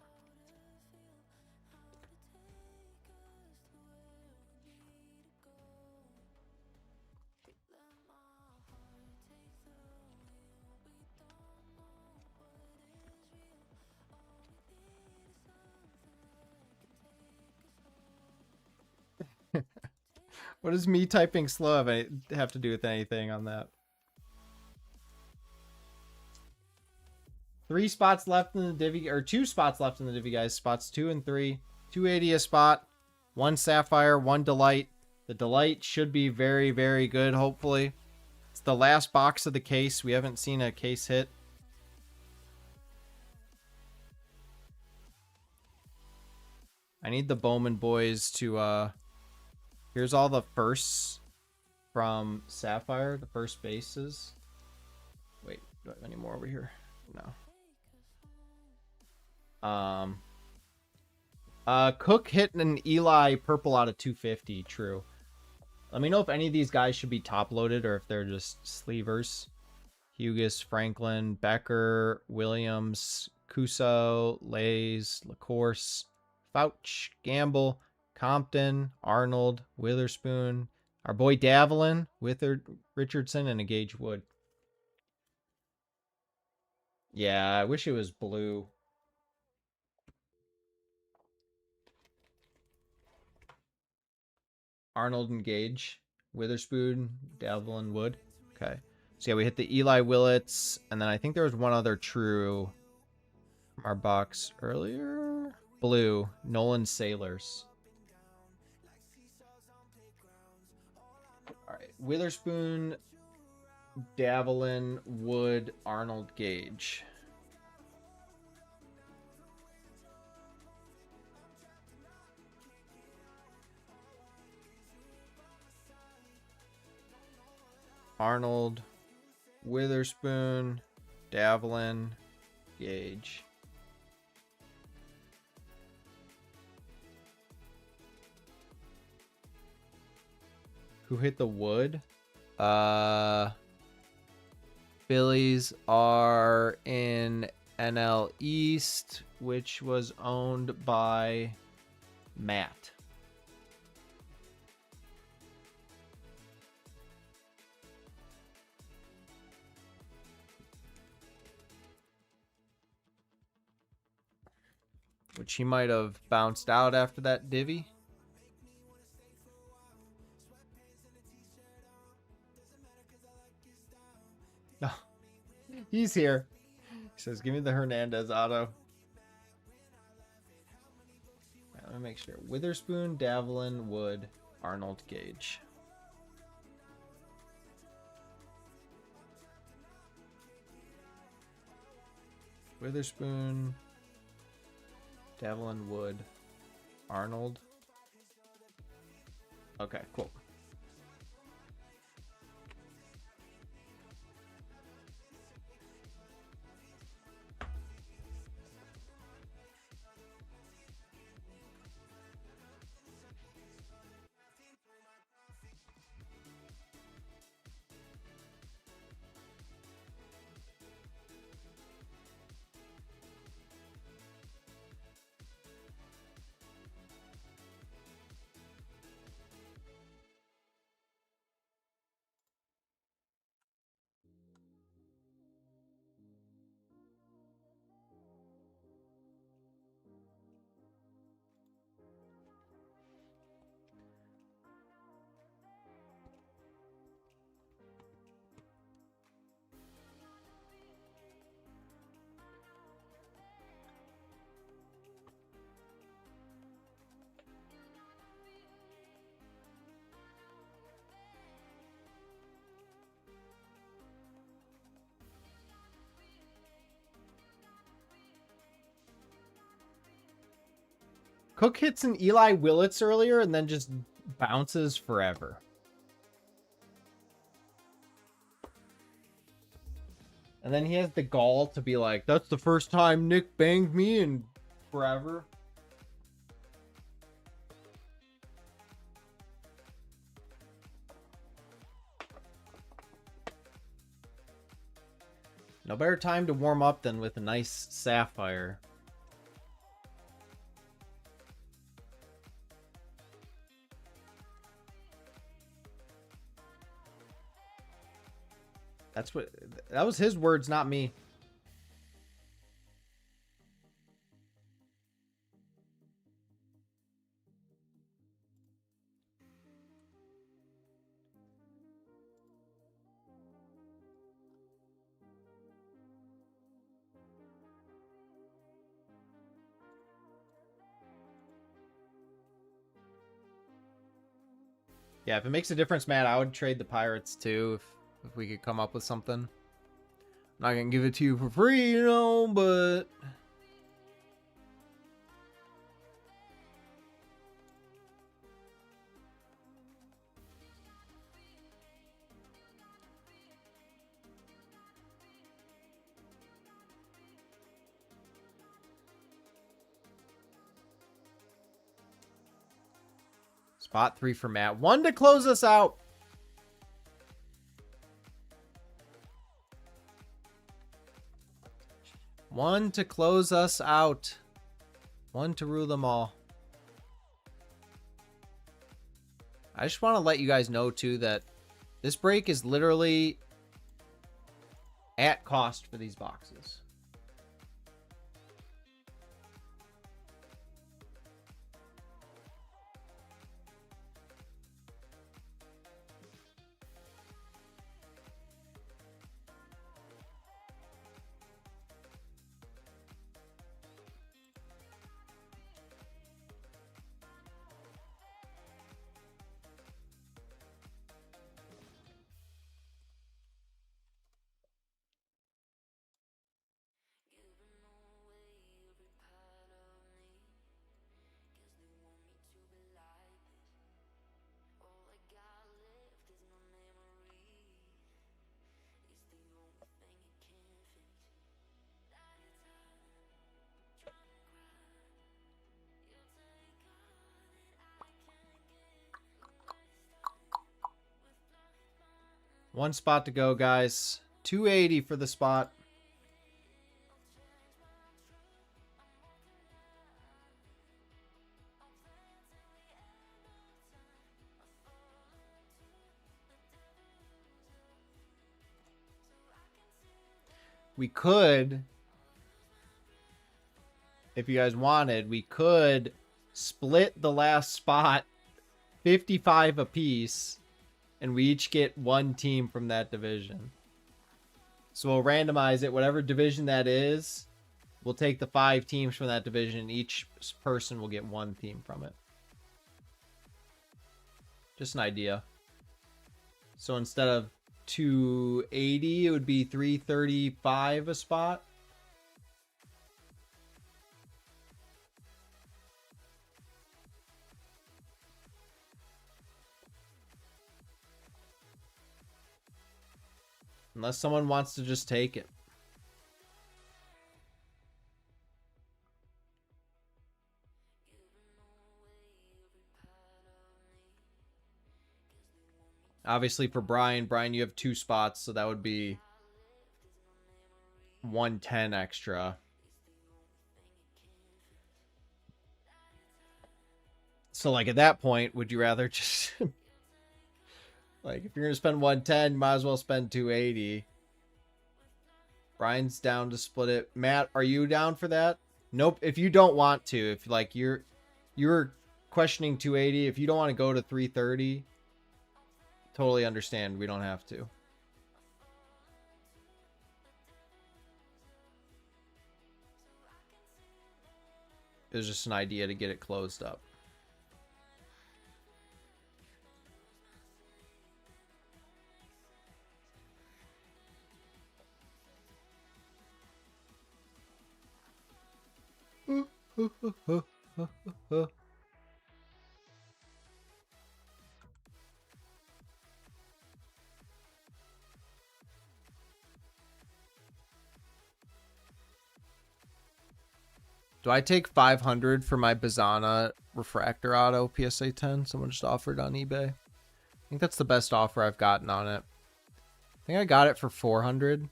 [SPEAKER 1] What does me typing slow have to do with anything on that? 3 spots left in the divvy, or 2 spots left in the divvy, guys. Spots 2 and 3. 280 a spot. 1 sapphire, 1 delight. The delight should be very, very good, hopefully. It's the last box of the case. We haven't seen a case hit. I need the Bowman boys to, here's all the firsts from Sapphire, the first bases. Wait, do I have any more over here? No. Cook hit an Eli purple out of 250, true. Let me know if any of these guys should be top loaded or if they're just sleevers. Hughes, Franklin, Becker, Williams, Cuso, Lays, LaCourse, Fouch, Gamble, Compton, Arnold, Witherspoon, our boy Davelin, Richardson, and a Gage Wood. Yeah, I wish it was blue. Arnold and Gage, Witherspoon, Davelin, Wood. Okay. So yeah, we hit the Eli Willits, and then I think there was one other true from our box earlier. Blue, Nolan Sailors. All right, Witherspoon, Davelin, Wood, Arnold, Gage. Arnold, Witherspoon, Davelin, Gage. Who hit the Wood? Phillies are in NL East, which was owned by Matt. Which he might have bounced out after that divvy. Oh, he's here. He says, give me the Hernandez auto. Right, let me make sure. Witherspoon, Davelin, Wood, Arnold, Gage. Witherspoon, Davelin, Wood, Arnold. Okay, cool. Cook hits an Eli Willits earlier and then just bounces forever. And then he has the gall to be like, that's the first time Nick banged me in forever. No better time to warm up than with a nice sapphire. That was his words, not me. Yeah, if it makes a difference, Matt, I would trade the Pirates too if we could come up with something. I'm not gonna give it to you for free, you know, but spot 3 for Matt. 1 to close us out. One to close us out. 1 to rule them all. I just want to let you guys know, too, that this break is literally at cost for these boxes. One spot to go, guys. 280 for the spot. We could, if you guys wanted, we could split the last spot 55 apiece, and we each get 1 team from that division. So we'll randomize it. Whatever division that is, we'll take the 5 teams from that division. Each person will get 1 team from it. Just an idea. So instead of 280, it would be 335 a spot. Unless someone wants to just take it. Obviously for Brian, you have 2 spots, so that would be 110 extra. So like at that point, would you rather just like if you're gonna spend 110, you might as well spend 280. Brian's down to split it. Matt, are you down for that? Nope. If you don't want to, if like you're questioning 280, if you don't want to go to 330, totally understand. We don't have to. It was just an idea to get it closed up. Do I take 500 for my Bizana Refractor Auto PSA 10? Someone just offered on eBay. I think that's the best offer I've gotten on it. I think I got it for 400.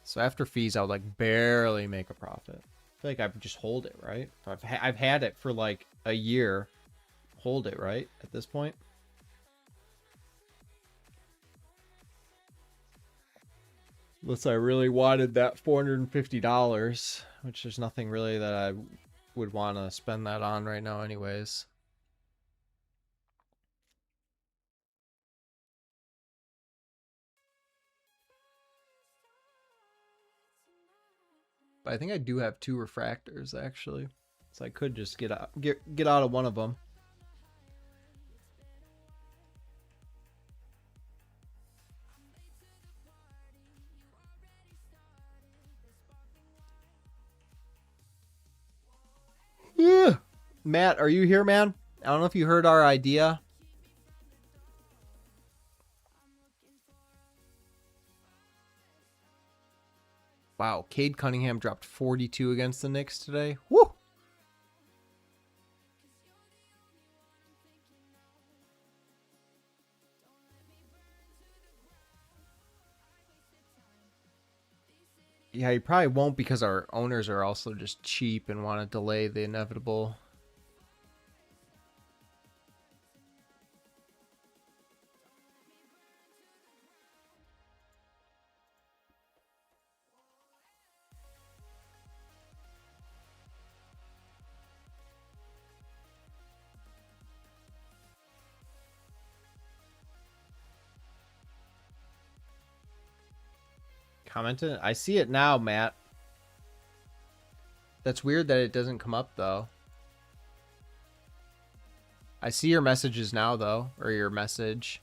[SPEAKER 1] So after fees, I would like barely make a profit. I feel like I would just hold it, right? I've had it for like a year. Hold it, right? At this point. Unless I really wanted that $450, which there's nothing really that I would want to spend that on right now anyways. But I think I do have 2 refractors actually. So I could just get out of one of them. Matt, are you here, man? I don't know if you heard our idea. Wow, Cade Cunningham dropped 42 against the Knicks today. Woo! Yeah, he probably won't because our owners are also just cheap and want to delay the inevitable. Commented? I see it now, Matt. That's weird that it doesn't come up, though. I see your messages now, though. Or your message.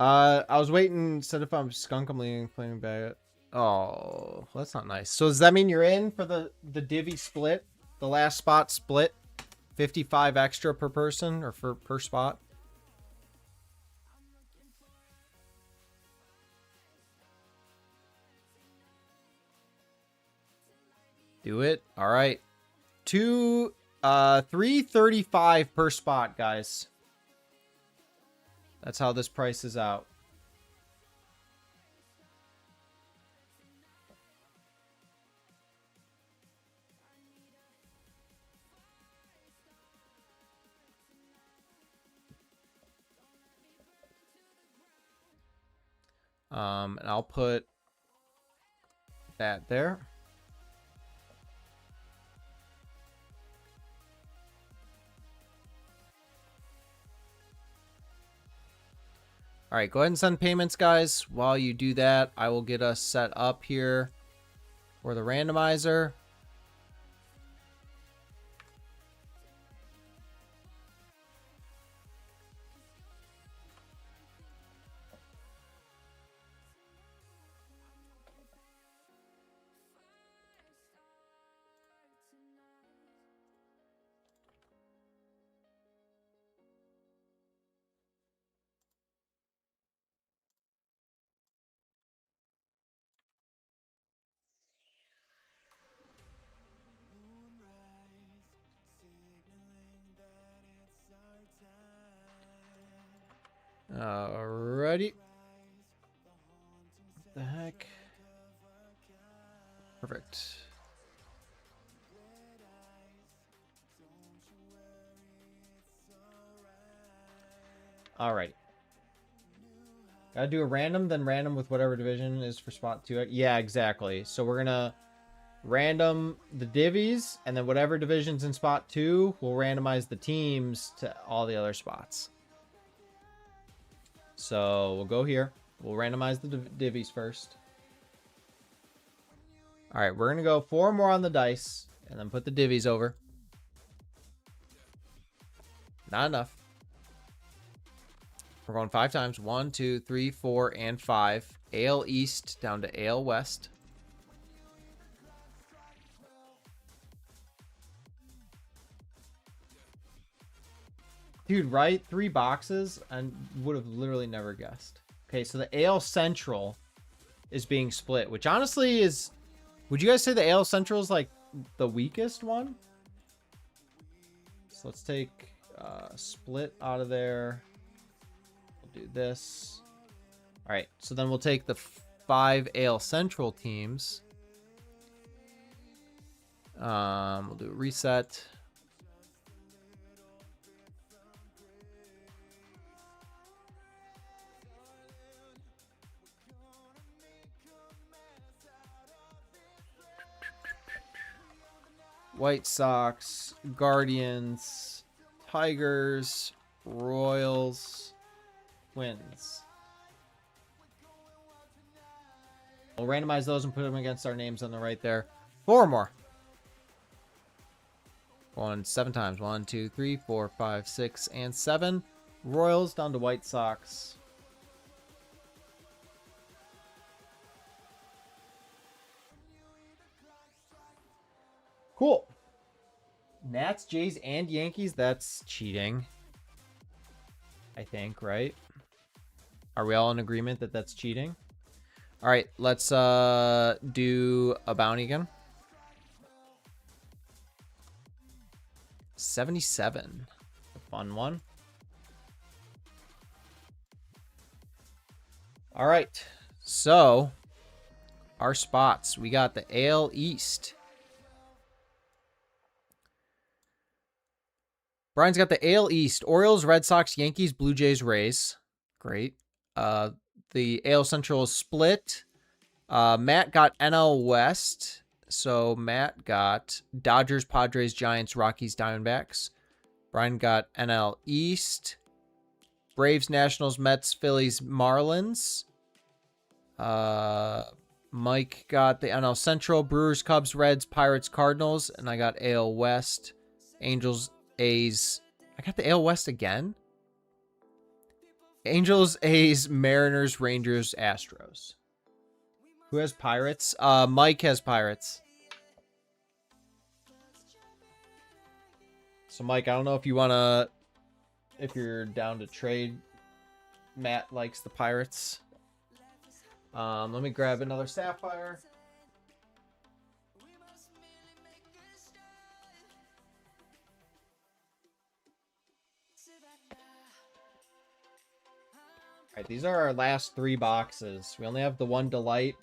[SPEAKER 1] I was waiting, said if I'm skunkumly playing back. Oh, that's not nice. So does that mean you're in for the divvy split? The last spot split? 55 extra per person or per spot? Do it. All right. 335 per spot, guys. That's how this price is out. And I'll put that there. All right, go ahead and send payments, guys. While you do that, I will get us set up here for the randomizer. Alrighty. What the heck? Perfect. Alright. Gotta do a random, then random with whatever division is for spot 2. Yeah, exactly. So we're gonna random the divvies, and then whatever division's in spot 2, we'll randomize the teams to all the other spots. So we'll go here. We'll randomize the divvies first. All right, we're going to go 4 more on the dice and then put the divvies over. Not enough. We're going 5 times. 1, 2, 3, 4, and 5. AL East down to AL West. Dude, right? 3 boxes and would have literally never guessed. Okay, so the AL Central is being split, which honestly is... Would you guys say the AL Central is like the weakest one? So let's take split out of there. We'll do this. All right, so then we'll take the 5 AL Central teams. We'll do a reset. White Sox, Guardians, Tigers, Royals, Twins. We'll randomize those and put them against our names on the right there. 4 more. Going 7 times. 1, 2, 3, 4, 5, 6, and 7. Royals down to White Sox. Cool. Nats, Jays, and Yankees. That's cheating. I think, right? Are we all in agreement that that's cheating? All right, let's do a bounty again. 77. A fun one. All right. So, our spots. We got the AL East. Brian's got the AL East. Orioles, Red Sox, Yankees, Blue Jays, Rays. Great. The AL Central is split. Matt got NL West. So Matt got Dodgers, Padres, Giants, Rockies, Diamondbacks. Brian got NL East. Braves, Nationals, Mets, Phillies, Marlins. Mike got the NL Central. Brewers, Cubs, Reds, Pirates, Cardinals. And I got AL West. Angels, A's. I got the AL West again. Angels, A's, Mariners, Rangers, Astros. Who has Pirates? Mike has Pirates. So Mike, I don't know if you want to, if you're down to trade. Matt likes the Pirates. Let me grab another Sapphire. All right, these are our last 3 boxes. We only have the 1 Delight.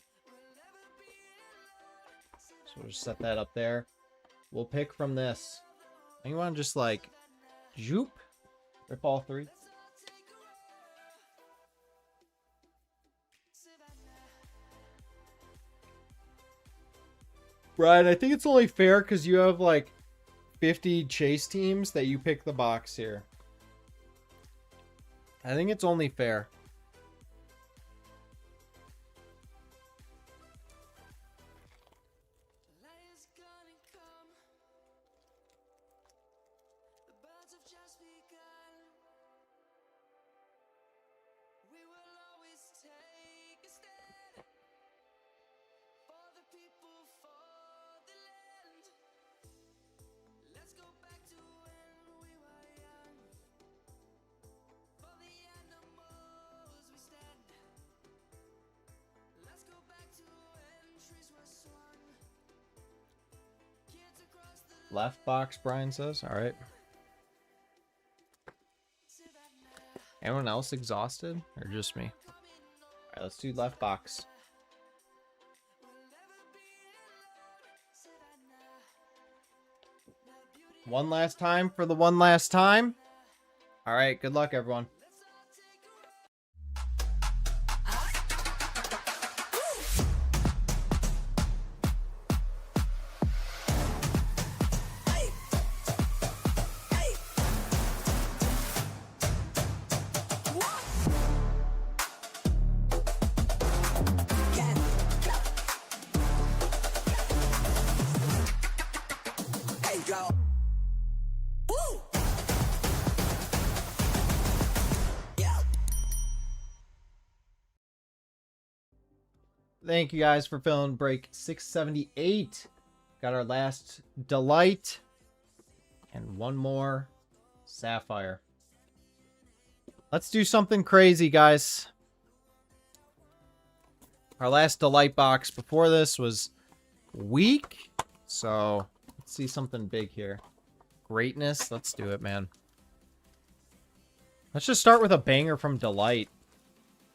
[SPEAKER 1] So we'll just set that up there. We'll pick from this. You want to just like, zoop, rip all 3. Brian, I think it's only fair because you have like 50 chase teams that you pick the box here. I think it's only fair. Left box, Brian says. All right. Anyone else exhausted or just me? All right, let's do left box. One last time for the one last time. All right, good luck, everyone. Thank you guys for filling break 678. Got our last Delight. And one more Sapphire. Let's do something crazy, guys. Our last Delight box before this was weak. So, let's see something big here. Greatness. Let's do it, man. Let's just start with a banger from Delight.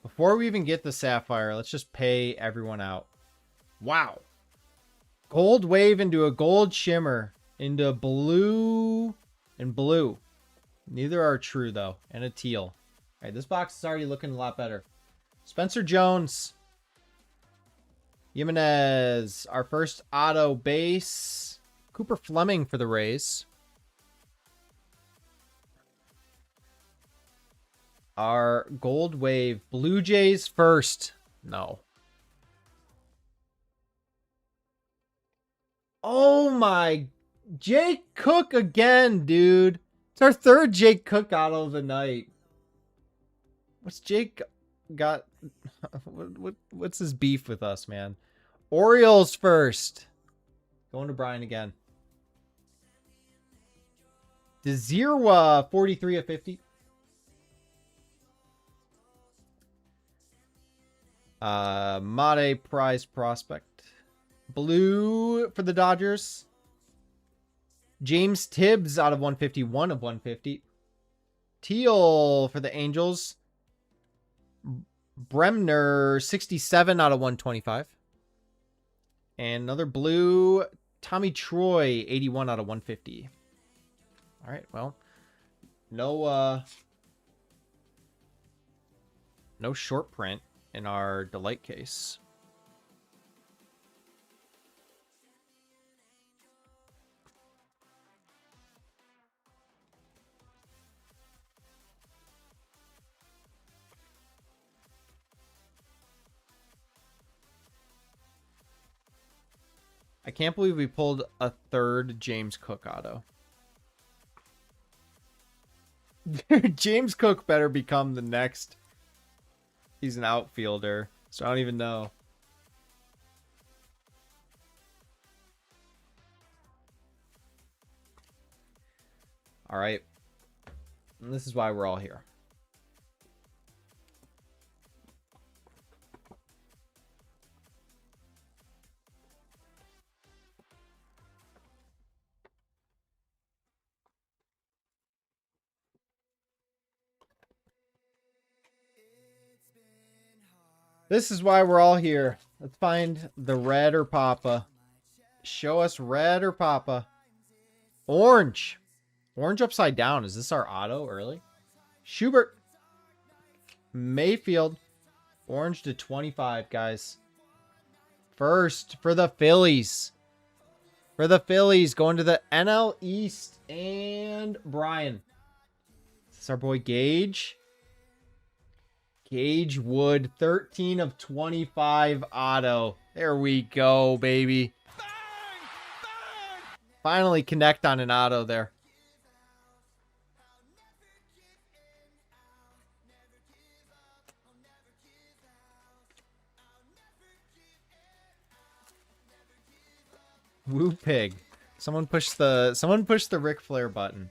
[SPEAKER 1] Before we even get the Sapphire, let's just pay everyone out. Wow. Gold wave into a gold shimmer. Into blue and blue. Neither are true, though. And a teal. All right, this box is already looking a lot better. Spencer Jones. Jimenez. Our first auto base. Cooper Fleming for the Rays. Our gold wave. Blue Jays first. No. Oh my. Jake Cook again, dude. It's our third Jake Cook auto of the night. What's Jake got? What's his beef with us, man? Orioles first. Going to Brian again. Dezirwa, 43 of 50. Mate prize prospect. Blue for the Dodgers. James Tibbs out of 151 of 150. Teal for the Angels. Bremner, 67 out of 125. And another blue, Tommy Troy, 81 out of 150. All right, well, no short print in our Delight case. I can't believe we pulled a third James Cook auto. James Cook better become the next. He's an outfielder, so I don't even know. All right. And this is why we're all here. This is why we're all here. Let's find the red or Papa. Show us red or Papa. Orange. Orange upside down. Is this our auto early? Schubert. Mayfield. Orange to 25, guys. First for the Phillies. For the Phillies. Going to the NL East. And Brian. Is this our boy Gage? Gage Wood, 13 of 25 auto. There we go, baby. Bang! Bang! Finally connect on an auto there. Woo pig. Someone push the Ric Flair button.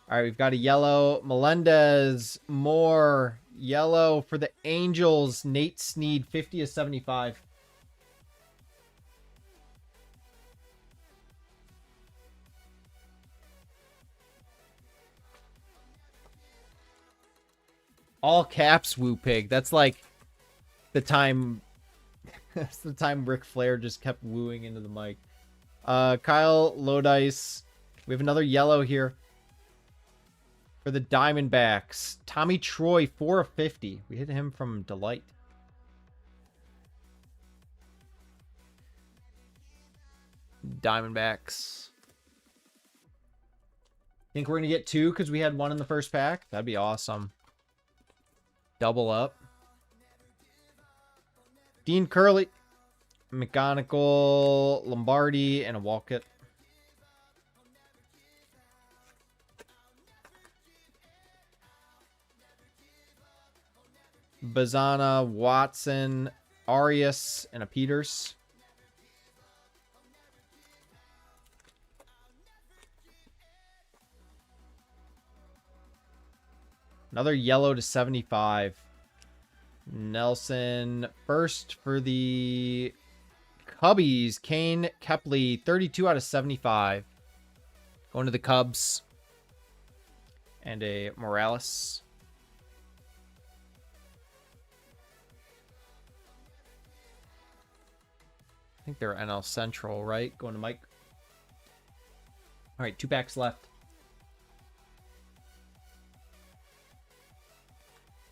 [SPEAKER 1] All right, we've got a yellow. Melendez, Moore, yellow for the Angels. Nate Snead, 50 of 75. All caps, Woo Pig. That's like the time. That's the time Ric Flair just kept wooing into the mic. Kyle Lodice. We have another yellow here. For the Diamondbacks, Tommy Troy, 4 of 50. We hit him from Delight. Diamondbacks. Think we're going to get two because we had one in the first pack? That'd be awesome. Double up. Dean Curley. McGonigal, Lombardi, and a Walcott. Bazana, Watson, Arias, and a Peters. Another yellow to 75. Nelson. First for the Cubbies. Kane Kepley, 32 out of 75. Going to the Cubs. And a Morales. I think they're NL Central, right? Going to Mike. All right, 2 packs left.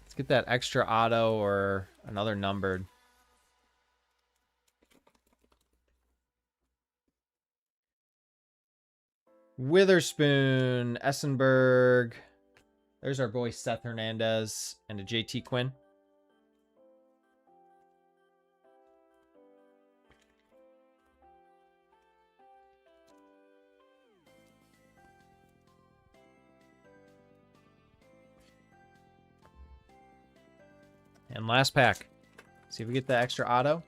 [SPEAKER 1] Let's get that extra auto or another numbered. Witherspoon, Essenberg. There's our boy Seth Hernandez and a JT Quinn. And last pack. See if we get the extra auto.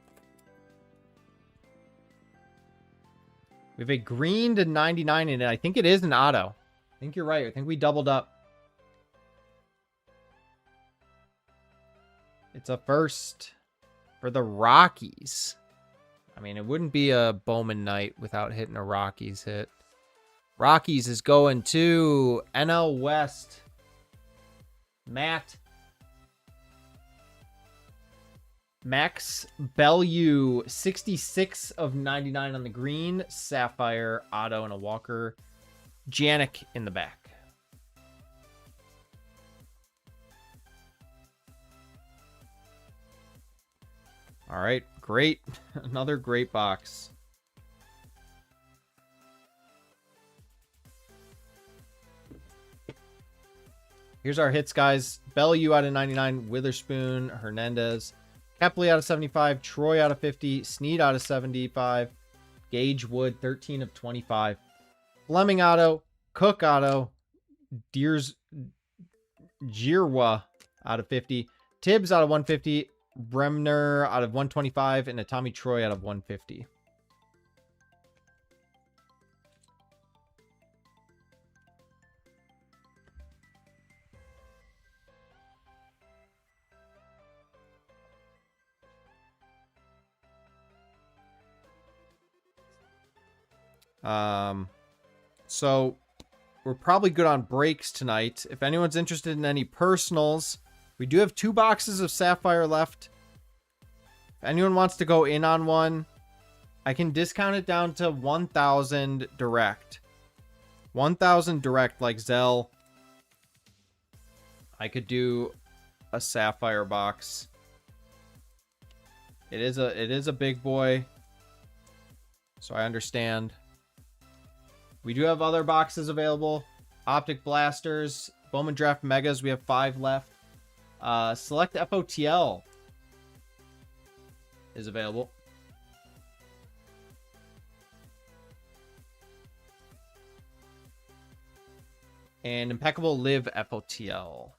[SPEAKER 1] We have a green to 99 in it. I think it is an auto. I think you're right. I think we doubled up. It's a first for the Rockies. I mean, it wouldn't be a Bowman night without hitting a Rockies hit. Rockies is going to NL West. Max Bellew, 66 of 99 on the green. Sapphire, auto, and a Walker. Janik in the back. All right, great. Another great box. Here's our hits, guys. Bellew out of 99. Witherspoon, Hernandez. Kepley out of 75. Troy out of 50. Snead out of 75. Gage Wood, 13 of 25. Fleming auto. Cook auto. Jirwa out of 50. Tibbs out of 150. Bremner out of 125. And a Tommy Troy out of 150. So we're probably good on breaks tonight. If anyone's interested in any personals, we do have 2 boxes of Sapphire left. If anyone wants to go in on one, I can discount it down to 1,000 direct. 1,000 direct like Zell. I could do a Sapphire box. It is a big boy. So I understand. We do have other boxes available. Optic Blasters, Bowman Draft Megas. We have 5 left. Select FOTL is available. And Impeccable Live FOTL.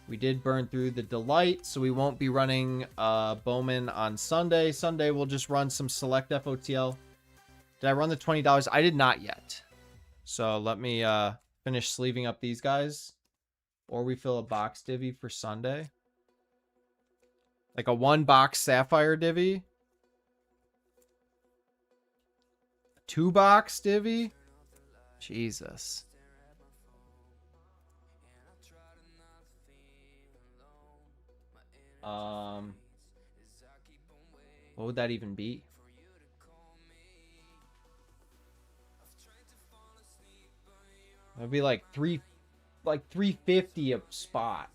[SPEAKER 1] We did burn through the Delight, so we won't be running Bowman on Sunday. Sunday, we'll just run some Select FOTL. Did I run the $20? I did not yet. So let me finish sleeving up these guys. Or we fill a box divvy for Sunday. Like a 1-box Sapphire divvy. 2-box divvy. Jesus. What would that even be? That would be like 350 a spot.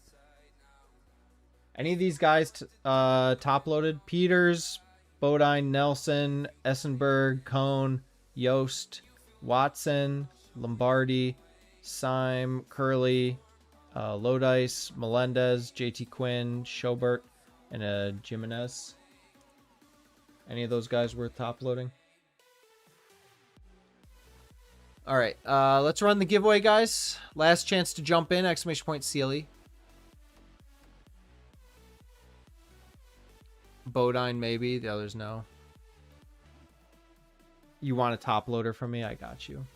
[SPEAKER 1] Any of these guys top loaded? Peters, Bodine, Nelson, Essenberg, Cone, Yost, Watson, Lombardi, Syme, Curley, Lodice, Melendez, JT Quinn, Schobert, and Jimenez. Any of those guys worth top loading? All right, let's run the giveaway, guys. Last chance to jump in! Exclamation point CLE. Bodine, maybe. The others, no. You want a top loader from me? I got you.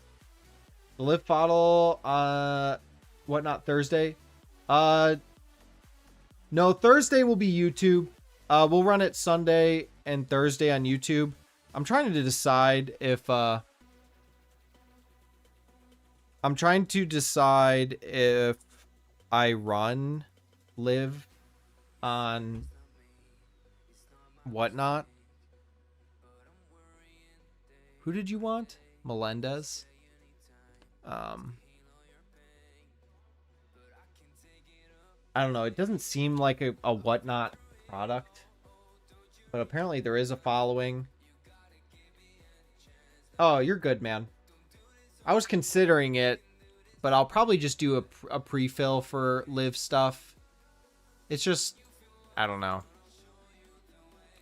[SPEAKER 1] The Live FOTL, whatnot, Thursday? No, Thursday will be YouTube. We'll run it Sunday and Thursday on YouTube. I'm trying to decide if, I run Live on whatnot. Who did you want? Melendez. I don't know. It doesn't seem like a whatnot product, but apparently there is a following. Oh, you're good, man. I was considering it, but I'll probably just do a pre-fill for Live stuff. It's just, I don't know.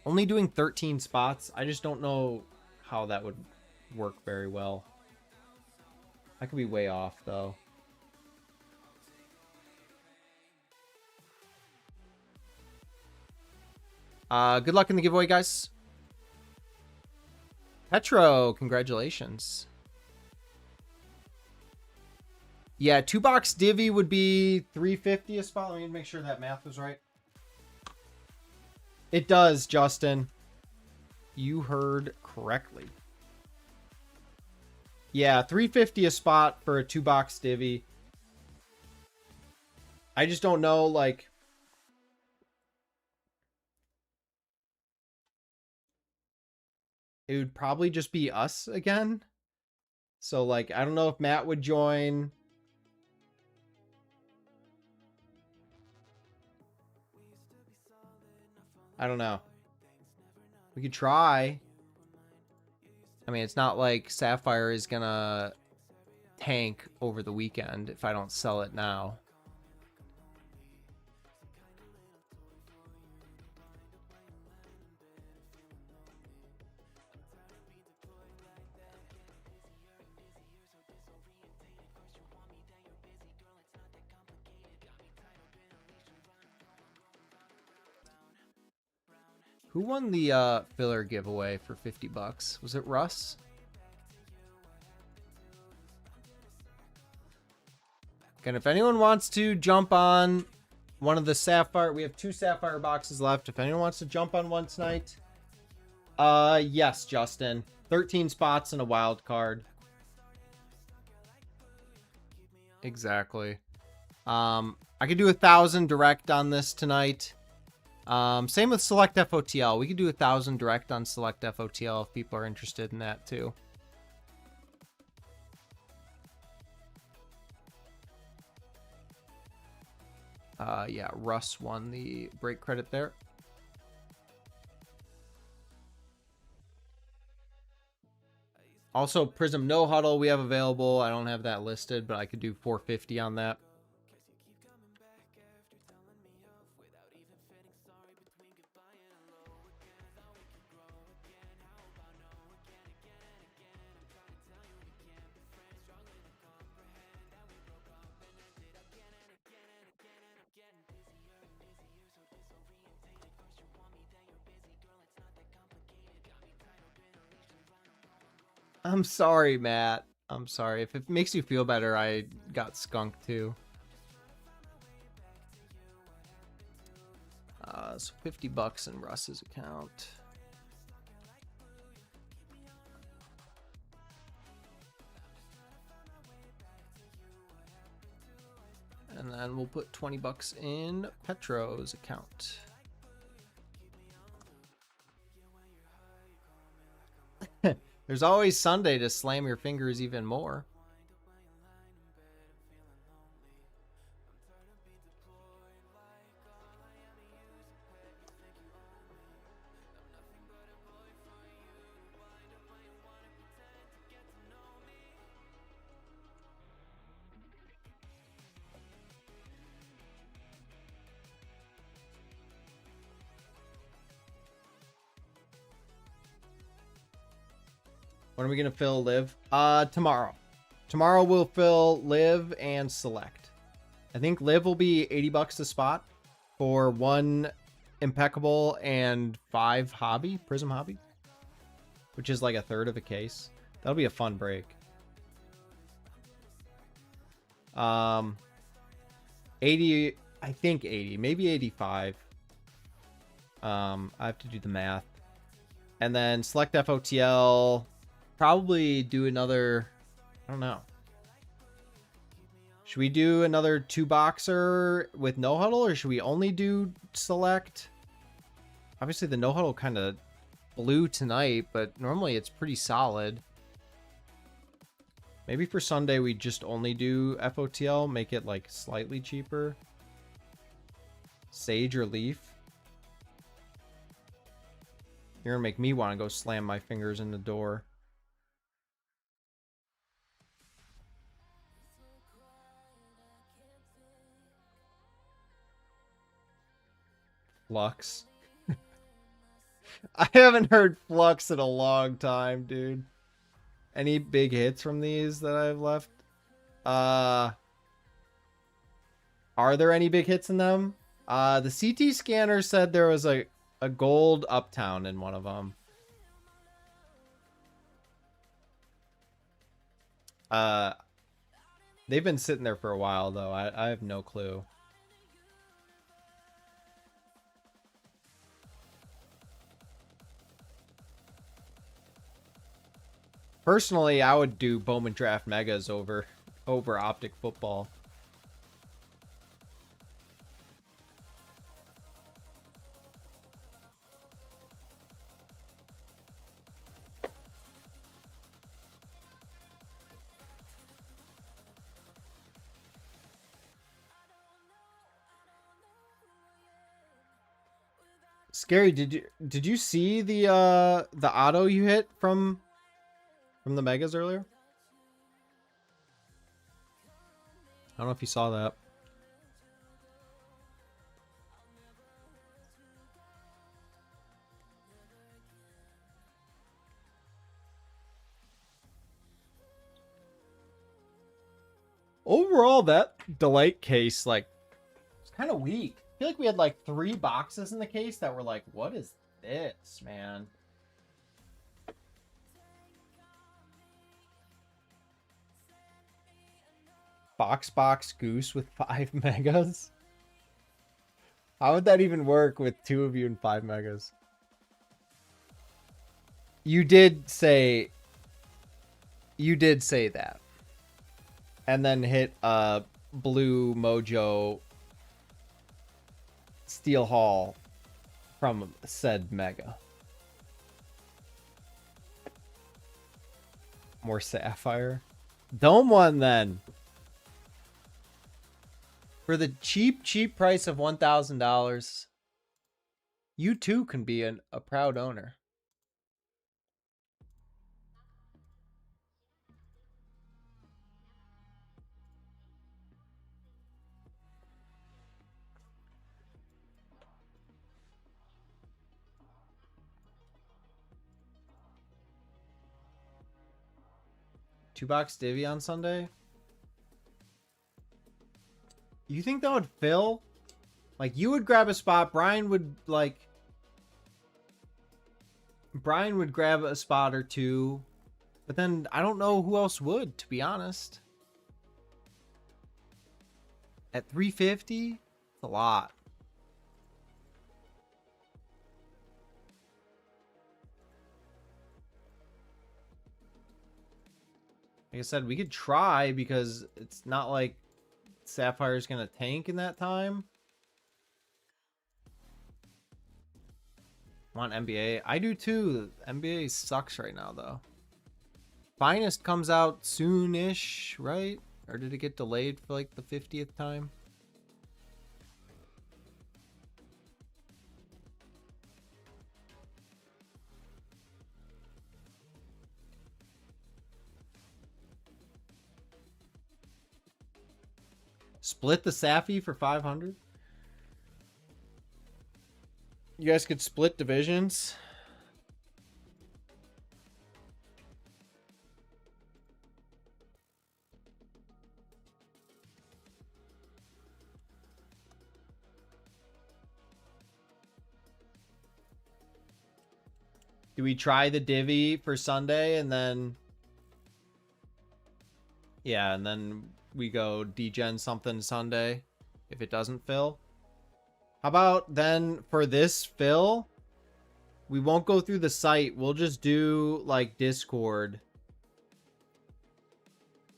[SPEAKER 1] Only doing 13 spots. I just don't know how that would work very well. I could be way off, though. Good luck in the giveaway, guys. Petro, congratulations. Yeah, 2-box divvy would be $350 a spot. Let me make sure that math was right. It does, Justin. You heard correctly. Yeah, $350 a spot for a 2-box divvy. I just don't know, like, it would probably just be us again. So, like, I don't know if Matt would join. I don't know. We could try. I mean, it's not like Sapphire is gonna tank over the weekend if I don't sell it now. Who won the filler giveaway for $50? Was it Russ? And if anyone wants to jump on one of the Sapphire, we have 2 Sapphire boxes left. If anyone wants to jump on one tonight, yes, Justin. 13 spots and a wild card. Exactly. I could do 1,000 direct on this tonight. Same with Select FOTL. We could do 1,000 direct on Select FOTL if people are interested in that too. Yeah, Russ won the break credit there. Also, Prism No Huddle we have available. I don't have that listed, but I could do 450 on that. I'm sorry, Matt. I'm sorry. If it makes you feel better, I got skunked too. So $50 in Russ's account. And then we'll put $20 in Petro's account. There's always Sunday to slam your fingers even more. When are we going to fill Live? Tomorrow. Tomorrow we'll fill Live and Select. I think Live will be $80 a spot for one Impeccable and 5 Hobby, Prism Hobby, which is like a third of a case. That'll be a fun break. 80, I think 80, maybe 85. I have to do the math. And then select FOTL, probably do another, I don't know. Should we do another 2-boxer with no huddle, or should we only do select? Obviously the no huddle kind of blew tonight, but normally it's pretty solid. Maybe for Sunday we just only do FOTL, make it like slightly cheaper. Sage or Leaf. You're gonna make me want to go slam my fingers in the door. Flux. I haven't heard Flux in a long time, dude. Any big hits from these that I've left? Are there any big hits in them? The CT scanner said there was a gold Uptown in one of them. They've been sitting there for a while, though. I have no clue. Personally, I would do Bowman Draft Megas over Optic Football. Scary, did you see the auto you hit from the Megas earlier? I don't know if you saw that. Overall, that delight case, like, it's kind of weak. I feel like we had like 3 boxes in the case that were like, what is this, man? Box Goose with 5 megas? How would that even work with 2 of you and 5 megas? You did say that. And then hit a blue Mojo Steel Hall from said mega. More Sapphire. Dome one then. For the cheap price of $1,000, you too can be a proud owner. $2 divvy on Sunday? You think that would fill? Like, you would grab a spot, Brian would grab a spot or two, but then I don't know who else would, to be honest. At 350, it's a lot. Like I said, we could try because it's not like Sapphire's gonna tank in that time. Want NBA? I do too. NBA sucks right now though. Finest comes out soonish, right? Or did it get delayed for like the 50th time? Split the Sappy for 500? You guys could split divisions. Do we try the divvy for Sunday and then... Yeah, and then we go degen something Sunday if it doesn't fill? How about then for this fill, we won't go through the site. We'll just do like Discord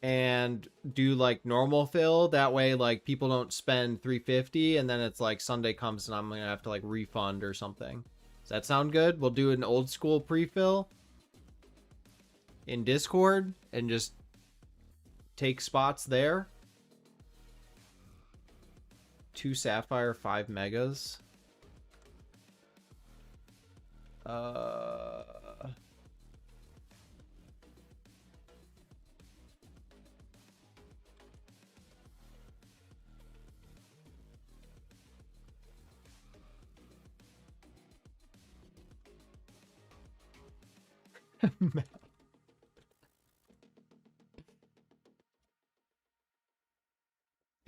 [SPEAKER 1] and do like normal fill. That way like people don't spend $350 and then it's like Sunday comes and I'm gonna have to like refund or something. Does that sound good? We'll do an old school pre-fill in Discord and just take spots there. 2 Sapphire, 5 Megas.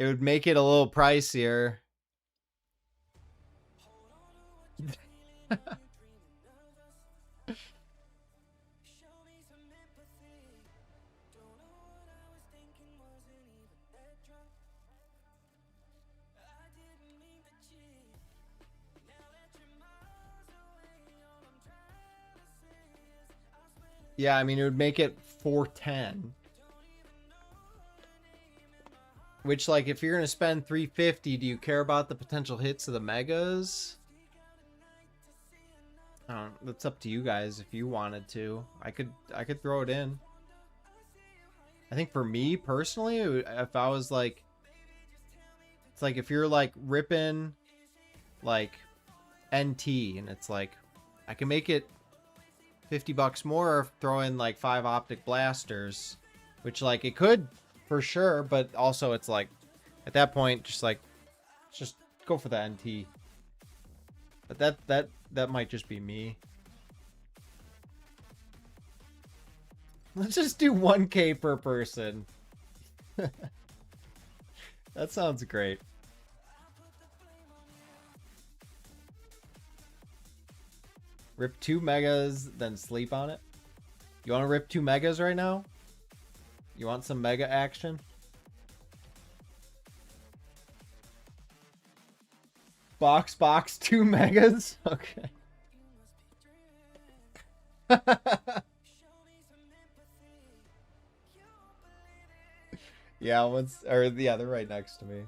[SPEAKER 1] It would make it a little pricier. Yeah, I mean, it would make it 410. Which, like, if you're going to spend 350, do you care about the potential hits of the megas? I don't know. That's up to you guys if you wanted to. I could throw it in. I think for me, personally, if I was, like... It's like, if you're, like, ripping, like, NT, and it's like, I can make it $50 more if throw in, like, 5 optic blasters. Which, like, it could... For sure, but also it's like, at that point, just like, just go for the NT. But that might just be me. Let's just do 1K per person. That sounds great. Rip 2 megas, then sleep on it. You want to rip 2 megas right now? You want some mega action? Box 2 megas? Okay. Yeah, they're right next to me.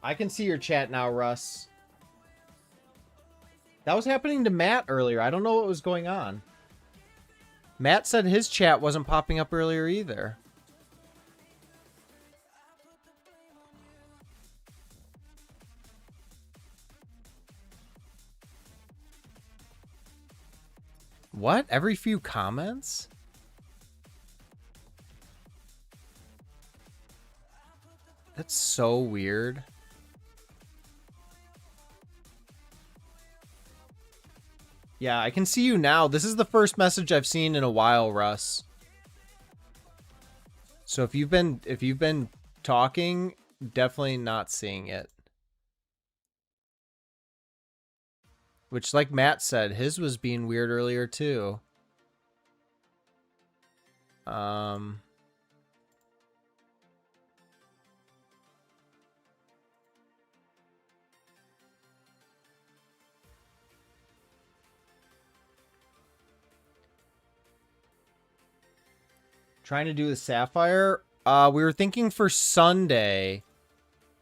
[SPEAKER 1] I can see your chat now, Russ. That was happening to Matt earlier. I don't know what was going on. Matt said his chat wasn't popping up earlier either. What? Every few comments? That's so weird. Yeah, I can see you now. This is the first message I've seen in a while, Russ. So if you've been talking, definitely not seeing it. Which, like Matt said, his was being weird earlier too. Trying to do the Sapphire. We were thinking for Sunday,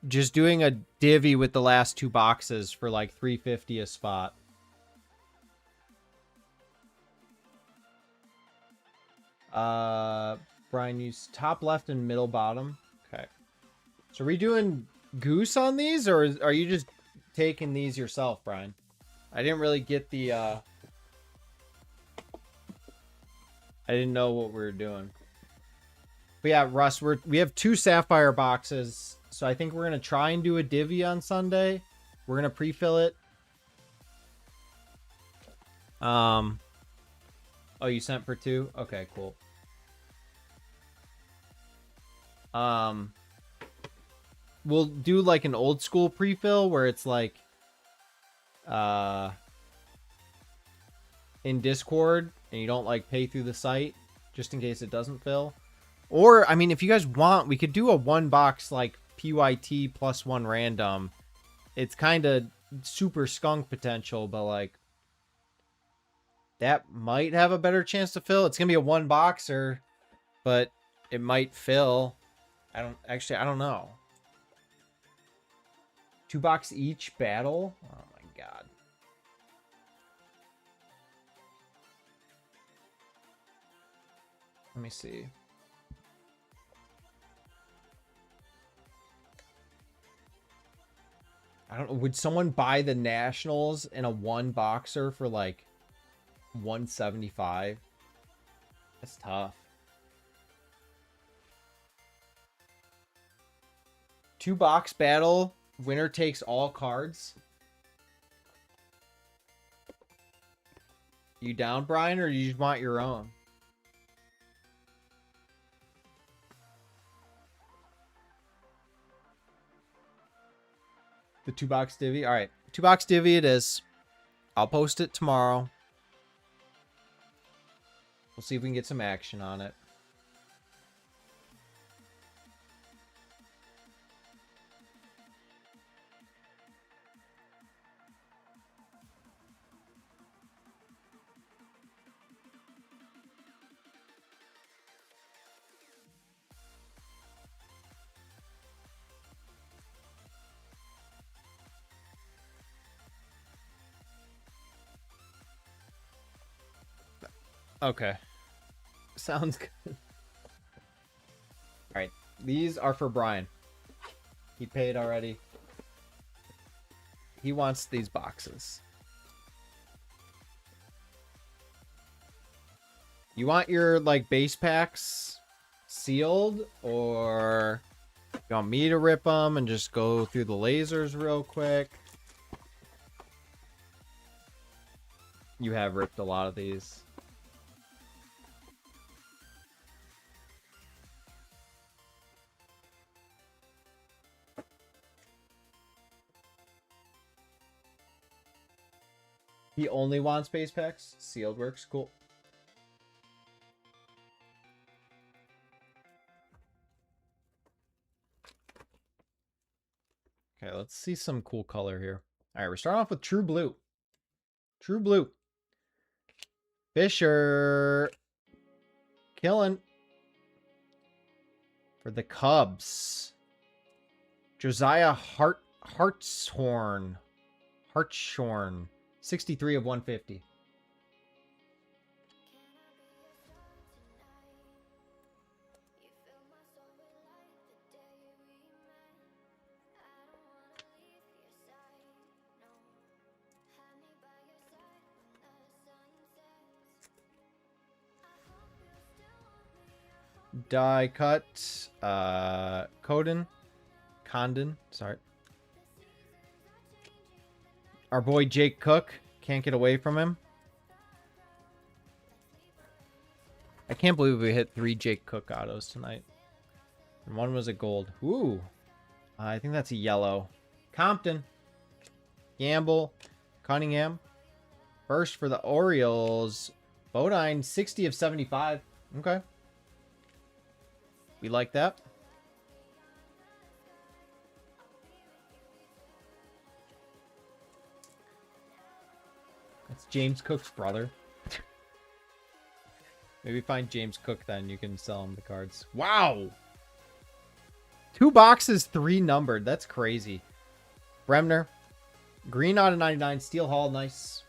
[SPEAKER 1] just doing a divvy with the last 2 boxes for like $350 a spot. Brian, use top left and middle bottom. Okay. So are we doing goose on these, or are you just taking these yourself, Brian? I didn't really get the, I didn't know what we were doing. But yeah, Russ, we have 2 Sapphire boxes. So I think we're going to try and do a divvy on Sunday. We're going to pre-fill it. Oh, you sent for 2? Okay, cool. We'll do like an old school pre-fill where it's like in Discord and you don't like pay through the site just in case it doesn't fill. Or I mean, if you guys want, we could do a 1 box like PYT plus 1 random. It's kind of super skunk potential, but like that might have a better chance to fill. It's gonna be a 1 boxer, but it might fill. I don't know. 2 box each battle? Oh my god. Let me see. I don't know. Would someone buy the Nationals in a 1 boxer for like 175? That's tough. 2 box battle. Winner takes all cards. You down, Brian, or you just want your own? The 2 box divvy? All right. 2 box divvy it is. I'll post it tomorrow. We'll see if we can get some action on it. Okay. Sounds good. Alright. These are for Brian. He paid already. He wants these boxes. You want your, like, base packs sealed? Or you want me to rip them and just go through the lasers real quick? You have ripped a lot of these. He only wants base packs. Sealed works. Cool. Okay, let's see some cool color here. All right, we're starting off with True Blue. True Blue. Fisher. Killing. For the Cubs. Josiah Hartshorn. 63 of 150. Die cut. Condon. Sorry. Our boy Jake Cook. Can't get away from him. I can't believe we hit 3 Jake Cook autos tonight. And 1 was a gold. Ooh. I think that's a yellow. Compton. Gamble. Cunningham. First for the Orioles. Bodine, 60 of 75. Okay. We like that. That's James Cook's brother. Maybe find James Cook then. You can sell him the cards. Wow! 2 boxes, 3 numbered. That's crazy. Bremner. Green out of 99. Steel Hall. Nice.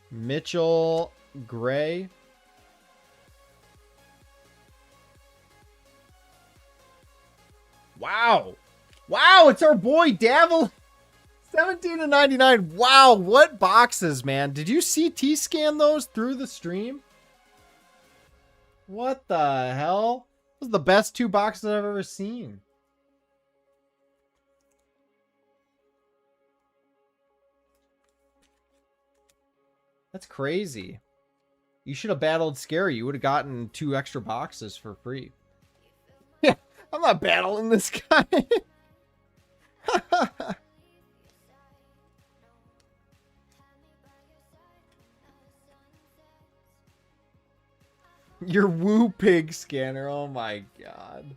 [SPEAKER 1] Mitchell. Gray. Wow. Wow, it's our boy Davil. 17 to 99. Wow, what boxes, man? Did you CT scan those through the stream? What the hell? Those are the best 2 boxes I've ever seen. That's crazy. You should have battled Scary. You would have gotten 2 extra boxes for free. Yeah, I'm not battling this guy. Your Woo Pig scanner. Oh my god.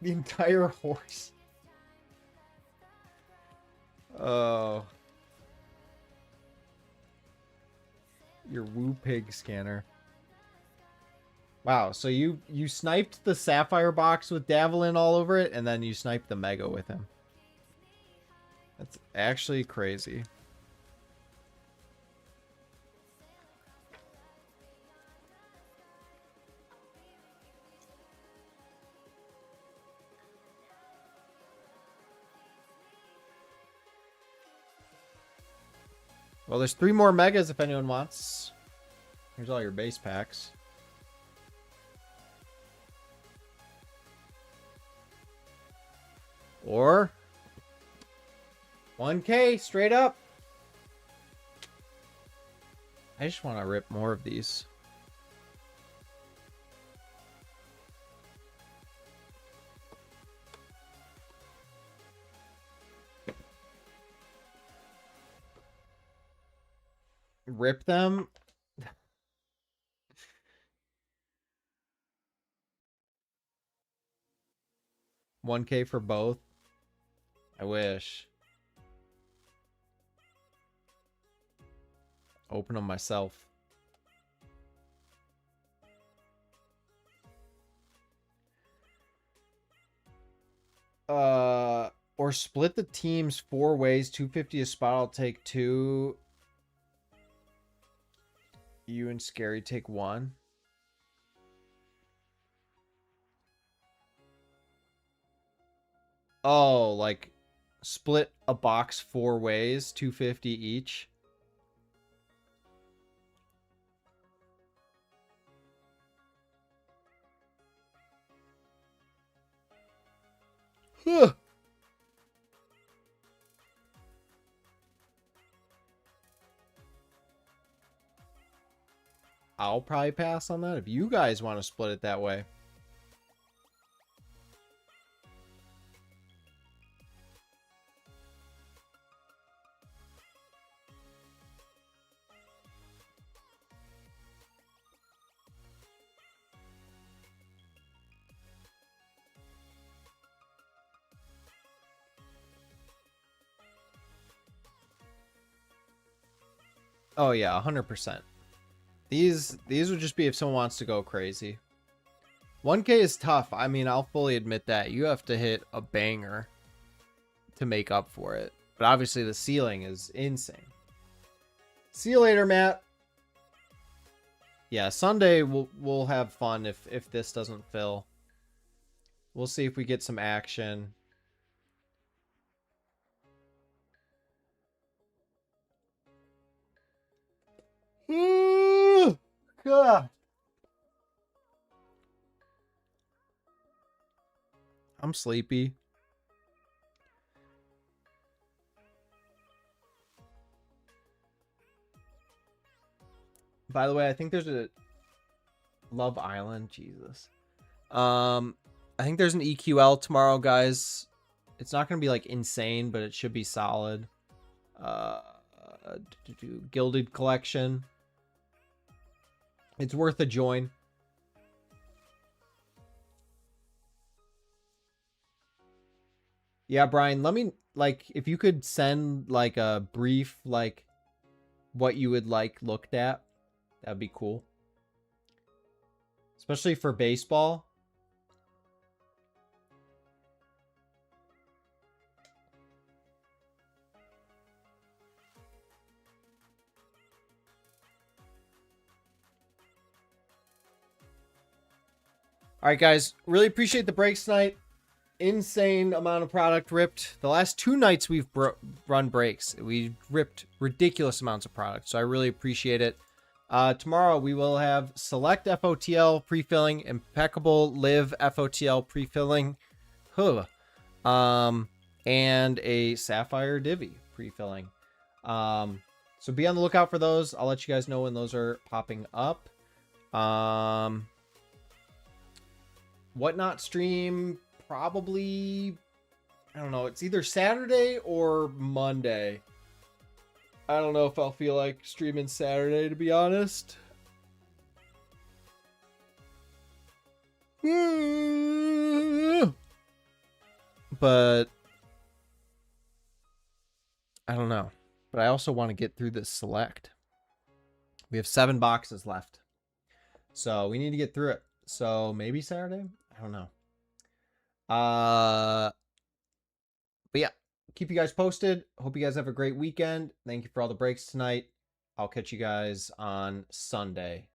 [SPEAKER 1] The entire horse. Oh. Your Woo Pig scanner. Wow, so you sniped the Sapphire box with Davelin all over it, and then you sniped the Mega with him. That's actually crazy. Well, there's 3 more Megas if anyone wants. Here's all your base packs. Or 1K straight up. I just want to rip more of these. Rip them. 1K for both. I wish. Open them myself. Or split the teams 4 ways. 250 a spot. I'll take 2. You and Scary take 1. Oh, like split a box 4 ways, 250 each. Huh. I'll probably pass on that if you guys want to split it that way. Oh yeah, 100%. These would just be if someone wants to go crazy. 1K is tough. I mean, I'll fully admit that. You have to hit a banger to make up for it. But obviously the ceiling is insane. See you later, Matt. Yeah, Sunday we'll have fun if this doesn't fill. We'll see if we get some action. God. I'm sleepy. By the way, I think there's a Love Island. Jesus. I think there's an EQL tomorrow, guys. It's not going to be like insane, but it should be solid. Gilded Collection. It's worth a join. Yeah, Brian, let me, like, if you could send, like, a brief, like, what you would like looked at, that'd be cool. Especially for baseball. All right, guys. Really appreciate the breaks tonight. Insane amount of product ripped. The last 2 nights we've run breaks, we ripped ridiculous amounts of product. So I really appreciate it. Tomorrow we will have select FOTL pre-filling, impeccable live FOTL pre-filling, and a sapphire divvy pre-filling. So be on the lookout for those. I'll let you guys know when those are popping up. Whatnot stream probably, I don't know, it's either Saturday or Monday. I don't know if I'll feel like streaming Saturday, to be honest. But I don't know. But I also want to get through this select. We have 7 boxes left. So we need to get through it. So maybe Saturday? I don't know. But yeah, keep you guys posted. Hope you guys have a great weekend. Thank you for all the breaks tonight. I'll catch you guys on Sunday.